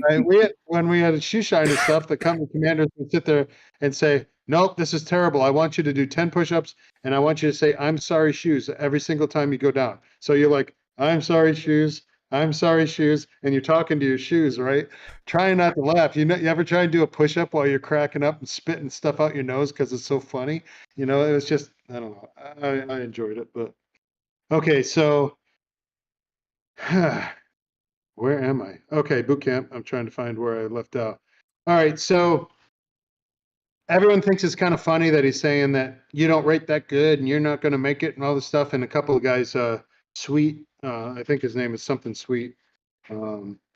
Right? When we had shoe shiner stuff, the company commanders would sit there and say, nope, this is terrible. I want you to do 10 push-ups and I want you to say, I'm sorry, shoes, every single time you go down. So you're like, I'm sorry, shoes. I'm sorry, shoes. And you're talking to your shoes, right? Trying not to laugh. You ever try and do a push-up while you're cracking up and spitting stuff out your nose because it's so funny? It was just, I don't know. I enjoyed it, but okay, so where am I? Okay, boot camp. I'm trying to find where I left out. All right, so everyone thinks it's kind of funny that he's saying that you don't rate that good and you're not going to make it and all this stuff. And a couple of guys, Sweet, I think his name is something Sweet,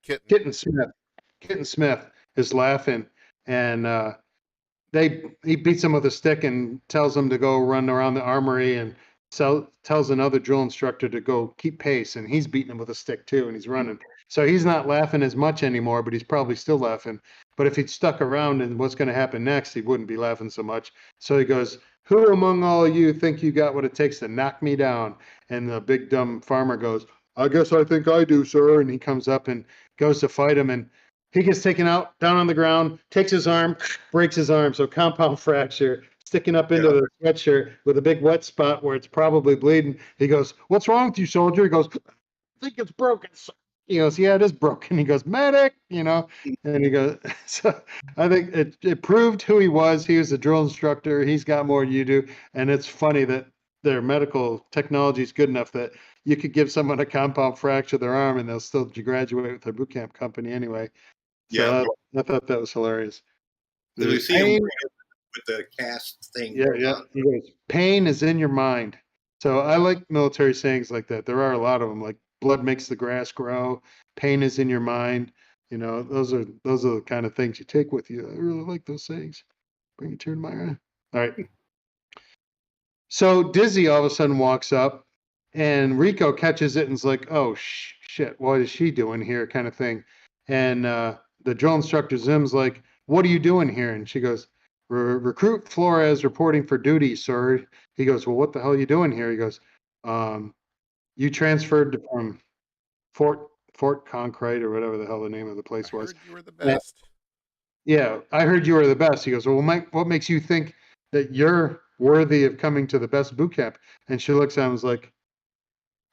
Kitten Smith is laughing, and he beats him with a stick and tells him to go run around the armory and tells another drill instructor to go keep pace, and he's beating him with a stick too, and he's running. So he's not laughing as much anymore, but he's probably still laughing. But if he'd stuck around and what's going to happen next, he wouldn't be laughing so much. So he goes, who among all of you think you got what it takes to knock me down? And the big dumb farmer goes, I guess I think I do, sir. And he comes up and goes to fight him, and he gets taken out down on the ground, takes his arm, breaks his arm. So compound fracture, sticking up into the sweatshirt with a big wet spot where it's probably bleeding. He goes, what's wrong with you, soldier? He goes, I think it's broken. He goes, yeah, it is broken. He goes, medic, and he goes, so I think it proved who he was. He was a drill instructor. He's got more than you do. And it's funny that their medical technology is good enough that you could give someone a compound fracture of their arm and they'll still graduate with their boot camp company anyway. So I thought that was hilarious. You see him with the cast thing. Yeah. He goes, pain is in your mind. So I like military sayings like that. There are a lot of them, like blood makes the grass grow, pain is in your mind. Those are the kind of things you take with you. I really like those sayings. Bring a tear to my eye. All right. So Dizzy all of a sudden walks up, and Rico catches it and is like, oh, shit, what is she doing here, kind of thing. And the drill instructor Zim's like, what are you doing here? And she goes, Recruit Flores reporting for duty, sir. He goes, well, what the hell are you doing here? He goes, you transferred from Fort Concrete or whatever the hell the name of the place was. I heard you were the best. Yeah, I heard you were the best. He goes, well, Mike, what makes you think that you're worthy of coming to the best boot camp? And she looks at him and is like,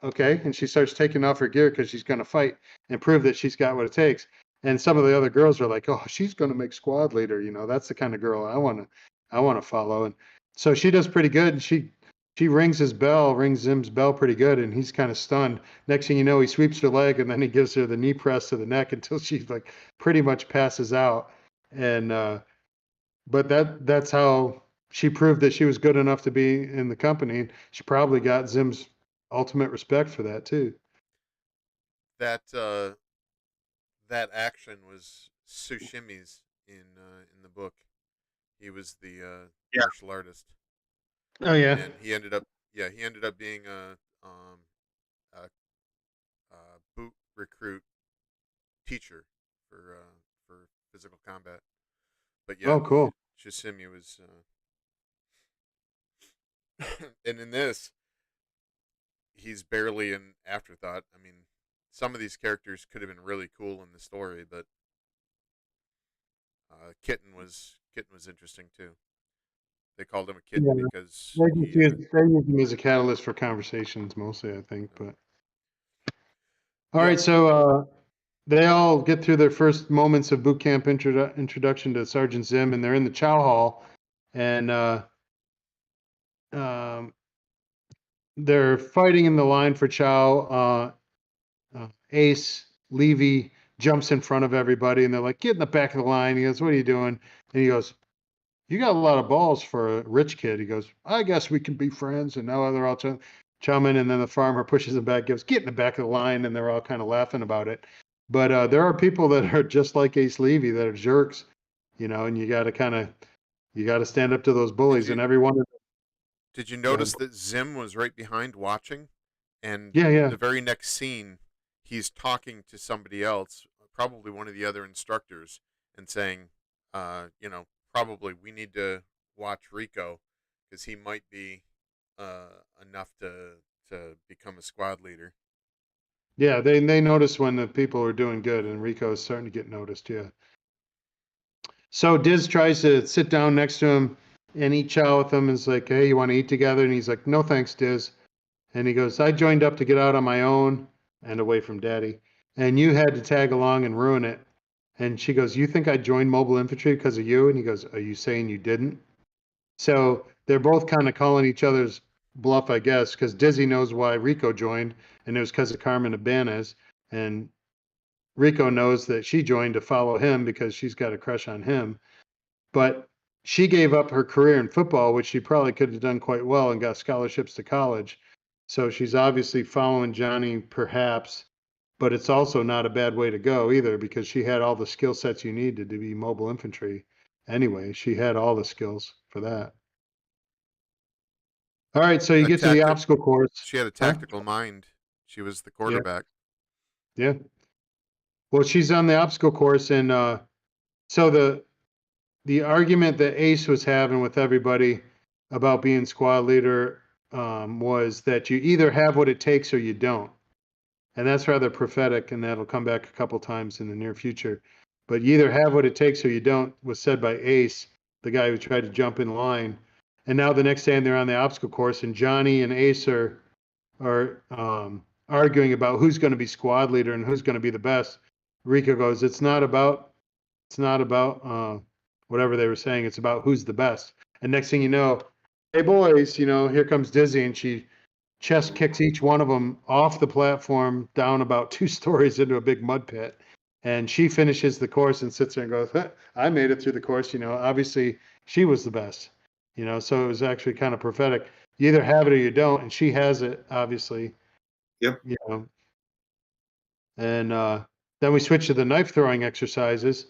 okay. And she starts taking off her gear because she's going to fight and prove that she's got what it takes. And some of the other girls are like, oh, she's going to make squad leader. That's the kind of girl I want to follow. And so she does pretty good. And she rings Zim's bell pretty good. And he's kind of stunned. Next thing you know, he sweeps her leg and then he gives her the knee press to the neck until she's like pretty much passes out. And, but that's how she proved that she was good enough to be in the company. She probably got Zim's ultimate respect for that too. That action was Tsushimi's in the book. He was the martial artist. Oh yeah. And he ended up being a boot recruit teacher for physical combat. But yeah, oh cool. Tsushima was and in this he's barely an afterthought. I mean, some of these characters could have been really cool in the story, but Kitten was interesting too. They called him a kitten because they use him as a catalyst for conversations mostly, I think. But all right, so they all get through their first moments of boot camp introduction to Sergeant Zim, and they're in the chow hall, and they're fighting in the line for chow. Ace Levy jumps in front of everybody, and they're like, get in the back of the line. He goes, what are you doing? And he goes, you got a lot of balls for a rich kid. He goes, I guess we can be friends. And now they're all chummin', and then the farmer pushes him back, goes, get in the back of the line, and they're all kind of laughing about it. But there are people that are just like Ace Levy that are jerks, and you got to stand up to those bullies, you- and everyone. Did you notice that Zim was right behind watching? And Yeah. the very next scene, he's talking to somebody else, probably one of the other instructors, and saying, probably we need to watch Rico because he might be enough to become a squad leader. Yeah, they notice when the people are doing good, and Rico is starting to get noticed. Yeah. So Diz tries to sit down next to him and eat chow with him. And is like, hey, you want to eat together? And he's like, no, thanks, Diz. And he goes, I joined up to get out on my own and away from Daddy, and you had to tag along and ruin it. And she goes, you think I joined mobile infantry because of you? And he goes, are you saying you didn't? So they're both kind of calling each other's bluff, I guess, because Dizzy knows why Rico joined, and it was because of Caermon and Ibanez. And Rico knows that she joined to follow him because she's got a crush on him. But she gave up her career in football, which she probably could have done quite well and got scholarships to college. So she's obviously following Johnny, perhaps, but it's also not a bad way to go either because she had all the skill sets you needed to be mobile infantry. Anyway, she had all the skills for that. All right, so you get to the obstacle course. She had a Huh? tactical mind. She was the quarterback. Yeah. Well, she's on the obstacle course, and so the argument that Ace was having with everybody about being squad leader was that you either have what it takes or you don't. And that's rather prophetic, and that'll come back a couple times in the near future. But you either have what it takes or you don't was said by Ace, the guy who tried to jump in line. And now the next day they're on the obstacle course, and Johnny and Ace are arguing about who's going to be squad leader and who's going to be the best. Rico goes, it's not about whatever they were saying. It's about who's the best. And next thing you know, hey boys, here comes Dizzy, and she chest kicks each one of them off the platform down about 2 stories into a big mud pit. And she finishes the course and sits there and goes, I made it through the course. Obviously she was the best, so it was actually kind of prophetic. You either have it or you don't. And she has it, obviously. Yep. And then we switch to the knife throwing exercises,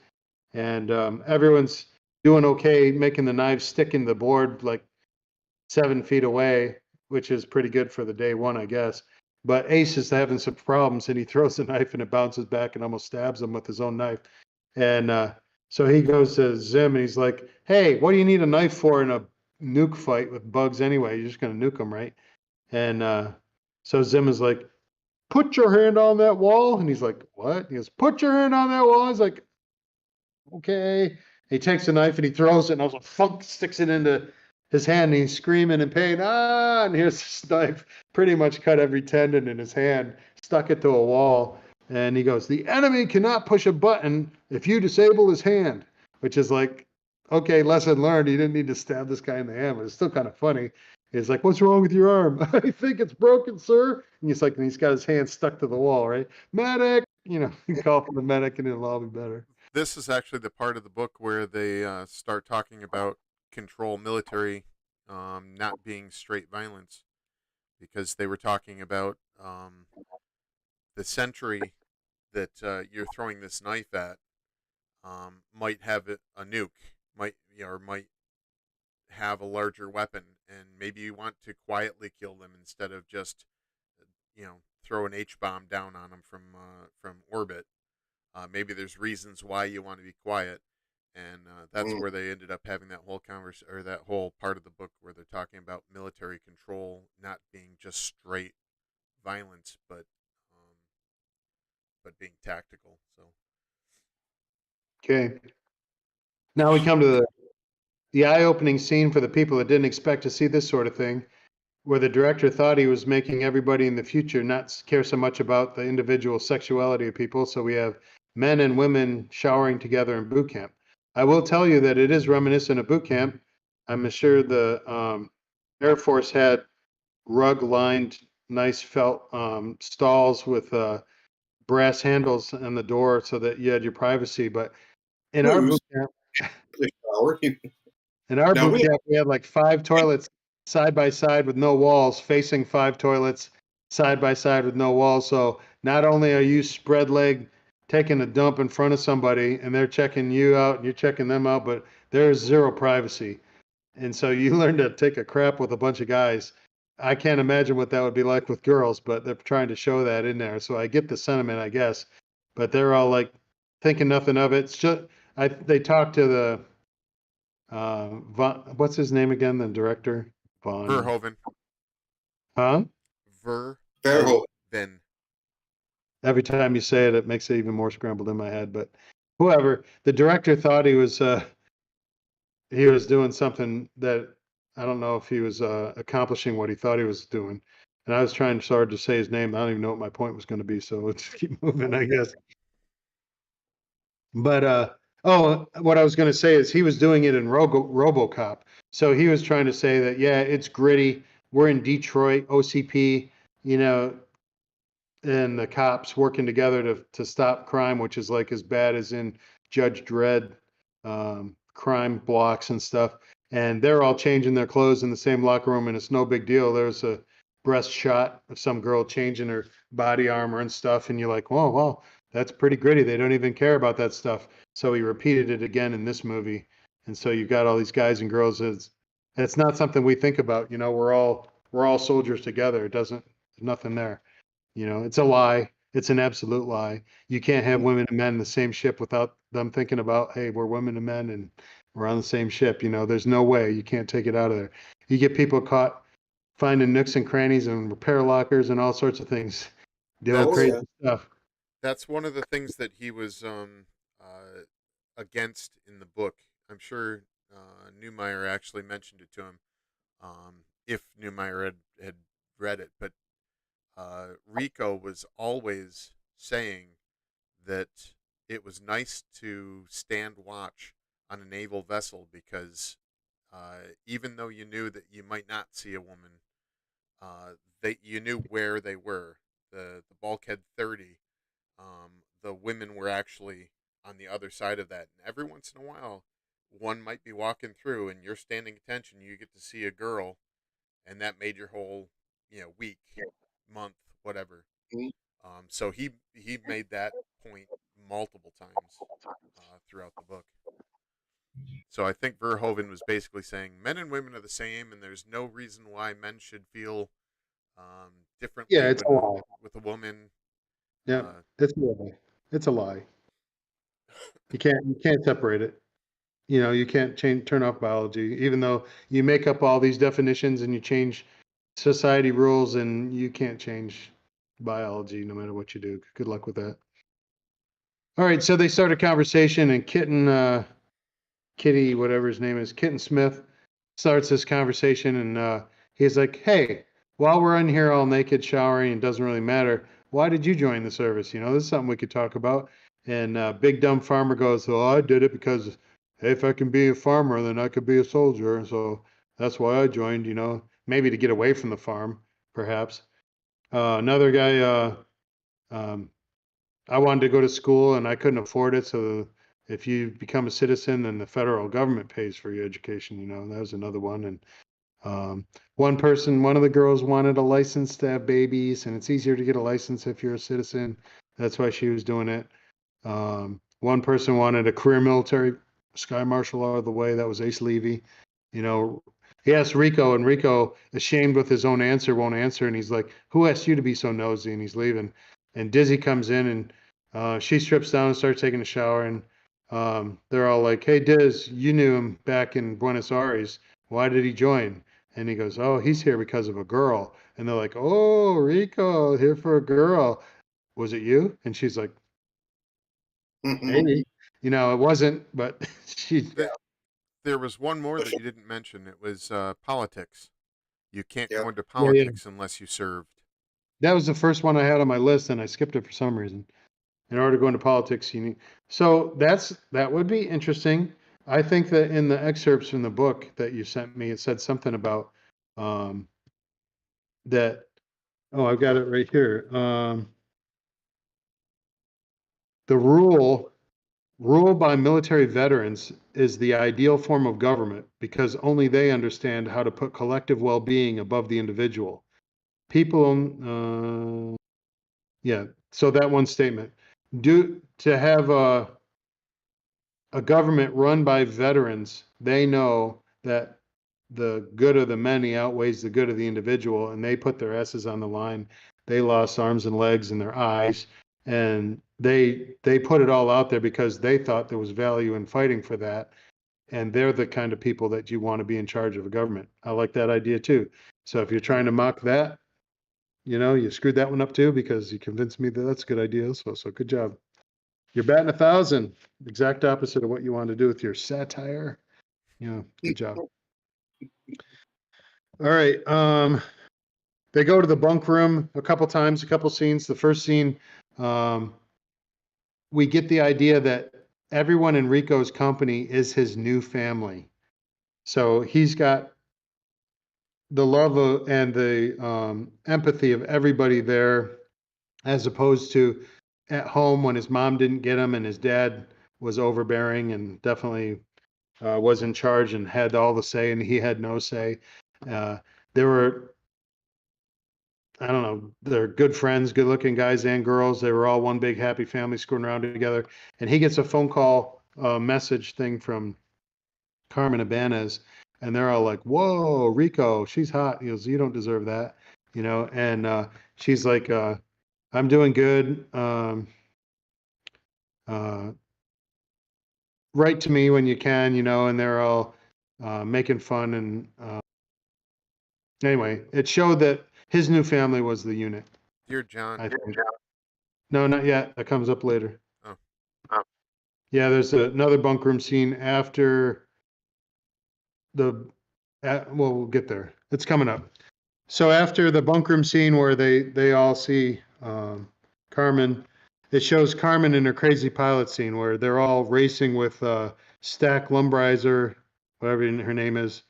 and everyone's doing okay, making the knives stick in the board like 7 feet away, which is pretty good for the day one, I guess. But Ace is having some problems, and he throws the knife and it bounces back and almost stabs him with his own knife. And so he goes to Zim and he's like, hey, what do you need a knife for in a nuke fight with bugs anyway? You're just going to nuke them, right? And so Zim is like, put your hand on that wall. And he's like, what? He goes, put your hand on that wall. He's like, okay. He takes a knife and he throws it, and also funk sticks it into his hand, and he's screaming in pain. Ah, and here's this knife, pretty much cut every tendon in his hand, stuck it to a wall. And he goes, the enemy cannot push a button if you disable his hand, which is like, okay, lesson learned. You didn't need to stab this guy in the hand, but it's still kind of funny. He's like, what's wrong with your arm? I think it's broken, sir. And he's got his hand stuck to the wall, right? Medic, you call for the medic and it'll all be better. This is actually the part of the book where they start talking about control military not being straight violence, because they were talking about the sentry that you're throwing this knife at might have a nuke, might have a larger weapon, and maybe you want to quietly kill them instead of just throw an H bomb down on them from orbit. Maybe there's reasons why you want to be quiet, and that's where they ended up having that whole or that whole part of the book where they're talking about military control not being just straight violence, but being tactical. So okay, now we come to the eye-opening scene for the people that didn't expect to see this sort of thing, where the director thought he was making everybody in the future not care so much about the individual sexuality of people. So we have men and women showering together in boot camp. I will tell you that it is reminiscent of boot camp. I'm sure the Air Force had rug-lined, nice felt stalls with brass handles on the door so that you had your privacy. But in our boot camp, we had like 5 toilets side by side with no walls, facing 5 toilets side by side with no walls. So not only are you spread leg taking a dump in front of somebody and they're checking you out and you're checking them out, but there's zero privacy. And so you learn to take a crap with a bunch of guys. I can't imagine what that would be like with girls, but they're trying to show that in there. So I get the sentiment, I guess. But they're all like thinking nothing of it. It's just they talked to the what's his name again? The director? Verhoeven. Huh? Verhoeven. Every time you say it, it makes it even more scrambled in my head. But whoever, the director thought he was doing something that I don't know if he was accomplishing what he thought he was doing. And I was trying so hard to say his name. I don't even know what my point was going to be. So let's keep moving, I guess. But what I was going to say is he was doing it in RoboCop. So he was trying to say that, yeah, it's gritty. We're in Detroit, OCP, you know, and the cops working together to stop crime, which is like as bad as in Judge Dredd, crime blocks and stuff. And they're all changing their clothes in the same locker room, and it's no big deal. There's a breast shot of some girl changing her body armor and stuff, and you're like, whoa, well, that's pretty gritty. They don't even care about that stuff. So he repeated it again in this movie, and so you've got all these guys and girls. It's not something we think about. You know, we're all soldiers together. There's nothing there. You know, it's a lie. It's an absolute lie. You can't have women and men in the same ship without them thinking about, hey, we're women and men and we're on the same ship. You know, there's no way. You can't take it out of there. You get people caught finding nooks and crannies and repair lockers and all sorts of things, doing crazy stuff. That's one of the things that he was against in the book. I'm sure Newmeyer actually mentioned it to him, if Newmeyer had read it. But Rico was always saying that it was nice to stand watch on a naval vessel because even though you knew that you might not see a woman, you knew where they were. The bulkhead 30, the women were actually on the other side of that, and every once in a while, one might be walking through, and you're standing attention. You get to see a girl, and that made your whole week, month, whatever. So he made that point multiple times throughout the book. So I think Verhoeven was basically saying men and women are the same, and there's no reason why men should feel differently it's a lie. with a woman. Yeah, it's a lie. It's a lie. You can't separate it. You know, you can't turn off biology, even though you make up all these definitions and you change society rules, and you can't change biology no matter what you do. Good luck with that. All right, so they start a conversation, and Kitty, whatever his name is, Kitten Smith, starts this conversation, and he's like, "Hey, while we're in here all naked showering, it doesn't really matter. Why did you join the service? You know, this is something we could talk about." And Big Dumb Farmer goes, "Well, I did it because, hey, if I can be a farmer, then I could be a soldier. And so that's why I joined, you know, maybe to get away from the farm, perhaps." Another guy, I wanted to go to school and I couldn't afford it. So if you become a citizen, then the federal government pays for your education. You know, that was another one. And one of the girls wanted a license to have babies, and it's easier to get a license if you're a citizen. That's why she was doing it. One person wanted a career military sky marshal out of the way. That was Ace Levy. You know, he asked Rico, and Rico, ashamed with his own answer, won't answer. And he's like, "Who asked you to be so nosy?" And he's leaving. And Dizzy comes in, and she strips down and starts taking a shower. And they're all like, "Hey, Diz, you knew him back in Buenos Aires. Why did he join?" And he goes, "Oh, he's here because of a girl." And they're like, "Oh, Rico, here for a girl. Was it you?" And she's like, "Maybe." You know, it wasn't, but There was one more that you didn't mention. It was politics. You can't go into Yeah. politics unless you served. That was the first one I had on my list, and I skipped it for some reason. In order to go into politics, you need. So that would be interesting. I think that in the excerpts from the book that you sent me, it said something about that. Oh, I've got it right here. The rule by military veterans is the ideal form of government because only they understand how to put collective well-being above the individual. People, so that one statement. to have a government run by veterans, they know that the good of the many outweighs the good of the individual, and they put their S's on the line. They lost arms and legs and their eyes, and they put it all out there because they thought there was value in fighting for that. And they're the kind of people that you want to be in charge of a government. I like that idea too. So if you're trying to mock that, you screwed that one up too, because you convinced me that that's a good idea. So good job. You're batting 1,000. Exact opposite of what you want to do with your satire. Good job. All right. They go to the bunk room a couple times, a couple scenes. The first scene, we get the idea that everyone in Rico's company is his new family. So he's got the love and the empathy of everybody there, as opposed to at home when his mom didn't get him and his dad was overbearing and definitely was in charge and had all the say, and he had no say. There were, I don't know, they're good friends, good looking guys and girls. They were all one big happy family screwing around together. And he gets a phone call message thing from Caermon Ibanez, and they're all like, "Whoa, Rico, she's hot." He goes, "You don't deserve that," And she's like, "I'm doing good. Write to me when you can," And they're all making fun. And anyway, it showed that his new family was the unit. Dear John. I think. No, not yet. That comes up later. Oh. Yeah, there's another bunk room scene after we'll get there. It's coming up. So after the bunk room scene where they all see Caermon, it shows Caermon in her crazy pilot scene where they're all racing with Stack Lumbrizer, whatever her name is,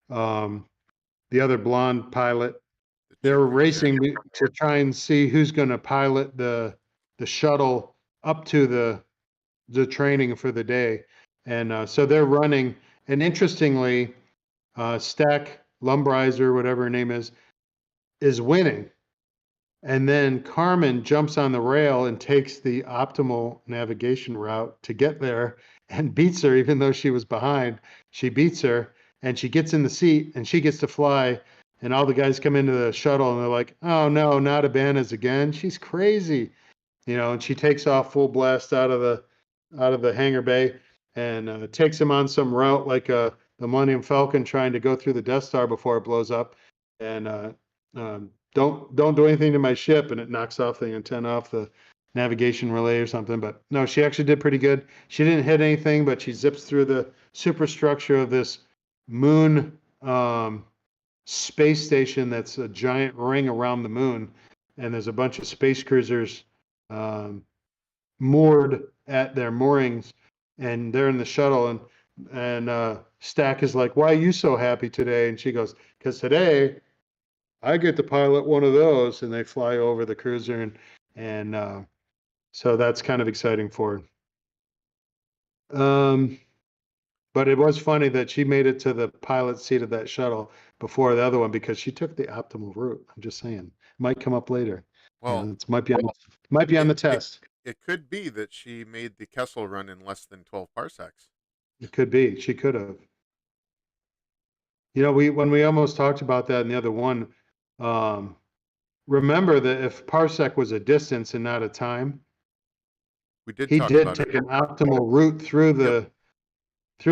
the other blonde pilot. They're racing to try and see who's going to pilot the shuttle up to the training for the day. And so they're running. And interestingly, Stack Lumbrizer, whatever her name is winning. And then Caermon jumps on the rail and takes the optimal navigation route to get there and beats her, even though she was behind. She beats her and she gets in the seat and she gets to fly. And all the guys come into the shuttle and they're like, "Oh no, not Ibanez again. She's crazy." And she takes off full blast out of the hangar bay and takes him on some route like the Millennium Falcon trying to go through the Death Star before it blows up. And don't do anything to my ship, and it knocks off the antenna off the navigation relay or something. But no, she actually did pretty good. She didn't hit anything, but she zips through the superstructure of this moon space station that's a giant ring around the moon, and there's a bunch of space cruisers moored at their moorings, and they're in the shuttle, and Stack is like, "Why are you so happy today?" And she goes, "Because today I get to pilot one of those," and they fly over the cruiser, and so that's kind of exciting for her. But it was funny that she made it to the pilot seat of that shuttle before the other one because she took the optimal route. I'm just saying, might come up later. Well, it might be on the test. It could be that she made the Kessel run in less than 12 parsecs. It could be. She could have. When we almost talked about that in the other one, remember that if parsec was a distance and not a time, he did take an optimal route through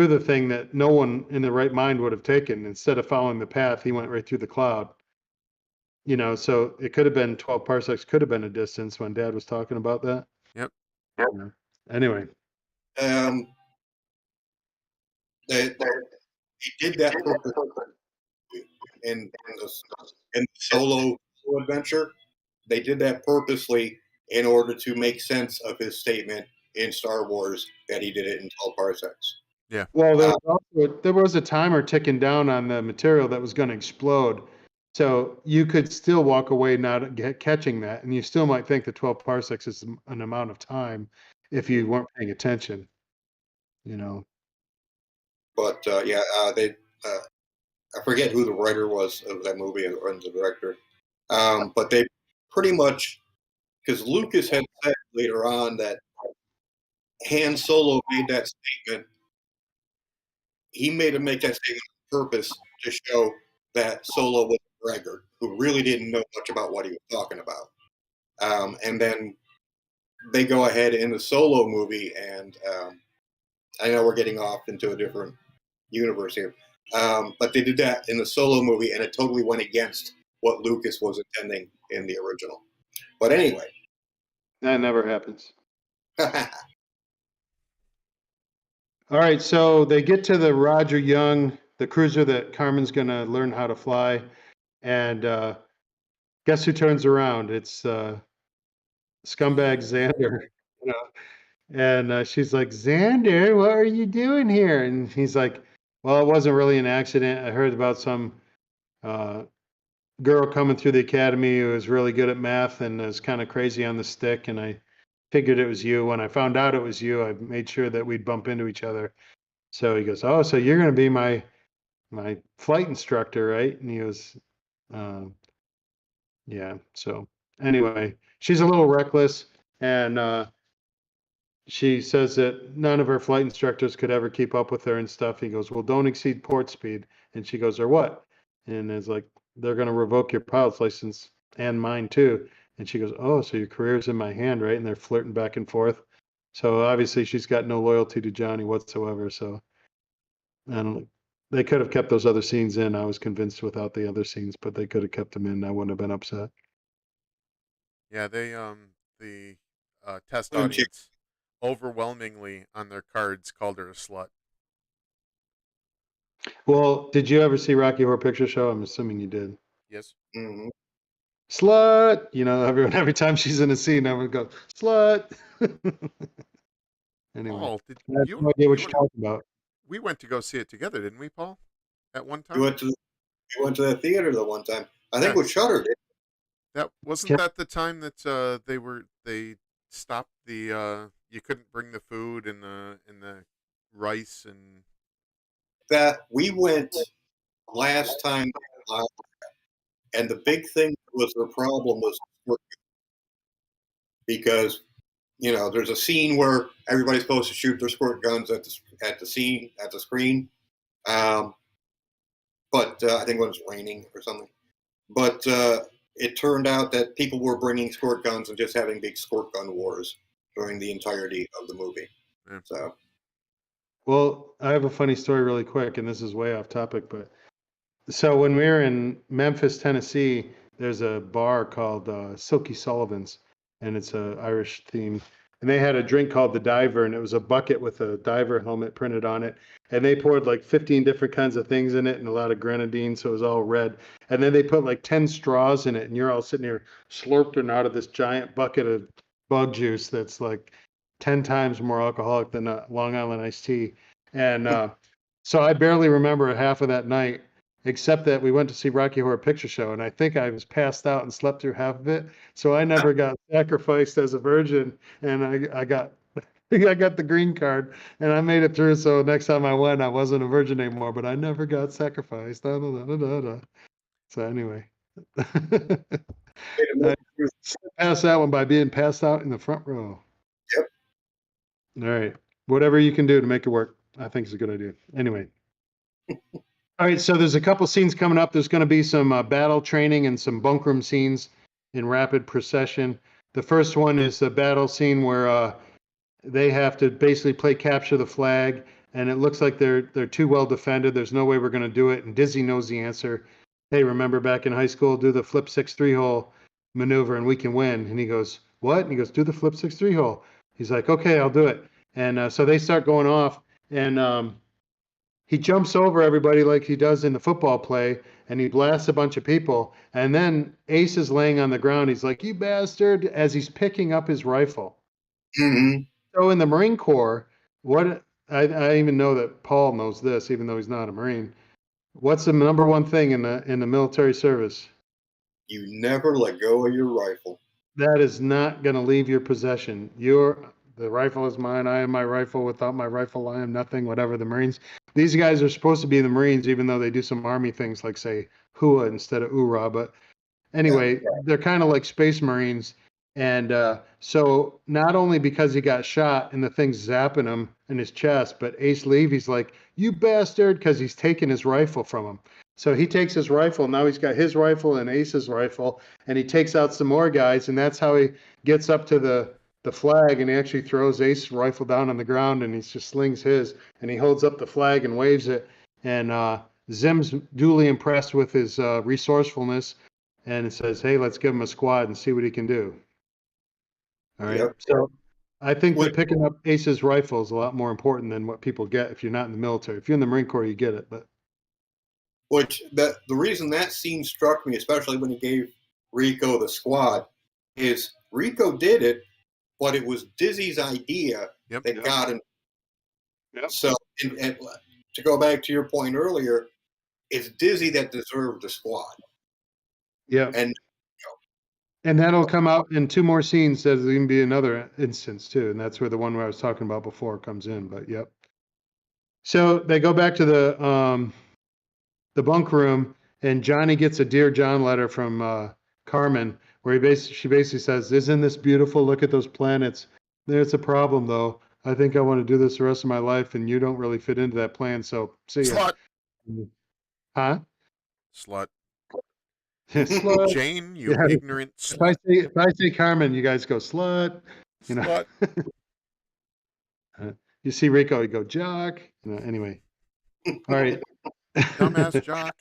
the thing that no one in the right mind would have taken. Instead of following the path, he went right through the cloud. So it could have been 12 parsecs, could have been a distance when Dad was talking about that. Yep. Anyway. He did that in the solo adventure. They did that purposely in order to make sense of his statement in Star Wars that he did it in 12 parsecs. Yeah. Well, there was a timer ticking down on the material that was going to explode. So you could still walk away not catching that, and you still might think that 12 parsecs is an amount of time if you weren't paying attention. But I forget who the writer was of that movie and the director. But they pretty much because Lucas had said later on that Han Solo made that statement. He made him make that statement on purpose to show that Solo was a braggart who really didn't know much about what he was talking about. And then they go ahead in the Solo movie, and I know we're getting off into a different universe here, but they did that in the Solo movie, and it totally went against what Lucas was intending in the original. But anyway, That never happens. All right, so they get to the Roger Young, the cruiser that Caermon's going to learn how to fly, and guess who turns around? It's scumbag Xander. You know? And she's like, Xander, what are you doing here? And he's like, well, it wasn't really an accident. I heard about some girl coming through the academy who was really good at math and was kind of crazy on the stick, and I figured it was you. When I found out it was you, I made sure that we'd bump into each other. So he goes, oh, so you're going to be my flight instructor, right? And he goes, yeah. So anyway, she's a little reckless, and she says that none of her flight instructors could ever keep up with her and stuff. He goes, well, don't exceed port speed. And she goes, or what? And it's like, they're going to revoke your pilot's license and mine too. And she goes, oh, so your career's in my hand, right? And they're flirting back and forth. So obviously she's got no loyalty to Johnny whatsoever. So I don't know. They could have kept those other scenes in. I was convinced without the other scenes, but they could have kept them in. I wouldn't have been upset. Yeah, they the test Wouldn't you? audience overwhelmingly on their cards called her a slut. Well, did you ever see Rocky Horror Picture Show? I'm assuming you did. Yes. Mhm. Slut. You know, every time she's in a scene, everyone goes slut. Anyway, Paul, did I have you no idea what you you're and talking about. we went to go see it together, didn't we, Paul? At one You time? went to the theater the one time. I think Yeah. with Shutter. That wasn't Yeah. that the time that they stopped the you couldn't bring the food and the rice and That we went last time, and the big thing was the problem was because there's a scene where everybody's supposed to shoot their squirt guns at the scene at the screen, um, but I think when it was raining or something. But it turned out that people were bringing squirt guns and just having big squirt gun wars during the entirety of the movie. yeah. So Well, I have a funny story really quick, and this is way off topic, but so when we were in Memphis, Tennessee, there's a bar called Silky Sullivan's, and it's a Irish theme. And they had a drink called the Diver, and it was a bucket with a diver helmet printed on it. And they poured like 15 different kinds of things in it and a lot of grenadine, so it was all red. And then they put like 10 straws in it, and you're all sitting here slurping out of this giant bucket of bug juice that's like 10 times more alcoholic than Long Island iced tea. And so I barely remember half of that night, except that we went to see Rocky Horror Picture Show, and I think I was passed out and slept through half of it. So I never got sacrificed as a virgin, and I got I got the green card, and I made it through. So next time I went, I wasn't a virgin anymore, but I never got sacrificed. Da, da, da, da, da, da. So anyway, I passed that one by being passed out in the front row. Yep. All right, whatever you can do to make it work, I think is a good idea. Anyway. All right, so there's a couple scenes coming up. There's going to be some battle training and some bunk room scenes in rapid procession. The first one is the battle scene where they have to basically play capture the flag, and it looks like they're too well defended. There's no way we're going to do it, and Dizzy knows the answer. Hey, remember back in high school, do the flip 6-3 hole maneuver, and we can win. And he goes, what? And he goes, do the flip 6-3 hole. He's like, okay, I'll do it. And so they start going off, and he jumps over everybody like he does in the football play, and he blasts a bunch of people. And then Ace is laying on the ground. He's like, you bastard, as he's picking up his rifle. Mhm. So in the Marine Corps, what I even know that Paul knows this, even though he's not a Marine. What's the number one thing in the military service? You never let go of your rifle. That is not going to leave your possession. The rifle is mine. I am my rifle. Without my rifle, I am nothing. Whatever the Marines. These guys are supposed to be the Marines, even though they do some Army things like say "hua" instead of "oorah." But anyway, they're kind of like Space Marines. And so not only because he got shot and the thing's zapping him in his chest, but Ace Levy's like, "You bastard," because he's taking his rifle from him. So he takes his rifle. Now he's got his rifle and Ace's rifle, and he takes out some more guys, and that's how he gets up to the flag, and he actually throws Ace's rifle down on the ground, and he just slings his, and he holds up the flag and waves it. And Zim's duly impressed with his resourcefulness, and it says, "Hey, let's give him a squad and see what he can do." All right. Yep. So I think that Which, picking up Ace's rifle is a lot more important than what people get if you're not in the military. If you're in the Marine Corps, you get it. But the reason that scene struck me, especially when he gave Rico the squad, is Rico did it, but it was Dizzy's idea Yep. that got him. Yep. So, and to go back to your point earlier, it's Dizzy that deserved the squad. yeah. And that'll come out in two more scenes. There's even be another instance too. And that's where the one where I was talking about before comes in. But yep. So they go back to the bunk room, and Johnny gets a Dear John letter from Caermon, where she basically says, "Isn't this beautiful? Look at those planets. There's a problem, though. I think I want to do this the rest of my life, and you don't really fit into that plan. So see ya." Slut. Huh? Slut. Slut. Jane, you Yeah. ignorant slut. If I say Caermon, you guys go slut. You know. Slut. You see Rico, you go jock. Anyway. All right. Dumbass jock.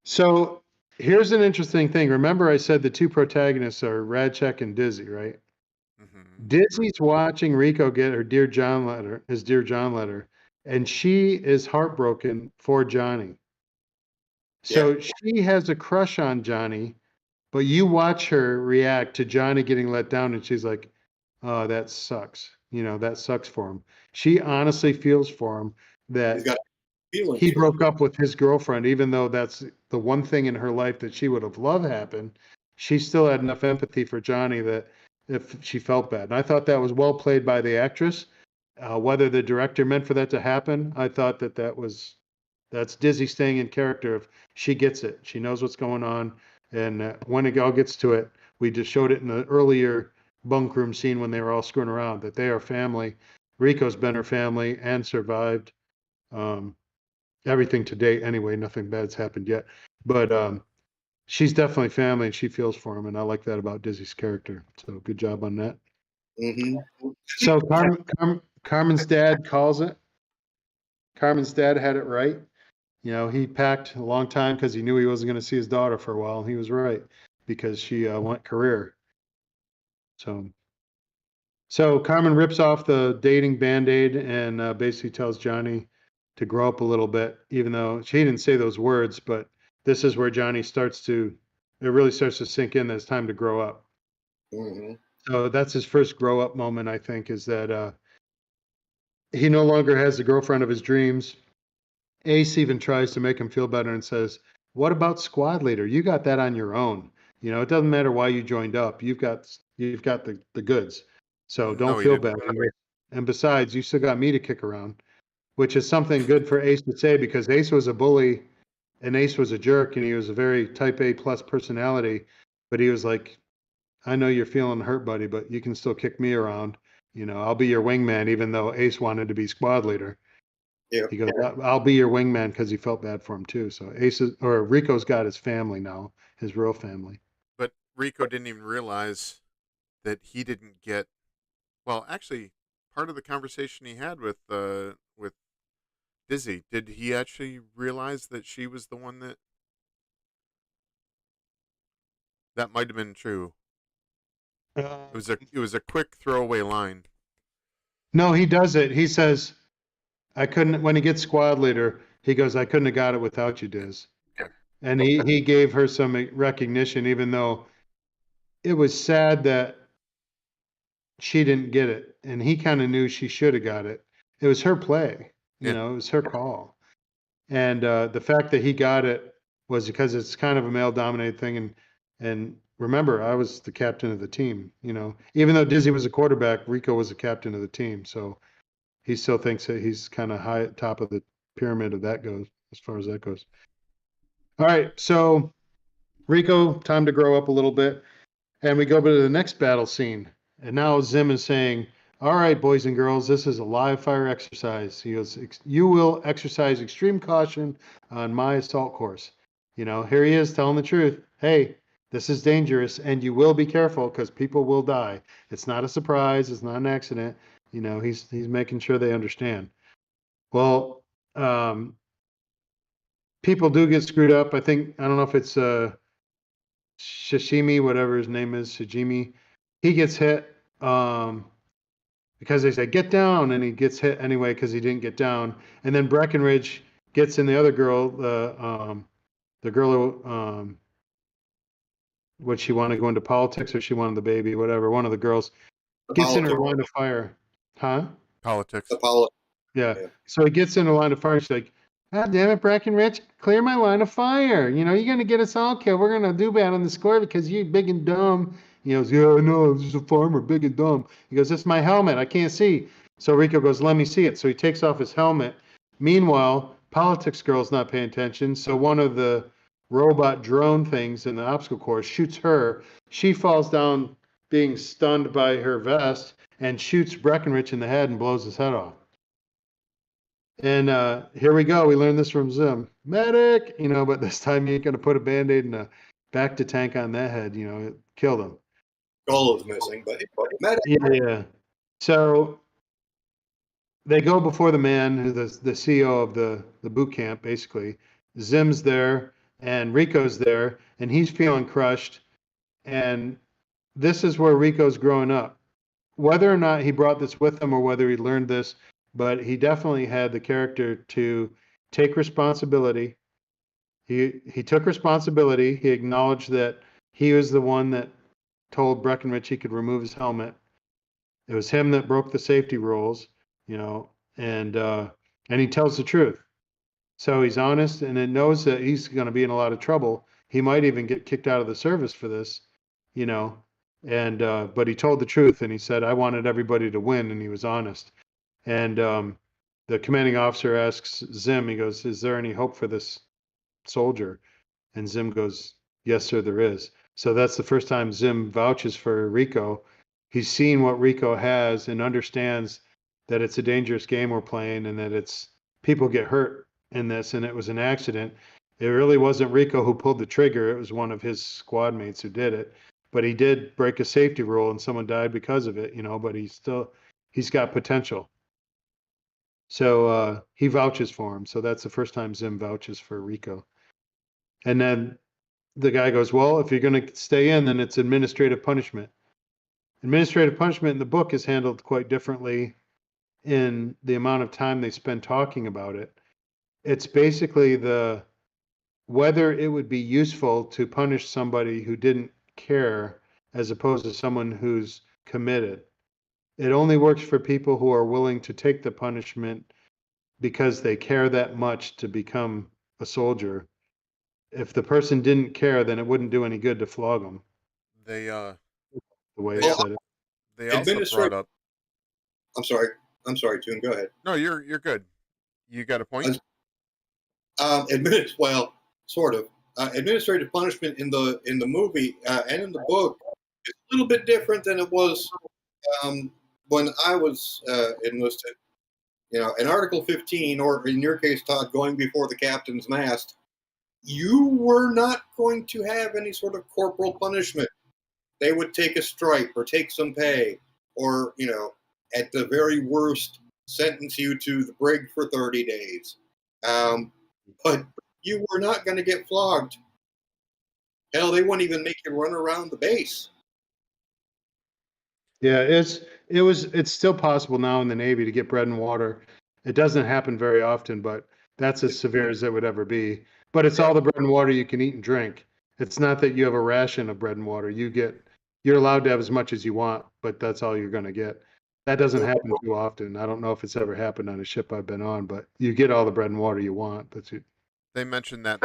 So here's an interesting thing. Remember, I said the two protagonists are Radcheck and Dizzy, right? Mm-hmm. Dizzy's watching Rico get her Dear John letter, his Dear John letter, and she is heartbroken for Johnny. So she has a crush on Johnny, but you watch her react to Johnny getting let down, and she's like, "Oh, that sucks. That sucks for him." She honestly feels for him that he's got feelings. he broke up with his girlfriend, even though that's the one thing in her life that she would have loved happen. She still had enough empathy for Johnny that if she felt bad. And I thought that was well played by the actress. Whether the director meant for that to happen, I thought that's Dizzy staying in character. If she gets it, she knows what's going on. And when it all gets to it, we just showed it in the earlier bunk room scene when they were all screwing around, that they are family. Rico's been her family and survived. Everything to date anyway, nothing bad's happened yet, but she's definitely family and she feels for him, and I like that about Dizzy's character, so good job on that. Mm-hmm. So Carmen's dad calls it. Carmen's dad had it right. He packed a long time because he knew he wasn't going to see his daughter for a while, and he was right, because she went career. So Carmen rips off the dating Band-Aid and basically tells Johnny to grow up a little bit, even though she didn't say those words, but this is where Johnny it really starts to sink in that it's time to grow up. Mm-hmm. So that's his first grow up moment, I think, is that he no longer has the girlfriend of his dreams. Ace even tries to make him feel better and says, "What about squad leader? You got that on your own. It doesn't matter why you joined up. You've got the goods. So don't No, he feel didn't. bad. And besides, you still got me to kick around," which is something good for Ace to say, because Ace was a bully and Ace was a jerk, and he was a very type A plus personality. But he was like, "I know you're feeling hurt, buddy, but you can still kick me around. I'll be your wingman," even though Ace wanted to be squad leader. Yeah. He goes, "I'll be your wingman," because he felt bad for him too. So Rico's got his family now, his real family. But Rico didn't even realize that he didn't get. Well, actually, part of the conversation he had with Dizzy, did he actually realize that she was the one that might have been true? It was a quick throwaway line. No, he does it. He says, "I couldn't." When he gets squad leader, he goes, "I couldn't have got it without you, Diz." Yeah. And he gave her some recognition, even though it was sad that she didn't get it, and he kind of knew she should have got it. It was her play, Yeah. it was her call. And the fact that he got it was because it's kind of a male-dominated thing. And remember, I was the captain of the team. Even though Dizzy was a quarterback, Rico was the captain of the team. So he still thinks that he's kind of high at top of the pyramid of that goes, as far as that goes. All right, so Rico, time to grow up a little bit. And we go to the next battle scene. And now Zim is saying, all right, boys and girls, this is a live fire exercise. He goes, you will exercise extreme caution on my assault course. You know, here he is telling the truth. Hey, this is dangerous and you will be careful because people will die. It's not a surprise. It's not an accident. You know, he's making sure they understand. Well, people do get screwed up. I don't know if it's Shishimi, whatever his name is, Shijimi. He gets hit because they say, get down, and he gets hit anyway because he didn't get down. And then Breckenridge gets in the other girl, the girl who, what she wanted to go into politics or she wanted the baby, whatever. One of the girls gets in her line of fire. Huh? Politics. Yeah. Yeah. So he gets in the line of fire. She's like, God damn it, Breckenridge, clear my line of fire. You know, you're going to get us all killed. We're going to do bad on the score because you're big and dumb. He goes, yeah, no, I'm just a farmer, big and dumb. He goes, this is my helmet. I can't see. So Rico goes, let me see it. So he takes off his helmet. Meanwhile, politics girl's not paying attention. So one of the robot drone things in the obstacle course shoots her. She falls down being stunned by her vest and shoots Breckenridge in the head and blows his head off. And here we go. We learned this from Zim. Medic, you know, but this time you ain't going to put a Band-Aid and a Bacta tank on that head. You know, it killed him. Skull is missing, but medic. Yeah. So they go before the man, who's the CEO of the boot camp, basically. Zim's there and Rico's there, and he's feeling crushed. And this is where Rico's growing up. Whether or not he brought this with him or whether he learned this, but he definitely had the character to take responsibility. He took responsibility. He acknowledged that he was the one that told Breckenridge he could remove his helmet. It was him that broke the safety rules, you know, and he tells the truth. So he's honest, and it knows that he's going to be in a lot of trouble. He might even get kicked out of the service for this, you know. And but he told the truth, and he said, "I wanted everybody to win," and he was honest. And the commanding officer asks Zim, he goes, "Is there any hope for this soldier?" And Zim goes, "Yes, sir, there is." So that's the first time Zim vouches for Rico. He's seen what Rico has and understands that it's a dangerous game we're playing and that it's people get hurt in this, and it was an accident. It really wasn't Rico who pulled the trigger. It was one of his squad mates who did it. But he did break a safety rule and someone died because of it, you know, but he's got potential. So he vouches for him. So that's the first time Zim vouches for Rico. And then the guy goes, well, if you're going to stay in, then it's administrative punishment. Administrative punishment in the book is handled quite differently in the amount of time they spend talking about it. It's basically whether it would be useful to punish somebody who didn't care as opposed to someone who's committed. It only works for people who are willing to take the punishment because they care that much to become a soldier. If the person didn't care, then it wouldn't do any good to flog them. They The way They- he said it. they also brought up. I'm sorry, Toon. Go ahead. No, you're good. You got a point. Well, sort of. Administrative punishment in the movie and in the book is a little bit different than it was when I was enlisted. You know, in Article 15, or in your case, Todd, going before the captain's mast, you were not going to have any sort of corporal punishment. They would take a stripe or take some pay, or, you know, at the very worst, sentence you to the brig for 30 days. But you were not going to get flogged. Hell, they wouldn't even make you run around the base. Yeah, it's still possible now in the Navy to get bread and water. It doesn't happen very often, but that's as severe as it would ever be. But it's all the bread and water you can eat and drink. It's not that you have a ration of bread and water. You're allowed to have as much as you want, but that's all you're going to get. That doesn't happen too often. I don't know if it's ever happened on a ship I've been on, but you get all the bread and water you want. They mentioned that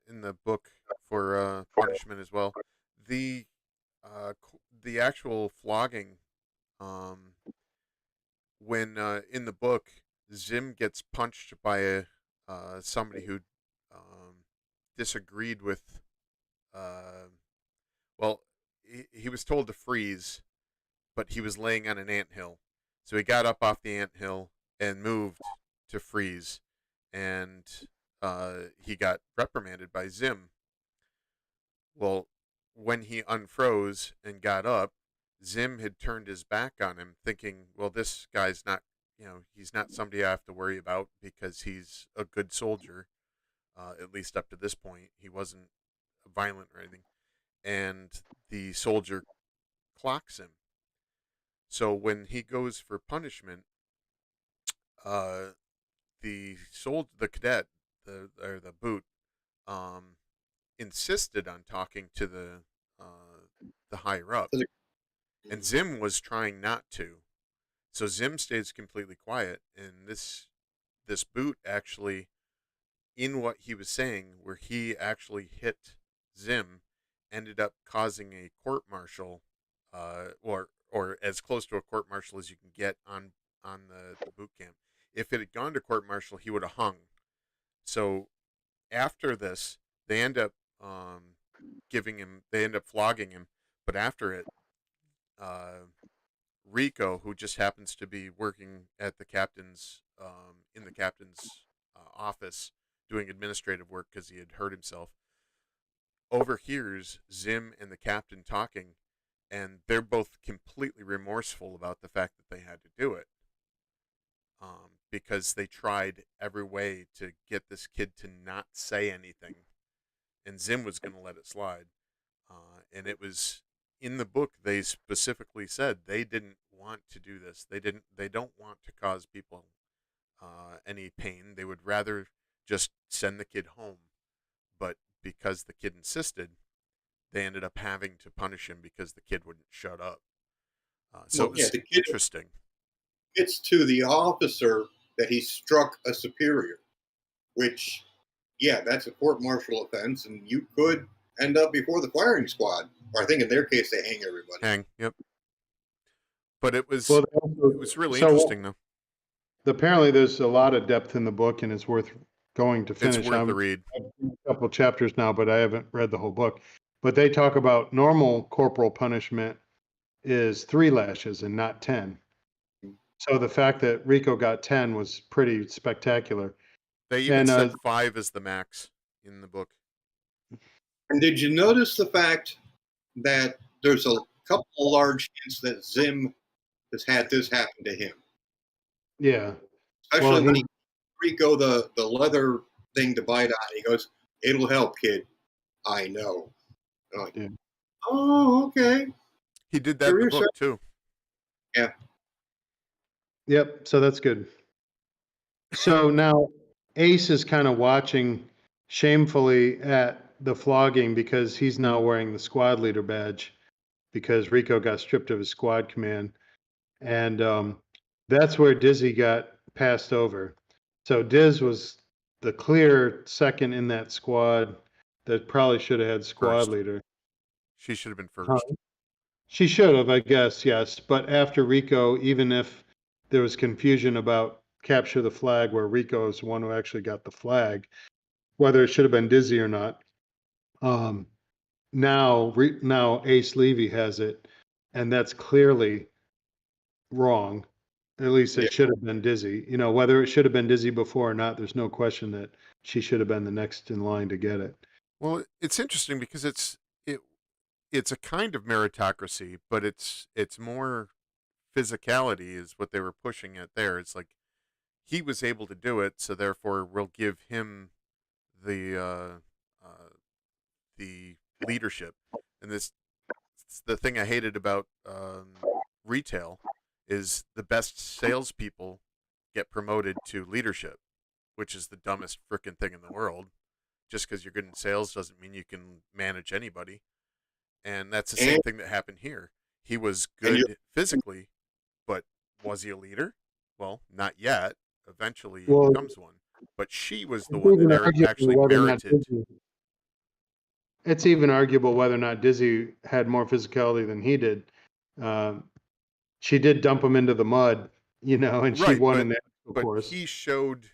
in the book for punishment as well. The the actual flogging, when in the book, Zim gets punched by somebody who disagreed with. Well, he was told to freeze, but he was laying on an anthill. So he got up off the anthill and moved to freeze, and he got reprimanded by Zim. Well, when he unfroze and got up, Zim had turned his back on him, thinking, well, this guy's not, he's not somebody I have to worry about because he's a good soldier, at least up to this point. He wasn't violent or anything. And the soldier clocks him. So when he goes for punishment, the cadet, the boot, insisted on talking to the higher up, and Zim was trying not to. So Zim stays completely quiet, and this boot actually, in what he was saying, where he actually hit Zim, ended up causing a court martial, or as close to a court martial as you can get on the boot camp. If it had gone to court martial, he would have hung. So after this, they end up flogging him. But after it, Rico, who just happens to be working at the captain's in the captain's office doing administrative work because he had hurt himself, overhears Zim and the captain talking, and they're both completely remorseful about the fact that they had to do it, because they tried every way to get this kid to not say anything, and Zim was going to let it slide. And it was in the book, they specifically said they didn't want to do this. They don't want to cause people any pain. They would rather just send the kid home. But because the kid insisted, they ended up having to punish him because the kid wouldn't shut up. So it was interesting. It's to the officer that he struck a superior, which, yeah, that's a court-martial offense, and you could end up before the firing squad. Or I think in their case, they hang everybody. Yep. But it was really interesting, though. Apparently, there's a lot of depth in the book, and it's worth going to finish. It's worth the read. I've read a couple chapters now, but I haven't read the whole book. But they talk about normal corporal punishment is 3 lashes and not 10. So the fact that Rico got 10 was pretty spectacular. They even said 5 is the max in the book. And did you notice the fact that there's a couple of large hints that Zim has had this happen to him? Yeah. Especially when he Rico the leather thing to bite on. He goes, "It'll help, kid. I know." Like, yeah. Oh, okay. He did that in the book, too. Yeah. Yep, so that's good. So now Ace is kind of watching shamefully at the flogging because he's now wearing the squad leader badge because Rico got stripped of his squad command. And that's where Dizzy got passed over. So Diz was the clear second in that squad that probably should have had squad leader. She should have been first. She should have, I guess, yes. But after Rico, even if there was confusion about capture the flag, where Rico is the one who actually got the flag, whether it should have been Dizzy or not, now Ace Levy has it, and that's clearly wrong. At least it should have been Dizzy. You know, whether it should have been Dizzy before or not, there's no question that she should have been the next in line to get it. Well, it's interesting because it's a kind of meritocracy, but it's more physicality is what they were pushing at there. It's like he was able to do it, so therefore we'll give him the leadership. And the thing I hated about retail is the best salespeople get promoted to leadership, which is the dumbest frickin' thing in the world. Just because you're good in sales doesn't mean you can manage anybody. And that's the same thing that happened here. He was good physically, but was he a leader? Well, not yet. Eventually he becomes one. But she was the one that actually merited. It's even arguable whether or not Dizzy had more physicality than he did. She did dump him into the mud, you know, and she won in that, of course. But he showed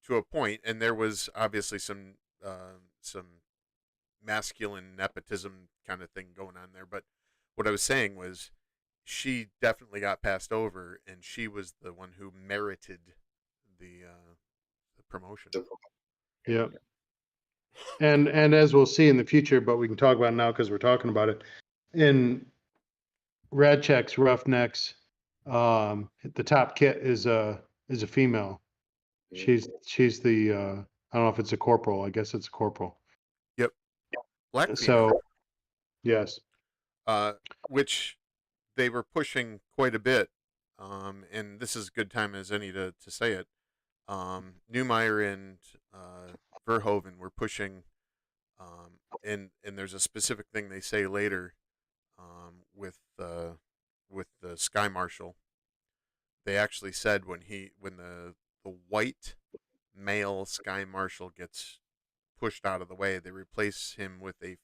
to a point, and there was obviously some masculine nepotism kind of thing going on there. But what I was saying was she definitely got passed over, and she was the one who merited the promotion. Yeah. And as we'll see in the future, but we can talk about it now because we're talking about it. In Radchek's Roughnecks, the top kit is a female. She's the I don't know if it's a corporal. I guess it's a corporal. Yep, black female. So yes, Which they were pushing quite a bit, and this is a good time as any to say it. Newmeyer and Verhoeven were pushing, and there's a specific thing they say later with the Sky Marshal. They actually said when the white male Sky Marshal gets pushed out of the way, they replace him with a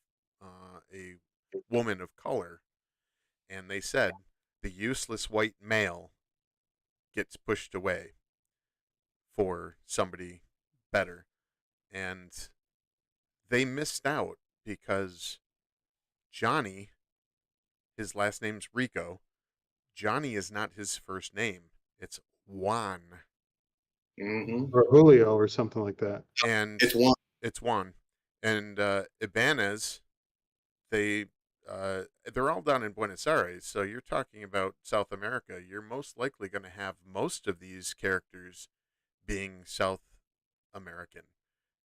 woman of color, and they said the useless white male gets pushed away for somebody better, and they missed out because Johnny, his last name's Rico. Johnny is not his first name. It's Juan. Mm-hmm. or Julio or something like that. And It's one. It's Juan. And Ibanez, they're all down in Buenos Aires, so you're talking about South America. You're most likely going to have most of these characters being South American,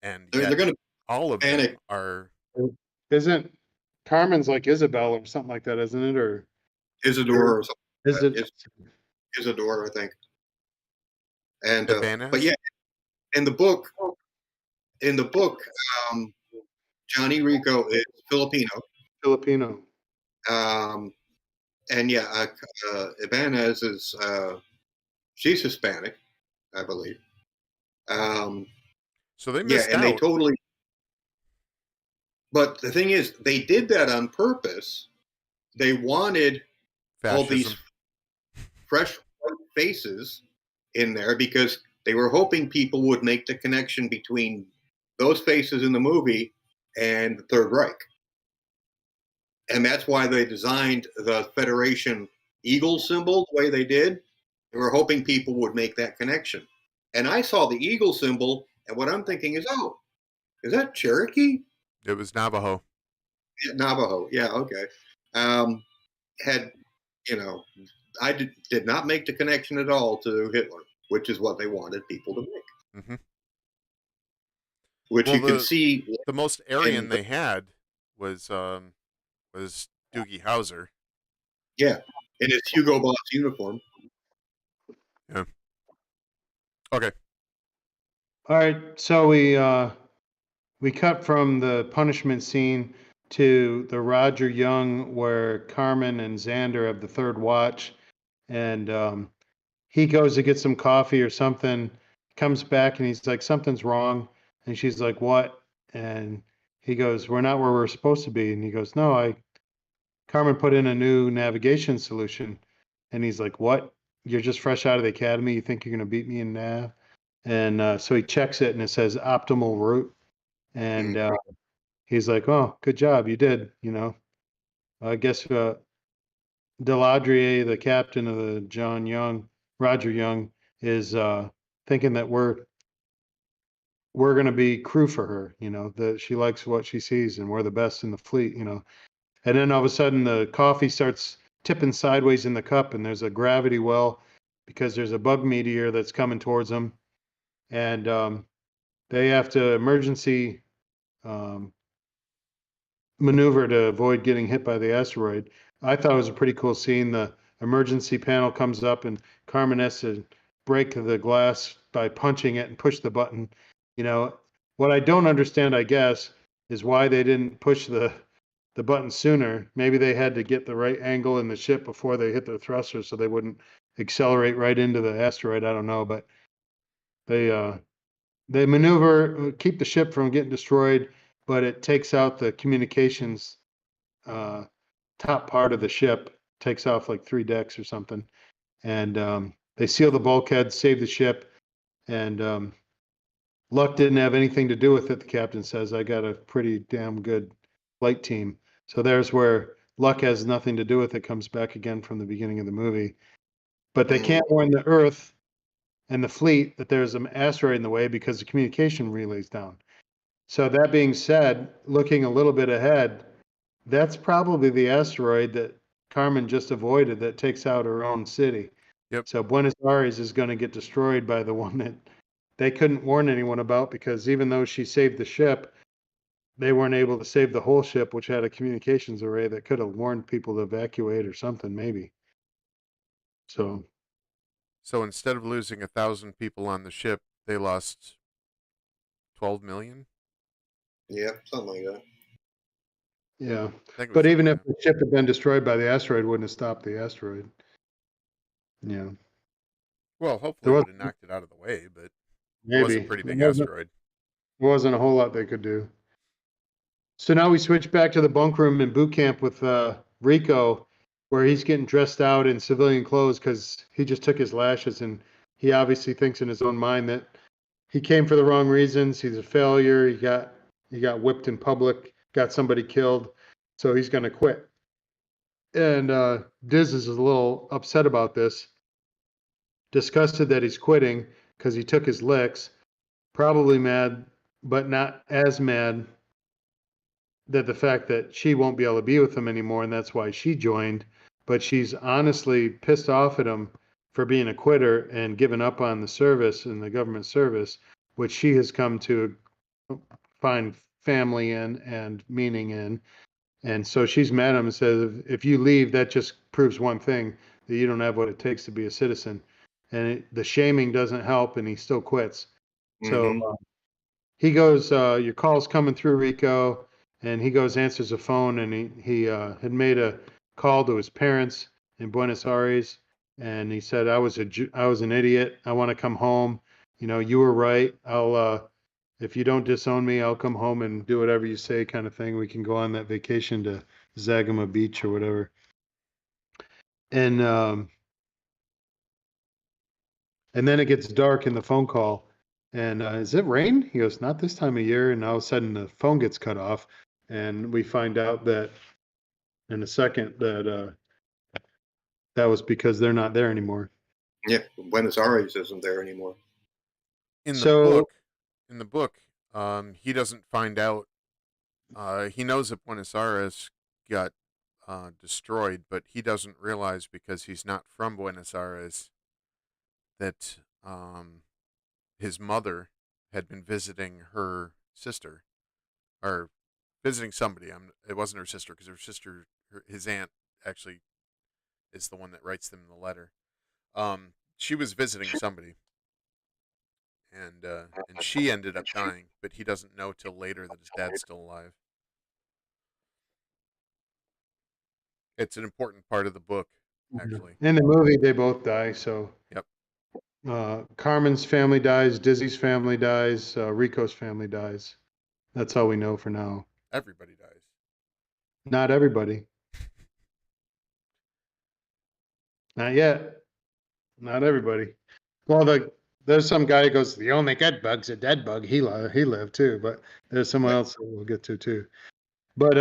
and They're yet going to all of them panic. are. Isn't Carmen's like Isabel or something like that, isn't it? Or Isidore or something. is it? Isidore, I think. And Ibanez? but yeah, in the book, um, Johnny Rico is Filipino. Filipino. And yeah, Ibanez is she's Hispanic, I believe. So they Yeah, missed and out. they totally. But the thing is, they did that on purpose. They wanted all these Fascism. fresh white faces in there because they were hoping people would make the connection between those faces in the movie and the Third Reich. And that's why they designed the Federation eagle symbol the way they did. They were hoping people would make that connection. And I saw the eagle symbol, and what I'm thinking is, oh, is that Cherokee? It was Navajo. Yeah, Navajo. Yeah, okay. Had, I did not make the connection at all to Hitler, which is what they wanted people to make. Mm-hmm. Which Well, you can see. The most Aryan they had was Doogie Howser. Yeah, in his Hugo Boss uniform. Yeah. Okay. All right, so we cut from the punishment scene to the Roger Young where Carmen and Xander have the third watch, and he goes to get some coffee or something, comes back and he's like, something's wrong, and she's like, what? And he goes, we're not where we're supposed to be, and he goes, no, Carmen put in a new navigation solution, and he's like, what? You're just fresh out of the academy, you think you're going to beat me in nav? And so he checks it and it says optimal route. And he's like, oh, good job. You did, I guess Deladrier, the captain of the Roger Young, is thinking that we're going to be crew for her, that she likes what she sees and we're the best in the fleet, And then all of a sudden the coffee starts tipping sideways in the cup and there's a gravity well because there's a bug meteor that's coming towards them. And they have to emergency maneuver to avoid getting hit by the asteroid. I thought it was a pretty cool scene. The emergency panel comes up and Carmen has to break the glass by punching it and push the button. What I don't understand, I guess, is why they didn't push the button sooner. Maybe they had to get the right angle in the ship before they hit their thruster so they wouldn't accelerate right into the asteroid. I don't know, but they maneuver, keep the ship from getting destroyed, but it takes out the communications top part of the ship, takes off like 3 decks or something. And they seal the bulkhead, save the ship, and luck didn't have anything to do with it, the captain says. I got a pretty damn good flight team. So there's where luck has nothing to do with it. Comes back again from the beginning of the movie. But they can't warn the Earth and the fleet that there's an asteroid in the way because the communication relay's down. So that being said, looking a little bit ahead, that's probably the asteroid that Caermon just avoided that takes out her own city. Yep. So Buenos Aires is going to get destroyed by the one that they couldn't warn anyone about, because even though she saved the ship, they weren't able to save the whole ship, which had a communications array that could have warned people to evacuate or something, maybe. So instead of losing 1,000 people on the ship, they lost 12 million. Yeah, something like that. yeah, I think it was but even something if like the ship had been destroyed by the asteroid, it wouldn't have stopped the asteroid. Yeah, that. Well, hopefully there it was would have knocked it out of the way, but it was a maybe pretty there big asteroid. wasn't a whole lot they could do. So now we switch back to the bunk room in boot camp with Rico, where he's getting dressed out in civilian clothes because he just took his lashes, and he obviously thinks in his own mind that he came for the wrong reasons. He's a failure. He got whipped in public, got somebody killed, so he's going to quit. And Diz is a little upset about this, disgusted that he's quitting because he took his licks, probably mad, but not as mad that the fact that she won't be able to be with him anymore, and that's why she joined. But she's honestly pissed off at him for being a quitter and giving up on the service and the government service, which she has come to find family in and meaning in. And so she's mad at him and says, if you leave, that just proves one thing, that you don't have what it takes to be a citizen. And the shaming doesn't help, and he still quits. Mm-hmm. So he goes, your call's coming through, Rico. And he goes, answers the phone, and he had made a call to his parents in Buenos Aires. And he said, I was an idiot. I want to come home. You know, you were right. If you don't disown me, I'll come home and do whatever you say, kind of thing. We can go on that vacation to Zagama Beach or whatever. And then it gets dark in the phone call. And is it rain? He goes, not this time of year. And all of a sudden the phone gets cut off. And we find out that in a second that that was because they're not there anymore. Yeah, Buenos Aires isn't there anymore. In the So book, he doesn't find out. He knows that Buenos Aires got destroyed, but he doesn't realize, because he's not from Buenos Aires, that his mother had been visiting her sister, or visiting somebody. It wasn't her sister, because his aunt, actually is the one that writes them the letter. She was visiting somebody, and she ended up dying, but he doesn't know till later that his dad's still alive. It's an important part of the book, actually. in the movie, they both die. So Yep. Carmen's family dies, Dizzy's family dies, Rico's family dies. That's all we know for now. Everybody dies. Not everybody. Not yet. Not everybody. Well, there's some guy who goes, the only dead bug's a dead bug. He lived too, but there's someone else that we'll get to too. But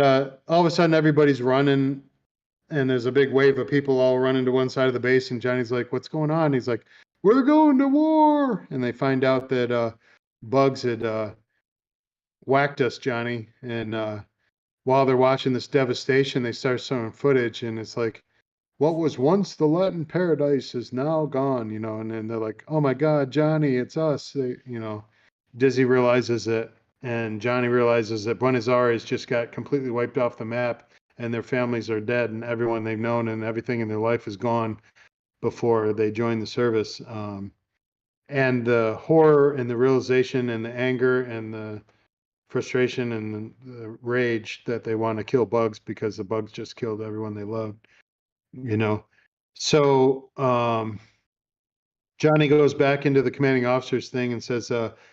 all of a sudden, everybody's running, and there's a big wave of people all running to one side of the base, and Johnny's like, what's going on? He's like, we're going to war. And they find out that bugs had whacked us, Johnny. And while they're watching this devastation, they start showing footage, and it's like, what was once the Latin paradise is now gone, you know. And then they're like, oh my God, Johnny, it's us. Dizzy realizes it, and Johnny realizes that Buenos Aires just got completely wiped off the map, and their families are dead, and everyone they've known and everything in their life is gone before they joined the service. And the horror and the realization and the anger and the frustration and the rage that they want to kill bugs because the bugs just killed everyone they loved, you know. So Johnny goes back into the commanding officer's thing and says,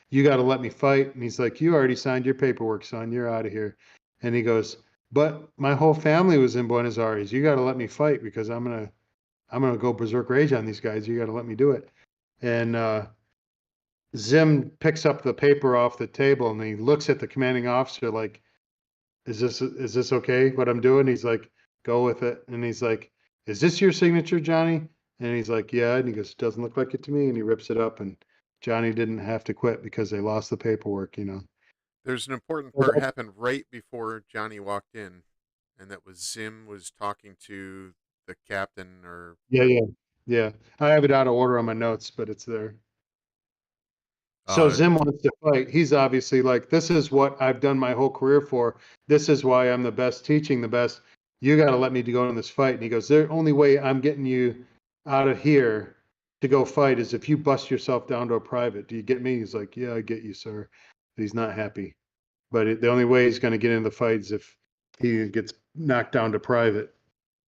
you got to let me fight. And he's like, you already signed your paperwork, son. You're out of here. And he goes, but my whole family was in Buenos Aires. You got to let me fight, because I'm going to go berserk rage on these guys. You got to let me do it. And Zim picks up the paper off the table, and he looks at the commanding officer like, is this okay, what I'm doing? He's like, go with it. And he's like, "Is this your signature, Johnny?" And he's like, "Yeah." And he goes, "Doesn't look like it to me." And he rips it up, and Johnny didn't have to quit because they lost the paperwork, you know. There's an important part happened right before Johnny walked in, and that was Zim was talking to the captain or Yeah. I have it out of order on my notes, but it's there. So uh, Zim wants to fight. He's obviously like, this is what I've done my whole career for. This is why I'm the best teaching the best. You got to let me to go in this fight. And he goes, the only way I'm getting you out of here to go fight is if you bust yourself down to a private. Do you get me? He's like, yeah, I get you, sir. But he's not happy. But the only way he's going to get into the fight is if he gets knocked down to private.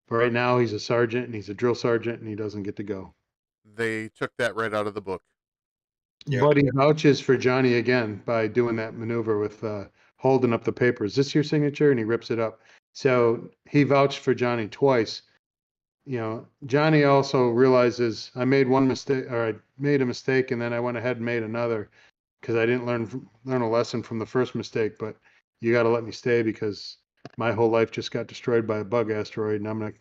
But right now he's a sergeant and he's a drill sergeant and he doesn't get to go. they took that right out of the book. Yeah. But he vouches for Johnny again by doing that maneuver with holding up the paper. Is this your signature? And he rips it up. So he vouched for Johnny twice. You know, Johnny also realizes I made one mistake, or I made a mistake, and then I went ahead and made another because I didn't learn a lesson from the first mistake. But you got to let me stay because my whole life just got destroyed by a bug asteroid, and I'm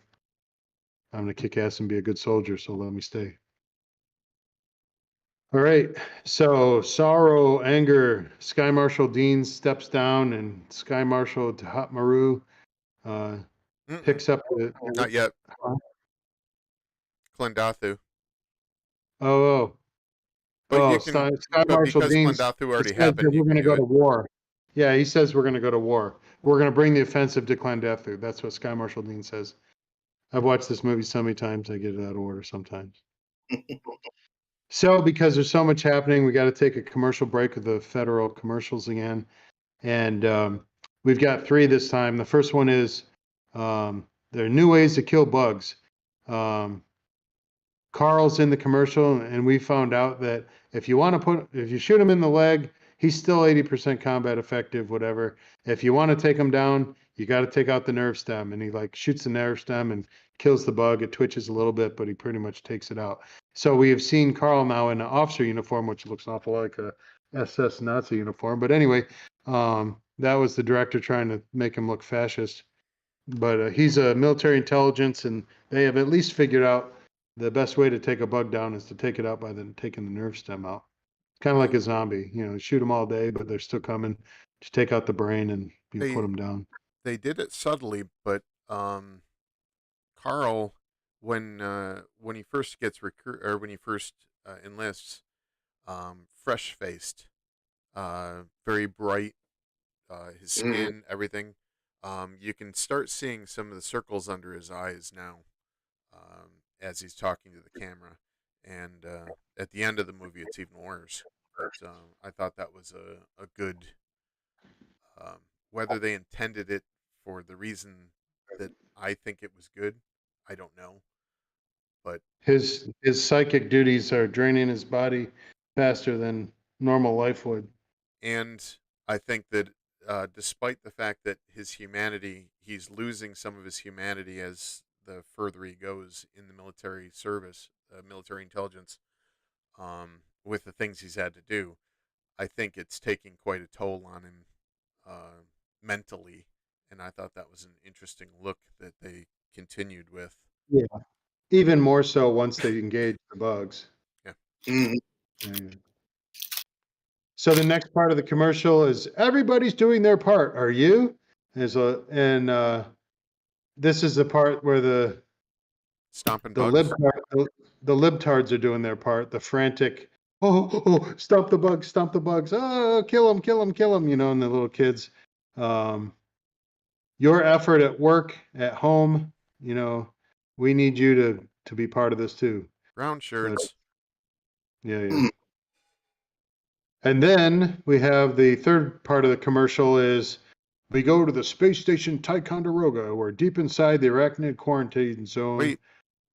gonna kick ass and be a good soldier. So let me stay. All right. So sorrow, anger. Sky Marshal Dean steps down, and Sky Marshal Maru picks up the. Not yet. Oh, Clendathu. oh, But you can, Sky but Marshal because Dean Clendathu already says that happened, you we're going can to go do to it. war. Yeah, he says we're going to go to war. We're going to bring the offensive to Clendathu. That's what Sky Marshal Dean says. I've watched this movie so many times, I get it out of order sometimes. So, because there's so much happening, we got to take a commercial break of the federal commercials again. And we've got three this time. The first one is there are new ways to kill bugs. Carl's in the commercial, and we found out that if you shoot him in the leg, he's still 80% combat effective, whatever. If you want to take him down, you got to take out the nerve stem. And he like shoots the nerve stem and kills the bug. It twitches a little bit, but he pretty much takes it out. So we have seen Carl now in an officer uniform, which looks awful like a SS Nazi uniform. But anyway, that was the director trying to make him look fascist. But he's a military intelligence, and they have at least figured out the best way to take a bug down is to take it out by taking the nerve stem out. It's kind of like a zombie, you know, shoot them all day, but they're still coming. Just take out the brain and you They put them down. they did it subtly, but Carl, when he first gets or when he first enlists, fresh faced, very bright, his skin, everything. You can start seeing some of the circles under his eyes now, as he's talking to the camera, and at the end of the movie, it's even worse. But I thought that was a good. Whether they intended it for the reason that I think it was good, I don't know. But His psychic duties are draining his body faster than normal life would. and I think that despite the fact that his humanity, he's losing some of his humanity as the further he goes in the military service, military intelligence, with the things he's had to do, I think it's taking quite a toll on him mentally, and I thought that was an interesting look that they continued with. Yeah. Even more so once they engage the bugs. Yeah. Mhm. Yeah. So the next part of the commercial is everybody's doing their part. Are you? This is the part where the Stomping the bugs. the libtards are doing their part. The frantic, stop the bugs, oh, kill them, you know, and the little kids. Your effort at work, at home, you know, we need you to be part of this too. Brown shirts. Yeah. And then we have the third part of the commercial is we go to the space station Ticonderoga. We're deep inside the arachnid quarantine zone. Wait,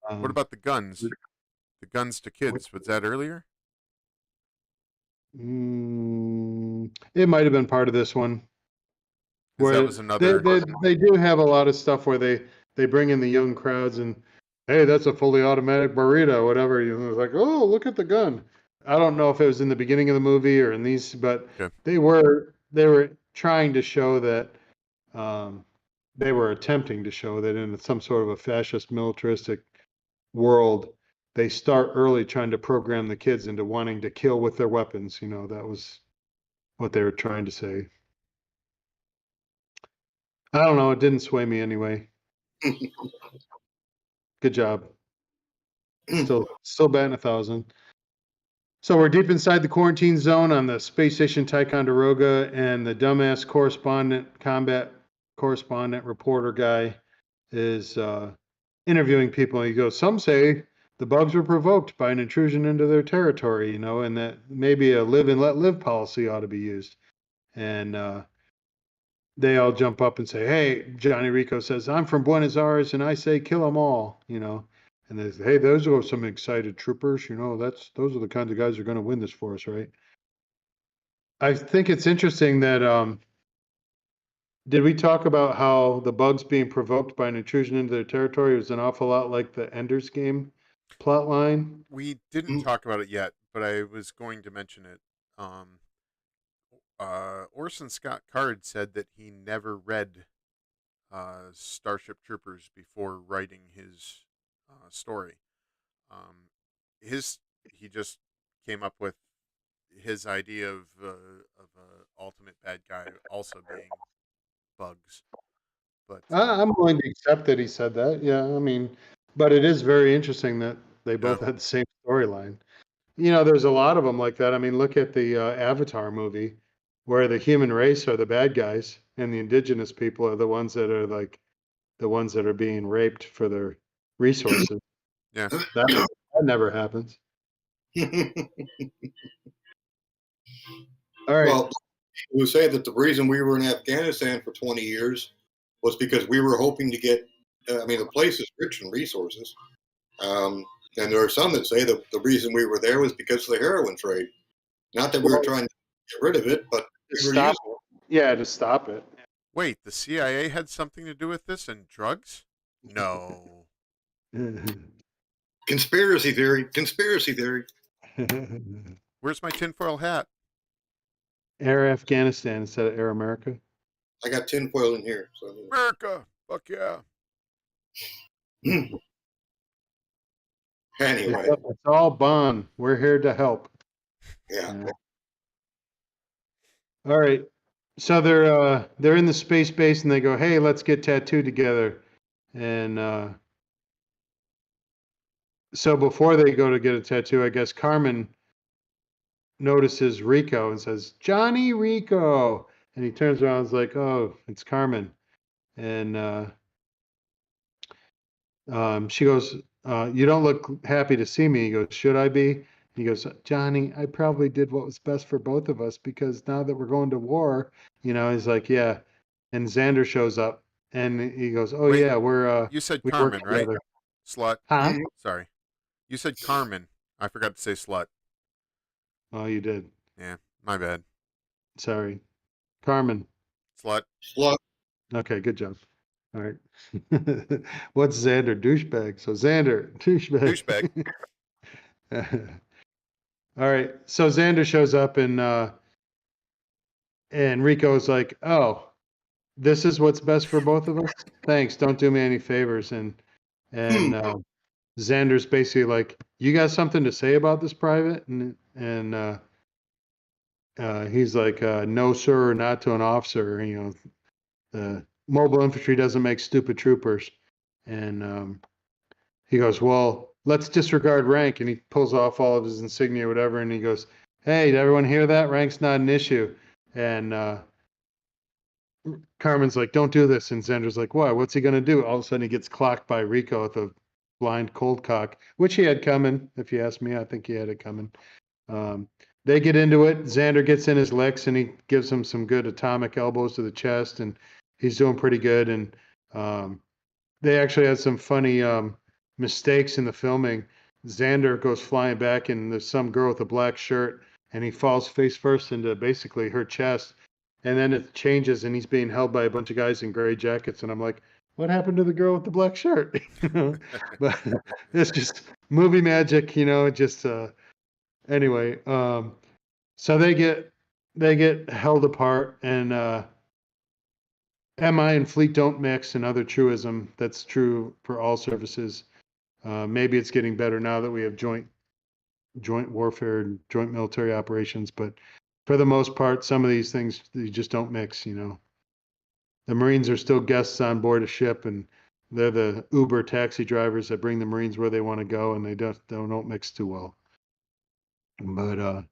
what about the guns? The guns to kids. Was that earlier? It might have been part of this one. 'Cause Where that was another. they do have a lot of stuff where they bring in the young crowds and hey, that's a fully automatic burrito, whatever. You know, it's like, oh, look at the gun. I don't know if it was in the beginning of the movie or in these, but Okay. they were trying to show that they were attempting to show that in some sort of a fascist militaristic world, they start early trying to program the kids into wanting to kill with their weapons. That was what they were trying to say. I don't know. It didn't sway me anyway. Good job. Still batting 1,000. So we're deep inside the quarantine zone on the space station Ticonderoga, and the dumbass combat correspondent reporter guy is interviewing people. And he goes, some say the bugs were provoked by an intrusion into their territory, and that maybe a live and let live policy ought to be used. And they all jump up and say, hey, Johnny Rico says, I'm from Buenos Aires, and I say kill them all, And they say, hey, those are some excited troopers, those are the kinds of guys who are going to win this for us, right? I think it's interesting that did we talk about how the bugs being provoked by an intrusion into their territory was an awful lot like the Ender's Game plot line? We didn't talk about it yet, but I was going to mention it. Orson Scott Card said that he never read Starship Troopers before writing his story. He just came up with his idea of ultimate bad guy also being bugs. But I'm willing to accept that he said that. Yeah, I mean, but it is very interesting that they both had the same storyline. There's a lot of them like that. I mean, look at the Avatar movie, where the human race are the bad guys, and the indigenous people are the ones that are like the ones that are being raped for their resources. Yeah, that never happens. All right. Well, we say that the reason we were in Afghanistan for 20 years was because we were hoping to get. The place is rich in resources. And there are some that say that the reason we were there was because of the heroin trade. Not that we were trying to get rid of it, but we were stop it. Yeah, to stop it. Wait, the CIA had something to do with this and drugs? No. Conspiracy theory. Conspiracy theory. Where's my tinfoil hat? Air Afghanistan instead of Air America. I got tinfoil in here. So. America! Fuck yeah. Anyway. It's all Bond. We're here to help. Yeah. All right. So they're in the space base and they go, hey, let's get tattooed together. And so before they go to get a tattoo, I guess Caermon notices Rico and says, Johnny Rico. And he turns around and is like, oh, it's Caermon. And she goes, you don't look happy to see me. He goes, should I be? He goes, Johnny, I probably did what was best for both of us because now that we're going to war, he's like, yeah. And Xander shows up and he goes, oh, Wait, yeah, we're, you said we Carmen, right? Together. Slut. Huh? Sorry. You said Carmen. I forgot to say slut. Oh, you did. Yeah, my bad. Sorry. Caermon. Slut. Slut. Okay, good job. All right. What's Xander? Douchebag. So Xander, douchebag. All right. So Xander shows up and Rico's like, oh, this is what's best for both of us? Thanks. Don't do me any favors. And Xander's basically like, you got something to say about this, Private? And he's like, no, sir, not to an officer. Mobile infantry doesn't make stupid troopers. And he goes, well, let's disregard rank. And he pulls off all of his insignia or whatever. And he goes, hey, did everyone hear that? Rank's not an issue. And Carmen's like, don't do this. And Xander's like, what? What's he going to do? All of a sudden he gets clocked by Rico with a blind cold cock, which he had coming. If you ask me, I think he had it coming. They get into it. Xander gets in his licks and he gives him some good atomic elbows to the chest. And he's doing pretty good. And they actually had some funny mistakes in the filming. Xander goes flying back and there's some girl with a black shirt and he falls face first into basically her chest. And then it changes and he's being held by a bunch of guys in gray jackets. And I'm like, what happened to the girl with the black shirt? But it's just movie magic, just anyway. So they get held apart and MI and fleet don't mix, another truism that's true for all services. Maybe it's getting better now that we have joint warfare and joint military operations, but for the most part, some of these things you just don't mix. The Marines are still guests on board a ship, and they're the Uber taxi drivers that bring the Marines where they want to go, and they don't mix too well. But all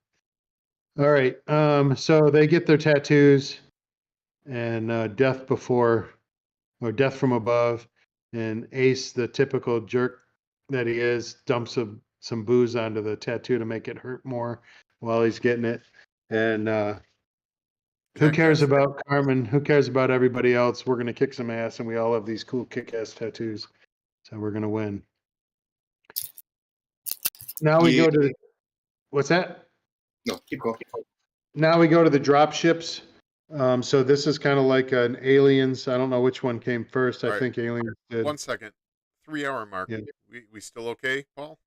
right, so they get their tattoos, and death before or death from above, and Ace, the typical jerk that he is, dumps some booze onto the tattoo to make it hurt more while he's getting it. And who cares Jackass. about Caermon? Who cares about everybody else? We're gonna kick some ass, and we all have these cool kick-ass tattoos, so we're gonna win. Now we Yeah. go to what's that? No, keep going. Now we go to the drop ships. So this is kind of like an Aliens. I don't know which one came first. I All right. think Aliens did. 1 second. 3-hour mark. Yeah. We still okay, Paul?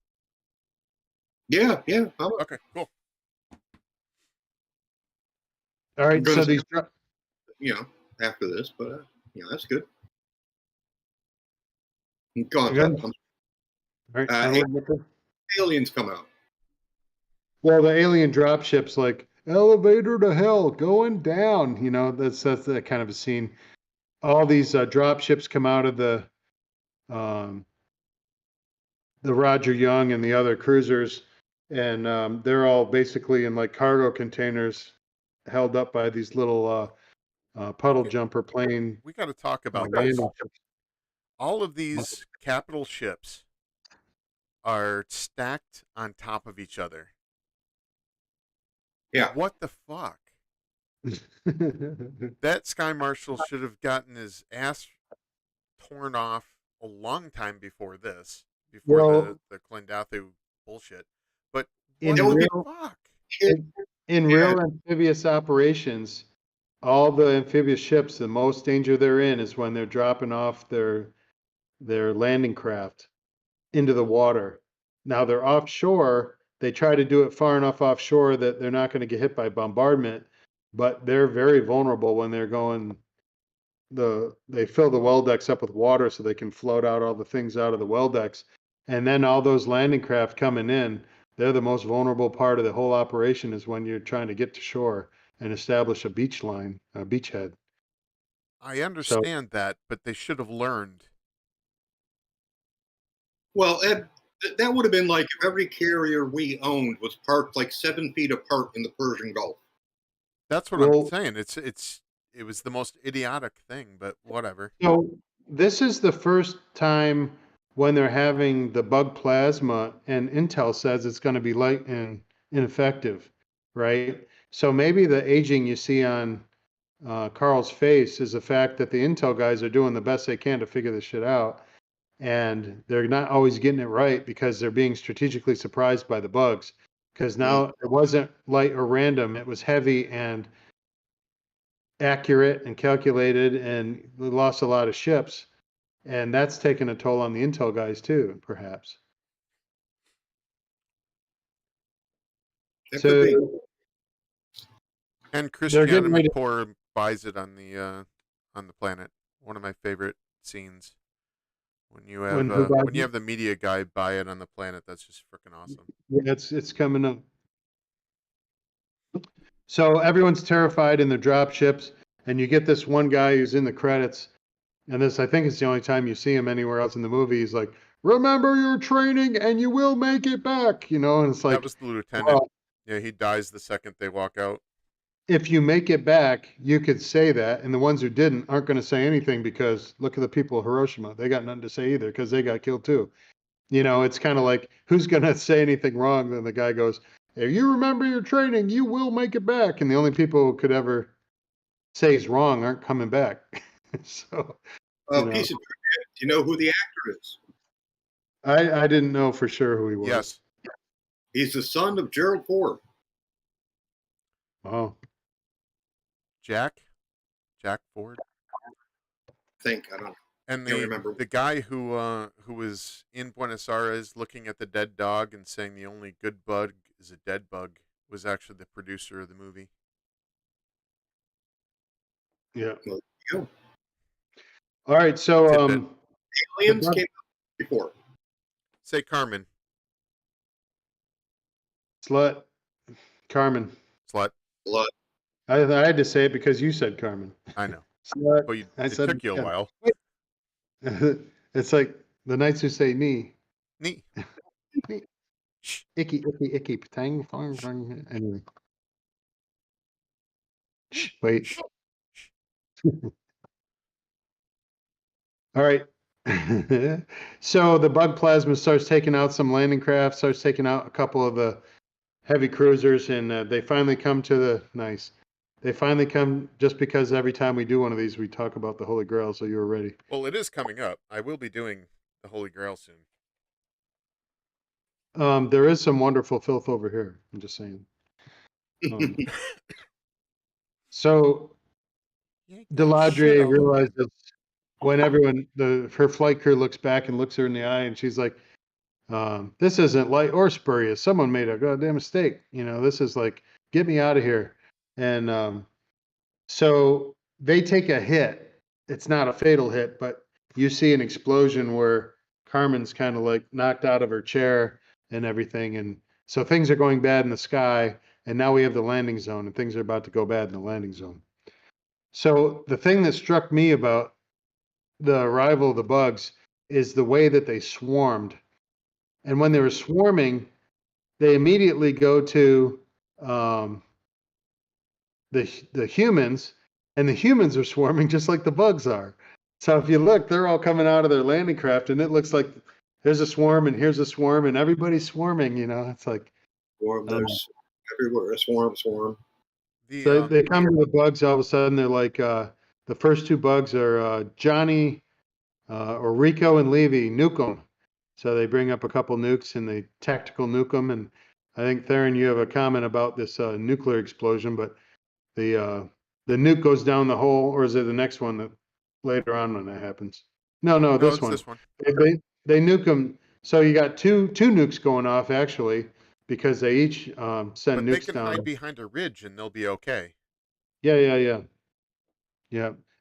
Yeah. Okay, cool. All right. gonna So these after this, but that's good. Go on, Good. Todd. all right. Aliens come out. Well, the alien dropship's like elevator to hell, going down. That's that kind of a scene. All these dropships come out of the Roger Young and the other cruisers, and they're all basically in like cargo containers, held up by these little puddle jumper plane. We got to talk about this. landing ships. All of these capital ships are stacked on top of each other. Yeah. What the fuck? That Sky Marshal should have gotten his ass torn off a long time before this, before Well, the Clendathu bullshit. But in what the real- fuck? In real amphibious operations, all the amphibious ships, the most danger they're in is when they're dropping off their landing craft into the water. Now they're offshore. They try to do it far enough offshore that they're not going to get hit by bombardment, but they're very vulnerable when they're going. They fill the well decks up with water so they can float out all the things out of the well decks, and then all those landing craft coming in. They're the most vulnerable part of the whole operation is when you're trying to get to shore and establish a beach line, a beachhead. I understand that, but they should have learned. Well, that would have been like if every carrier we owned was parked like 7 feet apart in the Persian Gulf. That's what Well- I'm saying. It was the most idiotic thing, but whatever. So this is the first time when they're having the bug plasma, and Intel says it's going to be light and ineffective, right? So maybe the aging you see on Carl's face is the fact that the Intel guys are doing the best they can to figure this shit out, and they're not always getting it right because they're being strategically surprised by the bugs. Because now it wasn't light or random; it was heavy and accurate and calculated, and we lost a lot of ships, and that's taken a toll on the Intel guys too, perhaps. That could be. And They're Christiana getting ready McPoor buys it on the planet. One of my favorite scenes. When you have When who buys when you it? have the media guy buy it on the planet, that's just freaking awesome. Yeah, it's coming up. So everyone's terrified in their drop ships, and you get this one guy who's in the credits, and this I think it's the only time you see him anywhere else in the movie. He's like, "Remember your training, and you will make it back," and it's like, That was the lieutenant. well, Yeah, he dies the second they walk out. if you make it back, you could say that, and the ones who didn't aren't going to say anything because look at the people of Hiroshima. They got nothing to say either because they got killed too. It's kind of like who's going to say anything wrong? Then the guy goes, "If you remember your training, you will make it back." And the only people who could ever say he's wrong aren't coming back. So Piece of trivia. Do you know who the actor is? I didn't know for sure who he was. Yes. He's the son of Gerald Ford. Oh, Jack Ford. I think. I don't know. And Can't remember. the guy who was in Buenos Aires looking at the dead dog and saying the only good bug is a dead bug was actually the producer of the movie. yeah. Well, there you go. All right, so Tidbit. Aliens came out before. Say Carmen. slut, Carmen. Slut. Blood. I had to say it because you said Carmen. I know. Slut. But I it said took you a while. It's like the knights who say knee. Neat. Icky, icky, icky. Tang, fong, fong. Anyway. Shh, wait. All right. So the bug plasma starts taking out some landing craft, starts taking out a couple of the heavy cruisers, and they finally come to the nice. They finally come just because every time we do one of these, we talk about the Holy Grail, so you were ready. Well, it is coming up. I will be doing the Holy Grail soon. There is some wonderful filth over here. I'm just saying. So Deladrier realizes when everyone, her flight crew looks back and looks her in the eye, and she's like, "This isn't light or spurious. Someone made a goddamn mistake. You know, this is like, get me out of here." And so they take a hit. It's not a fatal hit, but you see an explosion where Carmen's kind of like knocked out of her chair and everything. And so things are going bad in the sky. And now we have the landing zone, and things are about to go bad in the landing zone. So the thing that struck me about the arrival of the bugs is the way that they swarmed. And when they were swarming, they immediately go to the humans, and the humans are swarming just like the bugs are. So if you look, they're all coming out of their landing craft, and it looks like here's a swarm and here's a swarm, and everybody's swarming. You know, it's like Swarm, there's everywhere. Swarm, swarm. so they come to the bugs. All of a sudden, they're like the first two bugs are Johnny or Rico and Levy nuke them. So they bring up a couple nukes and they tactical nuke them. And I think Theron, you have a comment about this nuclear explosion, but the nuke goes down the hole, or is it the next one that later on when that happens? No, this it's one. this one. They nuke them. So you got two nukes going off actually because they each send But nukes they can down. hide behind a ridge and they'll be okay. Yeah.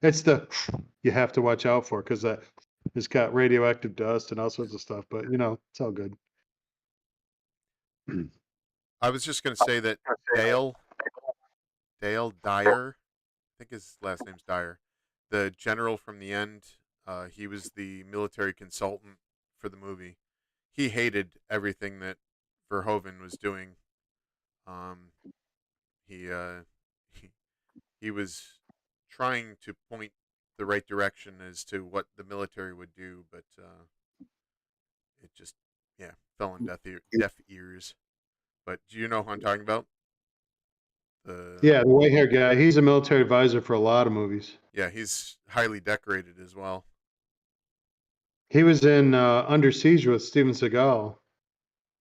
It's the you have to watch out for because that it's got radioactive dust and all sorts of stuff. But you know, it's all good. I was just going to say that Dale Dyer, I think his last name's Dyer, the general from the end, he was the military consultant for the movie. He hated everything that Verhoeven was doing. He he was trying to point the right direction as to what the military would do, but it just fell on deaf ears. But do you know who I'm talking about? The white hair guy. He's a military advisor for a lot of movies. Yeah, he's highly decorated as well. He was in Under Siege with Steven Seagal.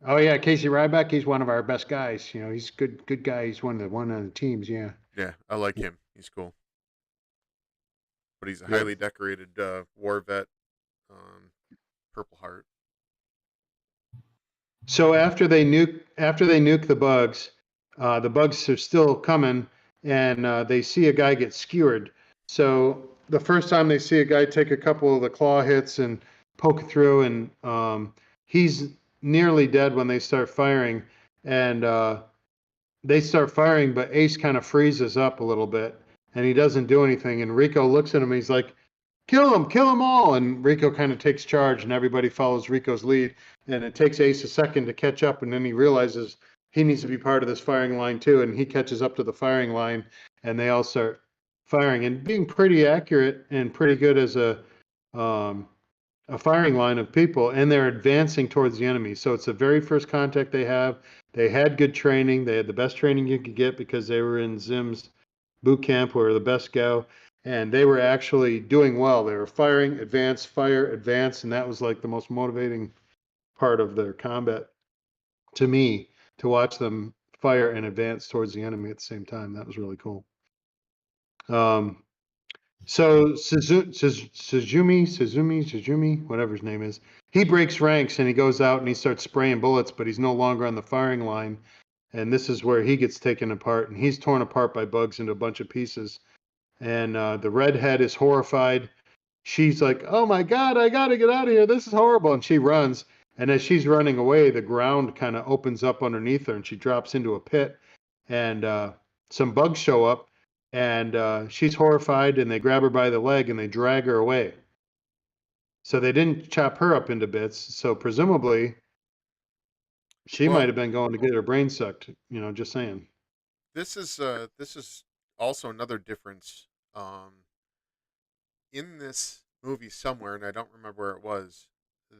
Oh yeah, Casey Ryback. He's one of our best guys. You know, he's good guy. He's one of the teams. Yeah. Yeah, I like him. He's cool. But he's a highly decorated war vet, Purple Heart. So after they nuke the bugs are still coming, and they see a guy get skewered. So the first time they see a guy take a couple of the claw hits and poke through, and he's nearly dead when they start firing, and they start firing, but Ace kind of freezes up a little bit, and he doesn't do anything. And Rico looks at him, he's like, kill them all. And Rico kind of takes charge, and everybody follows Rico's lead. And it takes Ace a second to catch up, and then he realizes he needs to be part of this firing line too. And he catches up to the firing line, and they all start firing and being pretty accurate and pretty good as a firing line of people. And they're advancing towards the enemy. So it's the very first contact they have. They had good training. They had the best training you could get because they were in Zim's boot camp where the best go. And they were actually doing well. They were firing, advance, fire, advance, and that was like the most motivating part of their combat to me, to watch them fire and advance towards the enemy at the same time. That was really cool. So Suzumi, whatever his name is, he breaks ranks and he goes out and he starts spraying bullets, but he's no longer on the firing line. And this is where he gets taken apart, and he's torn apart by bugs into a bunch of pieces. And the redhead is horrified. she's like, "Oh my God, I gotta get out of here. This is horrible." And she runs. And as she's running away, the ground kind of opens up underneath her and she drops into a pit. And some bugs show up and she's horrified and they grab her by the leg and they drag her away. So they didn't chop her up into bits. So presumably she Well, might have been going to get her brain sucked, just saying. this is also another difference in this movie somewhere, and I don't remember where it was.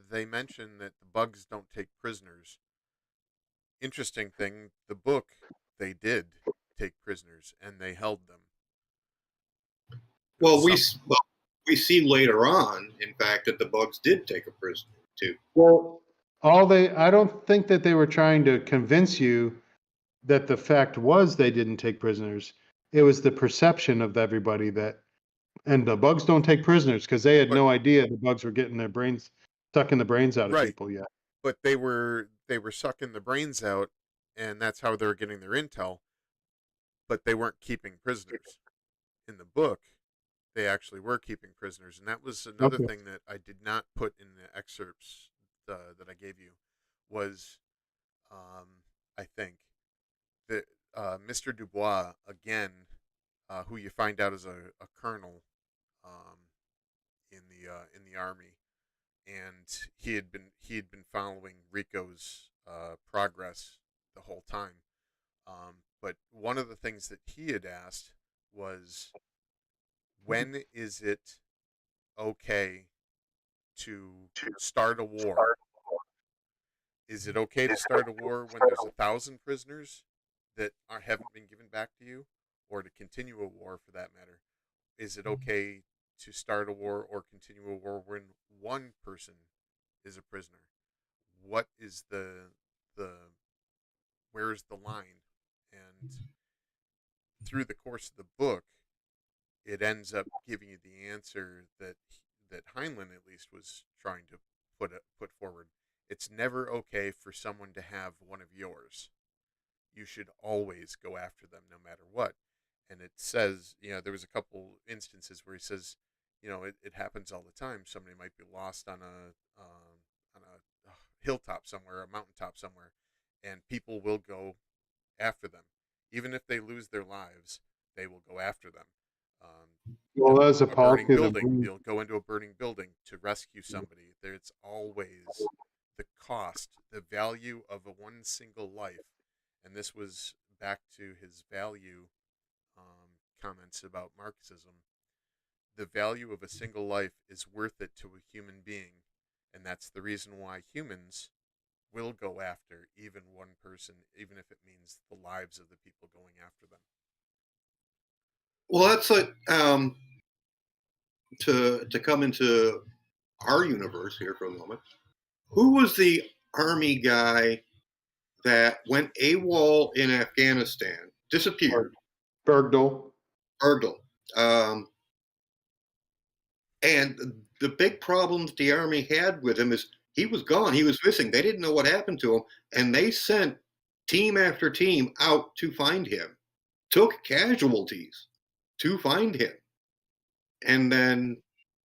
They mention that the bugs don't take prisoners. Interesting thing, the book, they did take prisoners and they held them. There was Well, some, we see later on, in fact, that the bugs did take a prisoner too. Well, I don't think that they were trying to convince you that the fact was they didn't take prisoners. It was the perception of everybody and the bugs don't take prisoners because they had but no idea the bugs were getting their brains, sucking the brains out of right, people yet. but they were sucking the brains out, and that's how they were getting their intel. But they weren't keeping prisoners. In the book, they actually were keeping prisoners, and that was another Okay. thing that I did not put in the excerpts that I gave you. Was I think that Mr. Dubois again, who you find out is a colonel um, in the army, and he had been following Rico's progress the whole time. But one of the things that he had asked was, when is it okay to start a war? Is it okay to start a war when there's 1,000 prisoners that haven't been given back to you, or to continue a war for that matter? Is it okay to start a war or continue a war when one person is a prisoner? What is the where's the line? And through the course of the book, it ends up giving you the answer that Heinlein at least was trying to put forward. It's never okay for someone to have one of yours. You should always go after them no matter what. And it says, there was a couple instances where he says, it happens all the time. Somebody might be lost on a hilltop somewhere, a mountaintop somewhere, and people will go after them, even if they lose their lives. They will go after them. Well, as a A burning policy of the building, they'll go into a burning building to rescue somebody. It's always the cost, the value of one single life. And this was back to his value comments about Marxism. The value of a single life is worth it to a human being. And that's the reason why humans will go after even one person, even if it means the lives of the people going after them. Well, that's like to come into our universe here for a moment. Who was the army guy that went AWOL in Afghanistan, disappeared? Bergdahl. Ardel. Um, and the big problem that the army had with him is he was gone. He was missing. They didn't know what happened to him, and they sent team after team out to find him. Took casualties to find him, and then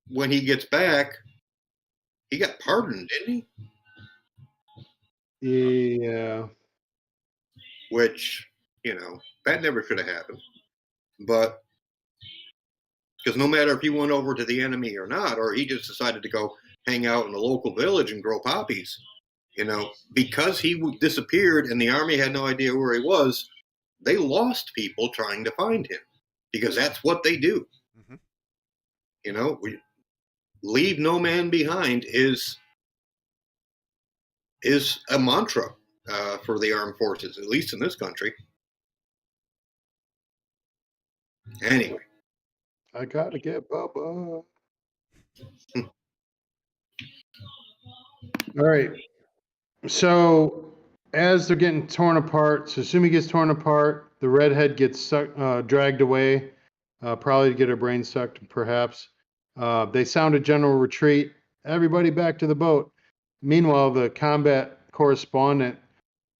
when he gets back, he got pardoned, didn't he? Yeah. Which, that never should have happened. But because no matter if he went over to the enemy or not, or he just decided to go hang out in the local village and grow poppies, because he disappeared and the army had no idea where he was, they lost people trying to find him because that's what they do. Mm-hmm. We leave no man behind is a mantra for the armed forces, at least in this country. Anyway, I gotta get Bubba. All right. So as they're getting torn apart, so Sumi gets torn apart, the redhead gets dragged away, probably to get her brain sucked, perhaps. They sound a general retreat. Everybody back to the boat. Meanwhile, the combat correspondent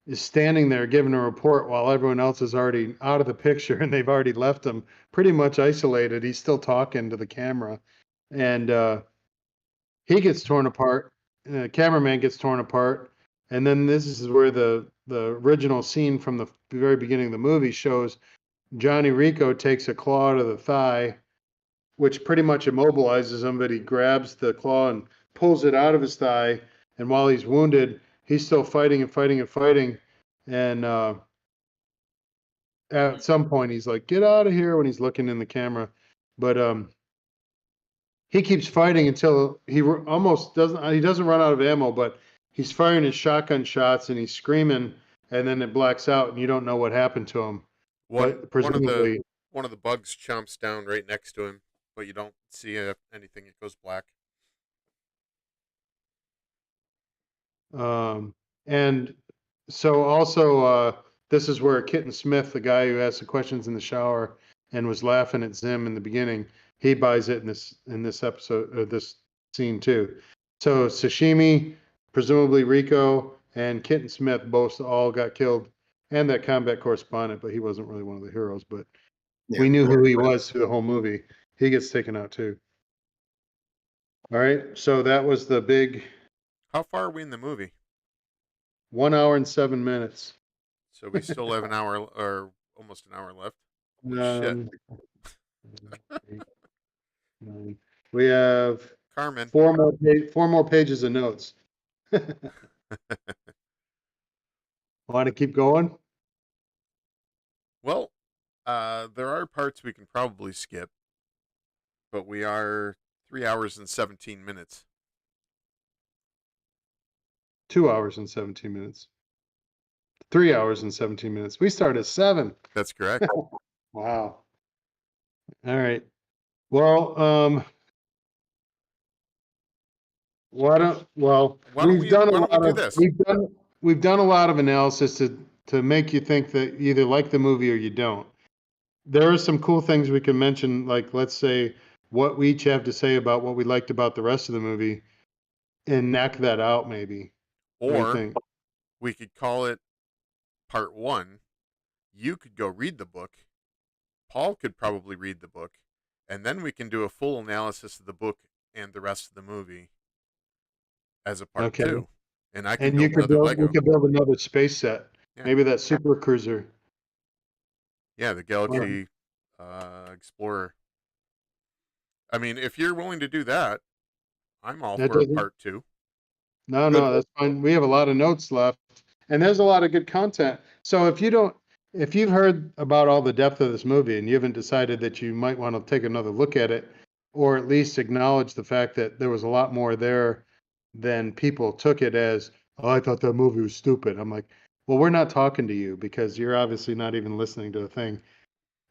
is standing there giving a report while everyone else is already out of the picture and they've already left him pretty much isolated. He's still talking to the camera. and he gets torn apart. Cameraman gets torn apart, and then this is where the original scene from the very beginning of the movie shows Johnny Rico takes a claw to the thigh, which pretty much immobilizes him, but he grabs the claw and pulls it out of his thigh. And while he's wounded, he's still fighting and fighting and fighting. And at some point, he's like, "Get out of here!" when he's looking in the camera. But he keeps fighting until he almost doesn't. He doesn't run out of ammo, but he's firing his shotgun shots and he's screaming, and then it blacks out, and you don't know what happened to him. But presumably, one of the bugs chomps down right next to him, but you don't see anything. It goes black. And so also, this is where Kitten Smith, the guy who asked the questions in the shower and was laughing at Zim in the beginning, he buys it in this episode, this scene too. So Sashimi, presumably Rico, and Kitten Smith both all got killed, and that combat correspondent, but he wasn't really one of the heroes. But we knew who he was through the whole movie. He gets taken out too. All right, so that was the big. How far are we in the movie? 1 hour and 7 minutes. So we still have an hour or almost an hour left. Shit. We have Caermon. 4 more pages of notes. Want to keep going? Well, there are parts we can probably skip, but we are 3 hours and 17 minutes. 2 hours and 17 minutes. 3 hours and 17 minutes. We start at 7. That's correct. Wow. All right. Well, we've done a lot of analysis to make you think that you either like the movie or you don't. There are some cool things we can mention, like let's say what we each have to say about what we liked about the rest of the movie, and knock that out maybe. Or we could call it part 1. You could go read the book. Paul could probably read the book, and then we can do a full analysis of the book and the rest of the movie as a part 2. And I can you could build another space set. Yeah. Maybe that super cruiser. Yeah, the Galaxy Explorer. I mean, if you're willing to do that, I'm all for a part 2. No, that's fine. We have a lot of notes left, and there's a lot of good content. So if you've heard about all the depth of this movie and you haven't decided that you might want to take another look at it, or at least acknowledge the fact that there was a lot more there than people took it as, "Oh, I thought that movie was stupid." I'm like, well, we're not talking to you because you're obviously not even listening to a thing.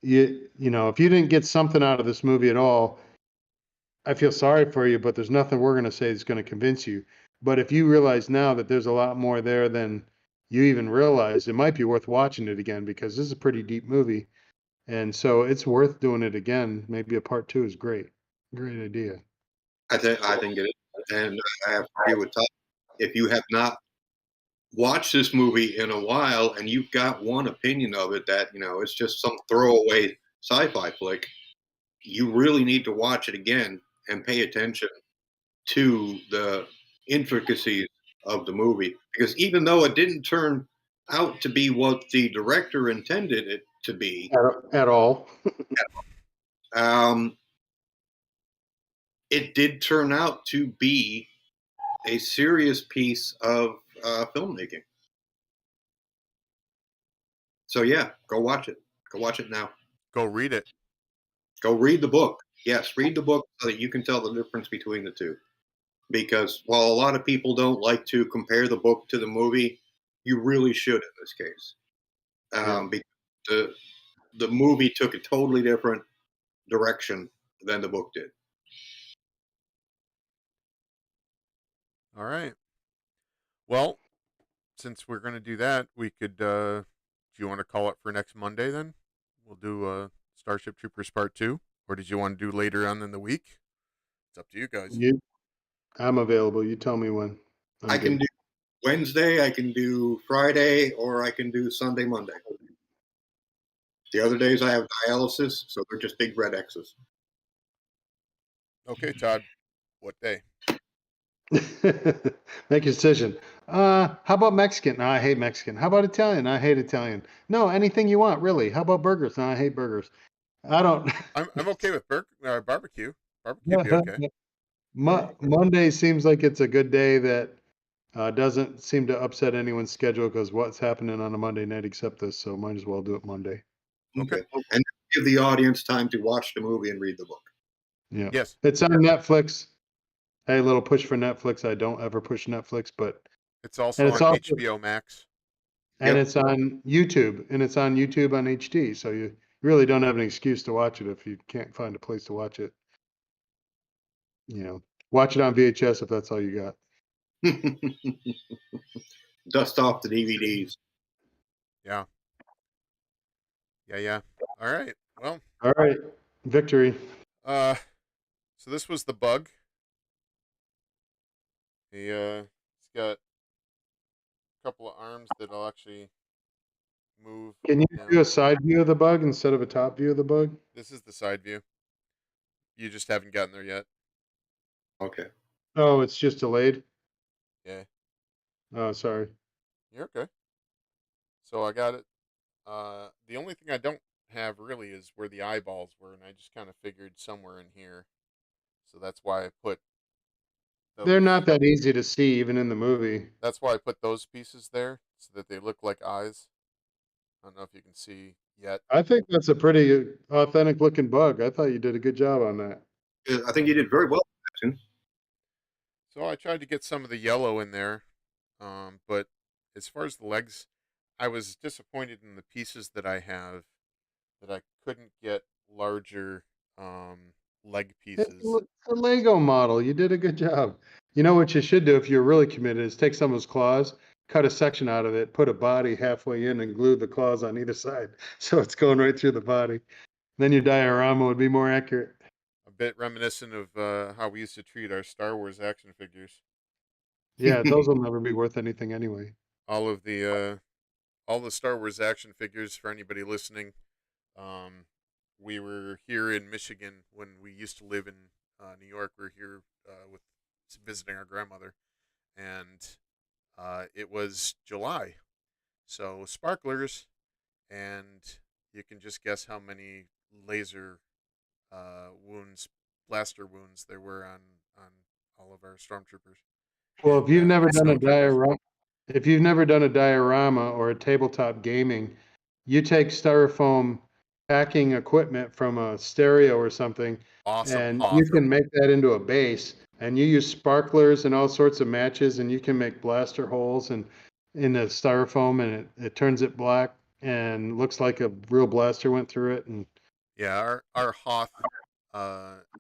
You know, if you didn't get something out of this movie at all, I feel sorry for you, but there's nothing we're going to say that's going to convince you. But if you realize now that there's a lot more there than you even realize, it might be worth watching it again because this is a pretty deep movie. And so it's worth doing it again. Maybe a part 2 is great. Great idea. I think it is. And I have to agree with Todd. If you have not watched this movie in a while and you've got one opinion of it that, it's just some throwaway sci-fi flick, you really need to watch it again and pay attention to the intricacies of the movie. Because even though it didn't turn out to be what the director intended it to be at all, it did turn out to be a serious piece of filmmaking. So yeah, go watch it. Go watch it now. Go read it. Go read the book. Yes, read the book so that you can tell the difference between the two. Because while a lot of people don't like to compare the book to the movie, you really should in this case. Because the movie took a totally different direction than the book did. All right. Well, since we're going to do that, we could, do you want to call it for next Monday then? We'll do Starship Troopers Part 2. Or did you want to do later on in the week? It's up to you guys. I'm available. You tell me when. I can do Wednesday, I can do Friday, or I can do Sunday, Monday. The other days I have dialysis, so they're just big red X's. Okay, Todd. What day? Make a decision. How about Mexican? No, I hate Mexican. How about Italian? I hate Italian. No, anything you want, really. How about burgers? No, I hate burgers. I don't. I'm okay with barbecue. Barbecue be okay. Monday seems like it's a good day that doesn't seem to upset anyone's schedule because what's happening on a Monday night except this, so might as well do it Monday. Okay. And give the audience time to watch the movie and read the book. Yeah. Yes. It's on Netflix. Hey, a little push for Netflix. I don't ever push Netflix, but It's also it's on also HBO Max. and Yep. it's on YouTube on HD. So you really don't have an excuse to watch it if you can't find a place to watch it. Watch it on VHS if that's all you got. Dust off the DVDs. Yeah. Yeah. All right. Well, All right, victory. so this was the bug. He's got a couple of arms that'll actually move Can you down. do a side view of the bug instead of a top view of the bug? This is the side view. You just haven't gotten there yet. Okay. Oh, it's just delayed. Yeah. Oh, sorry. You're okay. So I got it. The only thing I don't have really is where the eyeballs were, and I just kind of figured somewhere in here. So that's why I put those. They're not that easy to see even in the movie. That's why I put those pieces there so that they look like eyes. I don't know if you can see yet. I think that's a pretty authentic looking bug. I thought you did a good job on that. I think you did very well. So I tried to get some of the yellow in there, but as far as the legs, I was disappointed in the pieces that I have that I couldn't get larger leg pieces. It's a Lego model. You did a good job. You know what you should do if you're really committed is take some of his claws, cut a section out of it, put a body halfway in, and glue the claws on either side, so it's going right through the body. Then your diorama would be more accurate. A bit reminiscent of how we used to treat our Star Wars action figures. Yeah, those will never be worth anything anyway. All of the Star Wars action figures for anybody listening. We were here in Michigan when we used to live in New York. We were here with visiting our grandmother, and it was July, so sparklers, and you can just guess how many laser blaster wounds there were on all of our stormtroopers. Well, And if you've never done a diorama or a tabletop gaming, you take styrofoam packing equipment from a stereo or something, and you can make that into a base, and you use sparklers and all sorts of matches, and you can make blaster holes and in the styrofoam, and it turns it black and looks like a real blaster went through it. And yeah, our Hoth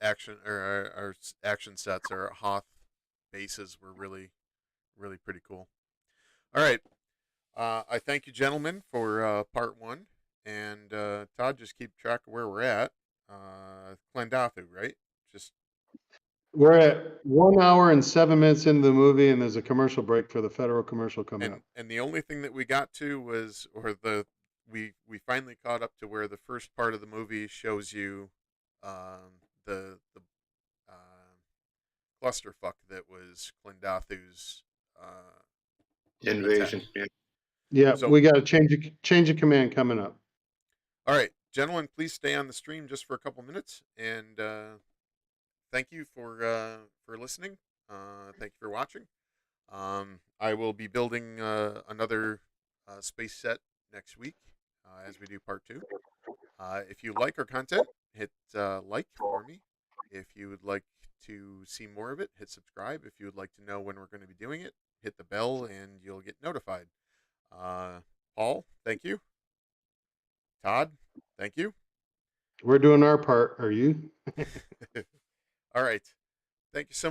action or our action sets, our Hoth bases were really pretty cool. All right. I thank you, gentlemen, for part one. And Todd, just keep track of where we're at. Clendathu, right? Just we're at 1 hour and 7 minutes into the movie, and there's a commercial break for the federal commercial coming up. and the only thing that we got to was, we finally caught up to where the first part of the movie shows you the clusterfuck that was Clendathu's Invasion. attack. Yeah, So we got a change of command coming up. all right, gentlemen, please stay on the stream just for a couple minutes, and thank you for listening. Thank you for watching. I will be building another space set next week as we do part two. If you like our content, hit like for me. If you would like to see more of it, hit subscribe. If you would like to know when we're going to be doing it, hit the bell and you'll get notified. Paul, thank you. Todd, thank you. We're doing our part. Are you? All right. Thank you so much.